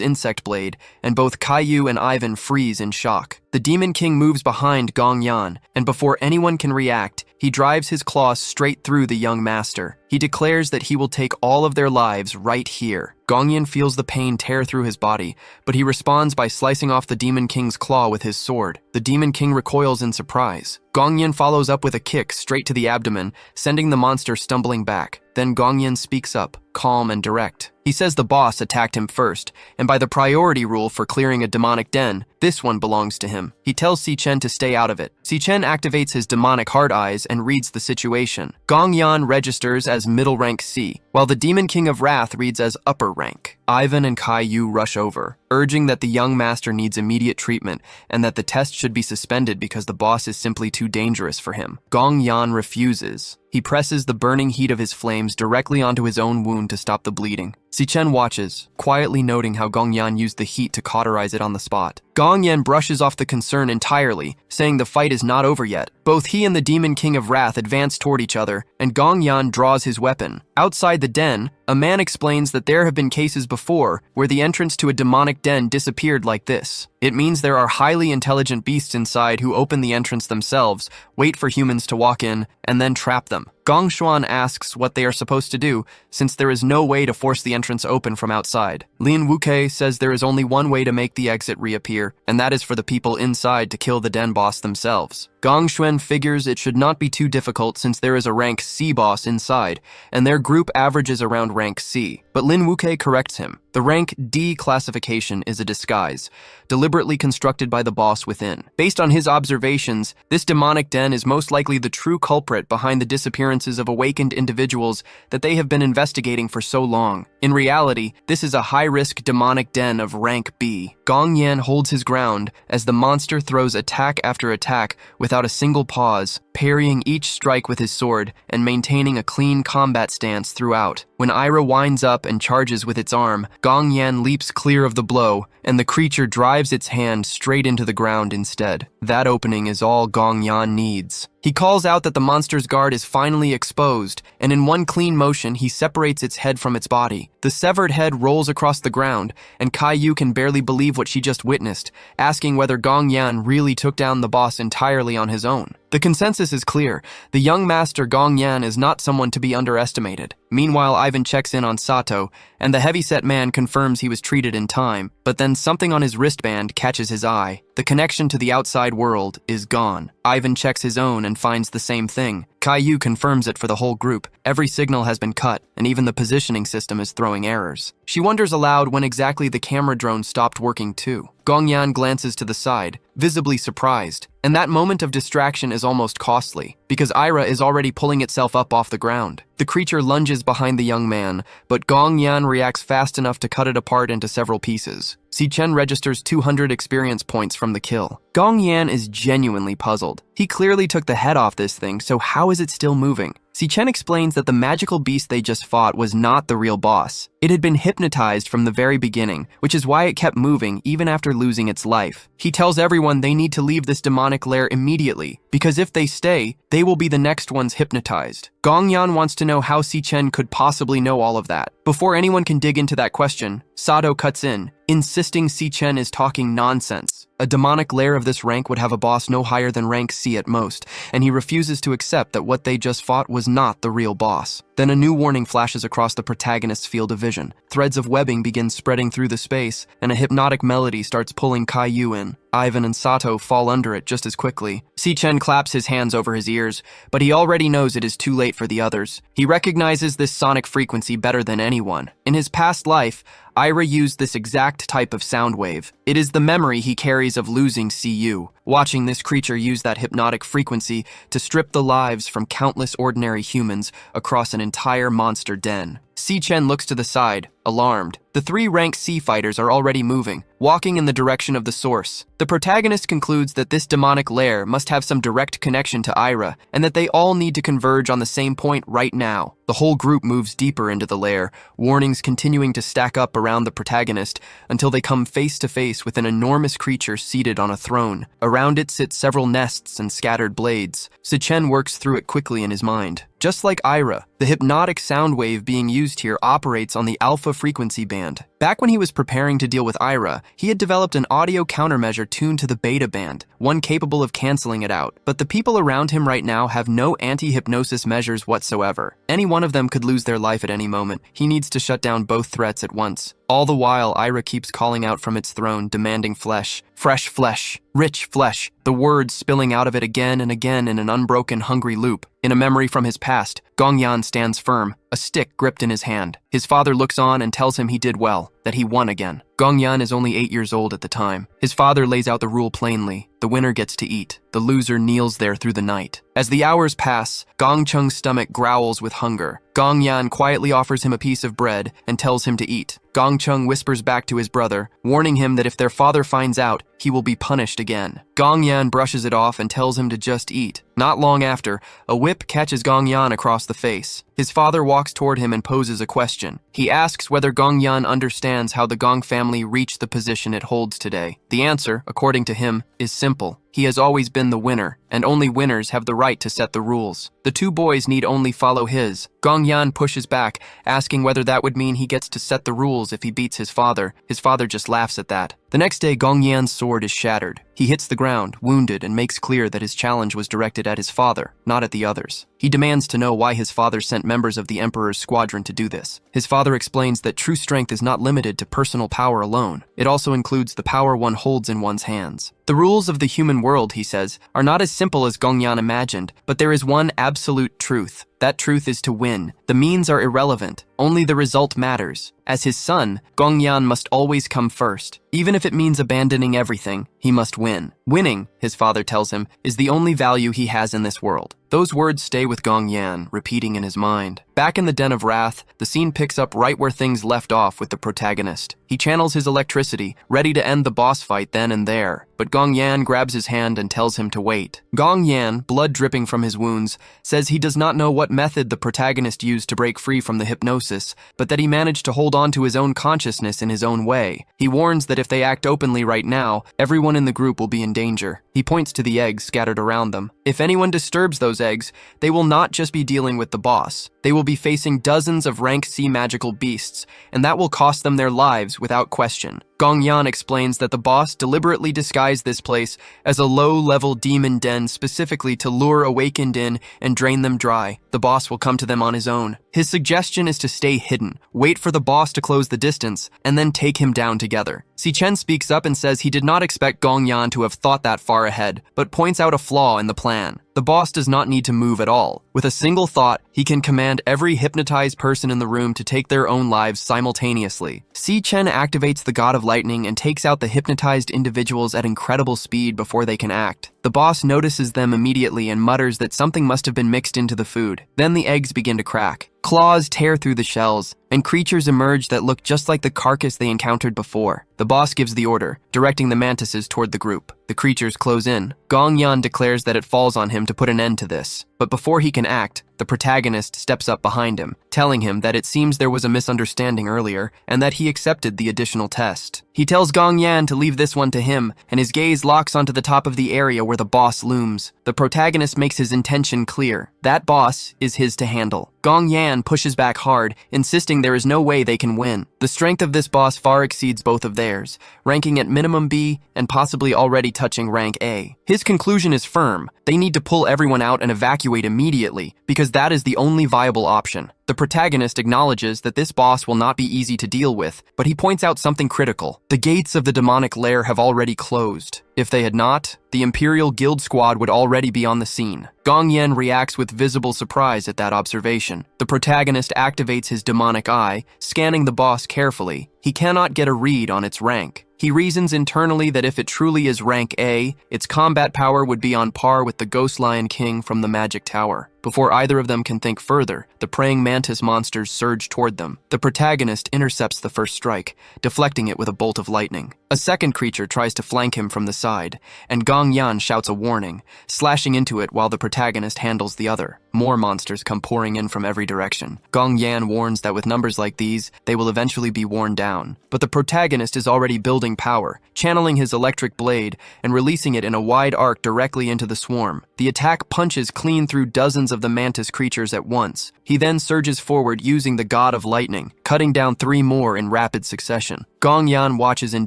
insect blade, and both Caillou and Ivan freeze in shock. The Demon King moves behind Gong Yan, and before anyone can react, he drives his claws straight through the young master. He declares that he will take all of their lives right here. Gong Yan feels the pain tear through his body, but he responds by slicing off the Demon King's claw with his sword. The Demon King recoils in surprise. Gong Yan follows up with a kick straight to the abdomen, sending the monster stumbling back. Then Gong Yan speaks up, calm and direct. He says the boss attacked him first, and by the priority rule for clearing a demonic den, this one belongs to him. He tells Si Chen to stay out of it. Si Chen activates his demonic heart eyes and reads the situation. Gong Yan registers as middle rank C, while the Demon King of Wrath reads as upper rank. Ivan and Caillou rush over, urging that the young master needs immediate treatment and that the test should be suspended because the boss is simply too dangerous for him. Gong Yan refuses. He presses the burning heat of his flames directly onto his own wound to stop the bleeding. Si Chen watches, quietly noting how Gong Yan used the heat to cauterize it on the spot. Gong Yan brushes off the concern entirely, saying the fight is not over yet. Both he and the Demon King of Wrath advance toward each other, and Gong Yan draws his weapon. Outside the den, a man explains that there have been cases before where the entrance to a demonic den disappeared like this. It means there are highly intelligent beasts inside who open the entrance themselves, wait for humans to walk in, and then trap them. Gong Xuan asks what they are supposed to do, since there is no way to force the entrance open from outside. Lin Wuke says there is only one way to make the exit reappear, and that is for the people inside to kill the den boss themselves. Gong Xuan figures it should not be too difficult since there is a rank C boss inside, and their group averages around rank C. But Lin Wuke corrects him. The rank D classification is a disguise, deliberately constructed by the boss within. Based on his observations, this demonic den is most likely the true culprit behind the disappearances of awakened individuals that they have been investigating for so long. In reality, this is a high-risk demonic den of rank B. Gong Yan holds his ground as the monster throws attack after attack without a single pause, parrying each strike with his sword and maintaining a clean combat stance throughout. When Ira winds up and charges with its arm, Gong Yan leaps clear of the blow, and the creature drives its hand straight into the ground instead. That opening is all Gong Yan needs. He calls out that the monster's guard is finally exposed, and in one clean motion, he separates its head from its body. The severed head rolls across the ground, and Caillou can barely believe what she just witnessed, asking whether Gong Yan really took down the boss entirely on his own. The consensus is clear. The young master Gong Yan is not someone to be underestimated. Meanwhile, Ivan checks in on Sato, and the heavyset man confirms he was treated in time, but then something on his wristband catches his eye. The connection to the outside world is gone. Ivan checks his own and finds the same thing. Caillou confirms it for the whole group. Every signal has been cut, and even the positioning system is throwing errors. She wonders aloud when exactly the camera drone stopped working too. Gong Yan glances to the side, visibly surprised, and that moment of distraction is almost costly, because Ira is already pulling itself up off the ground. The creature lunges behind the young man, but Gong Yan reacts fast enough to cut it apart into several pieces. Si Chen registers 200 experience points from the kill. Gong Yan is genuinely puzzled. He clearly took the head off this thing, so how is it still moving? Si Chen explains that the magical beast they just fought was not the real boss. It had been hypnotized from the very beginning, which is why it kept moving even after losing its life. He tells everyone they need to leave this demonic lair immediately, because if they stay, they will be the next ones hypnotized. Gong Yan wants to know how Si Chen could possibly know all of that. Before anyone can dig into that question, Sato cuts in, insisting Si Chen is talking nonsense. A demonic lair of this rank would have a boss no higher than rank C at most, and he refuses to accept that what they just fought was not the real boss. Then a new warning flashes across the protagonist's field of vision. Threads of webbing begin spreading through the space, and a hypnotic melody starts pulling Caillou in. Ivan and Sato fall under it just as quickly. Si Chen claps his hands over his ears, but he already knows it is too late for the others. He recognizes this sonic frequency better than anyone. In his past life, Ira used this exact type of sound wave. It is the memory he carries of losing CU, watching this creature use that hypnotic frequency to strip the lives from countless ordinary humans across an entire monster den. Si Chen looks to the side, alarmed. The 3 rank C fighters are already moving, walking in the direction of the source. The protagonist concludes that this demonic lair must have some direct connection to Ira, and that they all need to converge on the same point right now. The whole group moves deeper into the lair, warnings continuing to stack up around the protagonist until they come face to face with an enormous creature seated on a throne. Around it sit several nests and scattered blades. Sichen works through it quickly in his mind. Just like Ira, the hypnotic sound wave being used here operates on the alpha frequency band. Back when he was preparing to deal with Ira, he had developed an audio countermeasure tuned to the beta band, one capable of canceling it out. But the people around him right now have no anti-hypnosis measures whatsoever. Any one of them could lose their life at any moment. He needs to shut down both threats at once. All the while, Ira keeps calling out from its throne, demanding flesh. Fresh flesh. Rich flesh. The words spilling out of it again and again in an unbroken, hungry loop. In a memory from his past, Gongyan stands firm, a stick gripped in his hand. His father looks on and tells him he did well, that he won again. Gongyan is only 8 years old at the time. His father lays out the rule plainly. The winner gets to eat. The loser kneels there through the night. As the hours pass, Gongcheng's stomach growls with hunger. Gongyan quietly offers him a piece of bread and tells him to eat. Gongcheng whispers back to his brother, warning him that if their father finds out, he will be punished again. Gongyan brushes it off and tells him to just eat. Not long after, a whip catches Gongyan across the face. His father walks toward him and poses a question. He asks whether Gongyan understands how the Gong family reached the position it holds today. The answer, according to him, is simple. He has always been the winner, and only winners have the right to set the rules. The two boys need only follow his. Gongyan pushes back, asking whether that would mean he gets to set the rules if he beats his father. His father just laughs at that. The next day, Gongyan's sword is shattered. He hits the ground, wounded, and makes clear that his challenge was directed at his father, not at the others. He demands to know why his father sent members of the Emperor's squadron to do this. His father explains that true strength is not limited to personal power alone. It also includes the power one holds in one's hands. The rules of the human world, he says, are not as simple as Gongyan imagined, but there is one absolute truth. That truth is to win. The means are irrelevant. Only the result matters. As his son, Gongyan must always come first. Even if it means abandoning everything, he must win. Winning, his father tells him, is the only value he has in this world. Those words stay with Gongyan, repeating in his mind. Back in the Den of Wrath, the scene picks up right where things left off with the protagonist. He channels his electricity, ready to end the boss fight then and there. But Gongyan grabs his hand and tells him to wait. Gongyan, blood dripping from his wounds, says he does not know what method the protagonist used to break free from the hypnosis, but that he managed to hold on to his own consciousness in his own way. He warns that if they act openly right now, everyone in the group will be in danger. He points to the eggs scattered around them. If anyone disturbs those eggs, they will not just be dealing with the boss. They will be facing dozens of rank C magical beasts, and that will cost them their lives without question. Gongyan explains that the boss deliberately disguised this place as a low-level demon den specifically to lure awakened in and drain them dry. The boss will come to them on his own. His suggestion is to stay hidden, wait for the boss to close the distance, and then take him down together. Sichen speaks up and says he did not expect Gongyan to have thought that far ahead, but points out a flaw in the plan. The boss does not need to move at all. With a single thought, he can command every hypnotized person in the room to take their own lives simultaneously. Sichen activates the God of Lightning and takes out the hypnotized individuals at incredible speed before they can act. The boss notices them immediately and mutters that something must have been mixed into the food. Then the eggs begin to crack. Claws tear through the shells, and creatures emerge that look just like the carcass they encountered before. The boss gives the order, directing the mantises toward the group. The creatures close in. Gongyan declares that it falls on him to put an end to this. But before he can act, the protagonist steps up behind him, telling him that it seems there was a misunderstanding earlier, and that he accepted the additional test. He tells Gongyan to leave this one to him, and his gaze locks onto the top of the area where the boss looms. The protagonist makes his intention clear. That boss is his to handle. Gongyan pushes back hard, insisting there is no way they can win. The strength of this boss far exceeds both of theirs, ranking at minimum B and possibly already touching rank A. His conclusion is firm. They need to pull everyone out and evacuate immediately, because that is the only viable option. The protagonist acknowledges that this boss will not be easy to deal with, but he points out something critical. The gates of the demonic lair have already closed. If they had not, the Imperial Guild Squad would already be on the scene. Gongyan reacts with visible surprise at that observation. The protagonist activates his demonic eye, scanning the boss carefully. He cannot get a read on its rank. He reasons internally that if it truly is rank A, its combat power would be on par with the Ghost Lion King from the Magic Tower. Before either of them can think further, the praying mantis monsters surge toward them. The protagonist intercepts the first strike, deflecting it with a bolt of lightning. A second creature tries to flank him from the side, and Gong Yan shouts a warning, slashing into it while the protagonist handles the other. More monsters come pouring in from every direction. Gong Yan warns that with numbers like these, they will eventually be worn down. But the protagonist is already building power, channeling his electric blade and releasing it in a wide arc directly into the swarm. The attack punches clean through dozens of the mantis creatures at once. He then surges forward using the God of Lightning, cutting down 3 more in rapid succession. Gong Yan watches in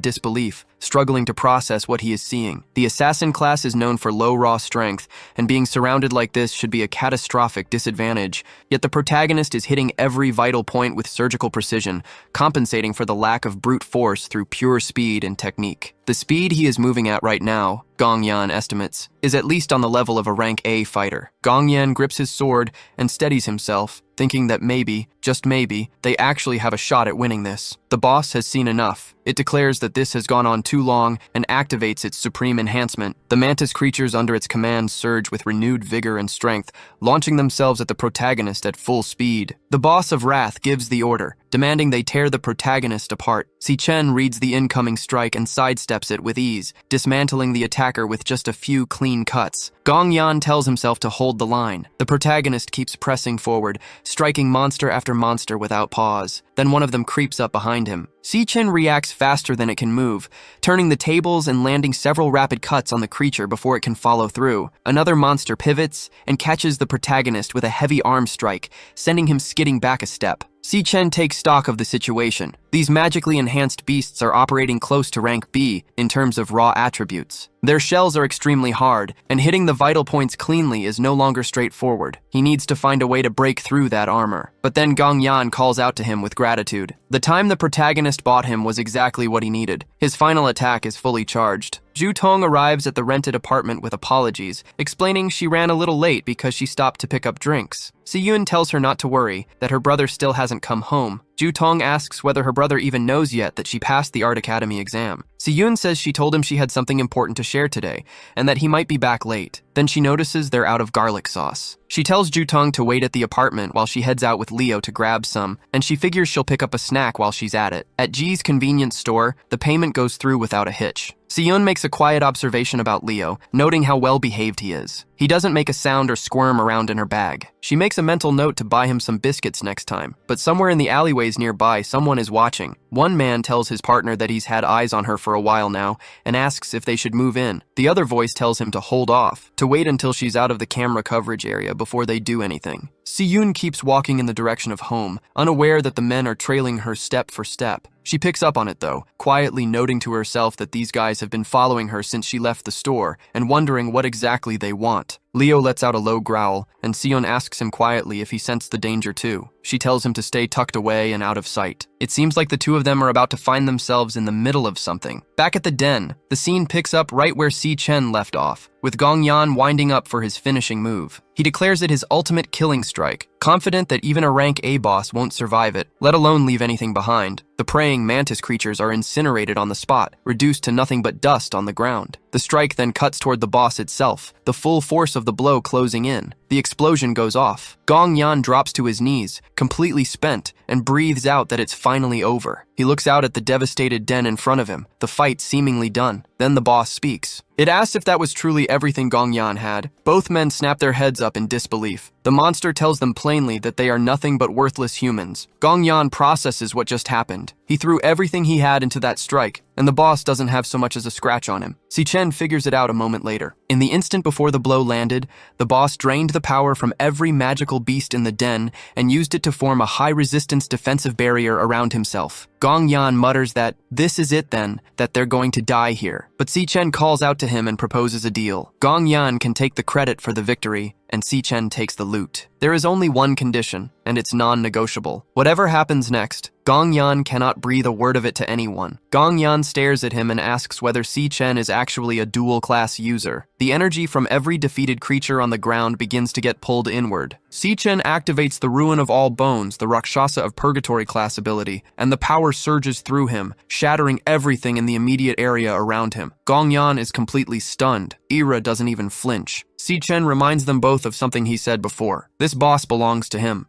disbelief, struggling to process what he is seeing. The assassin class is known for low raw strength, and being surrounded like this should be a catastrophic disadvantage. Yet the protagonist is hitting every vital point with surgical precision, compensating for the lack of brute force through pure speed and technique. The speed he is moving at right now, Gong Yan estimates, is at least on the level of a rank A fighter. Gong Yan grips his sword and steadies himself, thinking that maybe, just maybe, they actually have a shot at winning this. The boss has seen enough. It declares that this has gone on too long and activates its supreme enhancement. The mantis creatures under its command surge with renewed vigor and strength, launching themselves at the protagonist at full speed. The boss of Wrath gives the order, demanding they tear the protagonist apart. Si Chen reads the incoming strike and sidesteps it with ease, dismantling the attacker with just a few clean cuts. Gong Yan tells himself to hold the line. The protagonist keeps pressing forward, striking monster after monster without pause. Then one of them creeps up behind him. Si Chen reacts faster than it can move, turning the tables and landing several rapid cuts on the creature before it can follow through. Another monster pivots and catches the protagonist with a heavy arm strike, sending him skidding back a step. Si Chen takes stock of the situation. These magically enhanced beasts are operating close to rank B in terms of raw attributes. Their shells are extremely hard, and hitting the vital points cleanly is no longer straightforward. He needs to find a way to break through that armor. But then Gong Yan calls out to him with gratitude. The time the protagonist bought him was exactly what he needed. His final attack is fully charged. Zhu Tong arrives at the rented apartment with apologies, explaining she ran a little late because she stopped to pick up drinks. Si Yun tells her not to worry, that her brother still hasn't come home. Zhu Tong asks whether her brother even knows yet that she passed the Art Academy exam. Si Yun says she told him she had something important to share today, and that he might be back late. Then she notices they're out of garlic sauce. She tells Zhu Tong to wait at the apartment while she heads out with Leo to grab some, and she figures she'll pick up a snack while she's at it. At Ji's convenience store, the payment goes through without a hitch. Si-Yun makes a quiet observation about Leo, noting how well-behaved he is. He doesn't make a sound or squirm around in her bag. She makes a mental note to buy him some biscuits next time, but somewhere in the alleyways nearby, someone is watching. One man tells his partner that he's had eyes on her for a while now and asks if they should move in. The other voice tells him to hold off, to wait until she's out of the camera coverage area before they do anything. Si-Yun keeps walking in the direction of home, unaware that the men are trailing her step for step. She picks up on it though, quietly noting to herself that these guys have been following her since she left the store and wondering what exactly they want. Leo lets out a low growl, and Si-Yun asks him quietly if he sensed the danger too. She tells him to stay tucked away and out of sight. It seems like the two of them are about to find themselves in the middle of something. Back at the den, the scene picks up right where Si Chen left off, with Gong Yan winding up for his finishing move. He declares it his ultimate killing strike, confident that even a rank A boss won't survive it, let alone leave anything behind. The praying mantis creatures are incinerated on the spot, reduced to nothing but dust on the ground. The strike then cuts toward the boss itself, the full force of the blow closing in. The explosion goes off. Gong Yan drops to his knees, completely spent, and breathes out that it's finally over. He looks out at the devastated den in front of him, the fight seemingly done. Then the boss speaks. It asks if that was truly everything Gong Yan had. Both men snap their heads up in disbelief. The monster tells them plainly that they are nothing but worthless humans. Gong Yan processes what just happened. He threw everything he had into that strike, and the boss doesn't have so much as a scratch on him. Si Chen figures it out a moment later. In the instant before the blow landed, the boss drained the power from every magical beast in the den and used it to form a high-resistance defensive barrier around himself. Gong Yan mutters that, this is it then, that they're going to die here. But Si Chen calls out to him and proposes a deal. Gong Yan can take the credit for the victory, and Si Chen takes the loot. There is only one condition, and it's non-negotiable. Whatever happens next, Gong Yan cannot breathe a word of it to anyone. Gong Yan stares at him and asks whether Si Chen is actually a dual-class user. The energy from every defeated creature on the ground begins to get pulled inward. Si Chen activates the Ruin of All Bones, the Rakshasa of Purgatory class ability, and the power surges through him, shattering everything in the immediate area around him. Gong Yan is completely stunned. Ira doesn't even flinch. Si Chen reminds them both of something he said before. This boss belongs to him.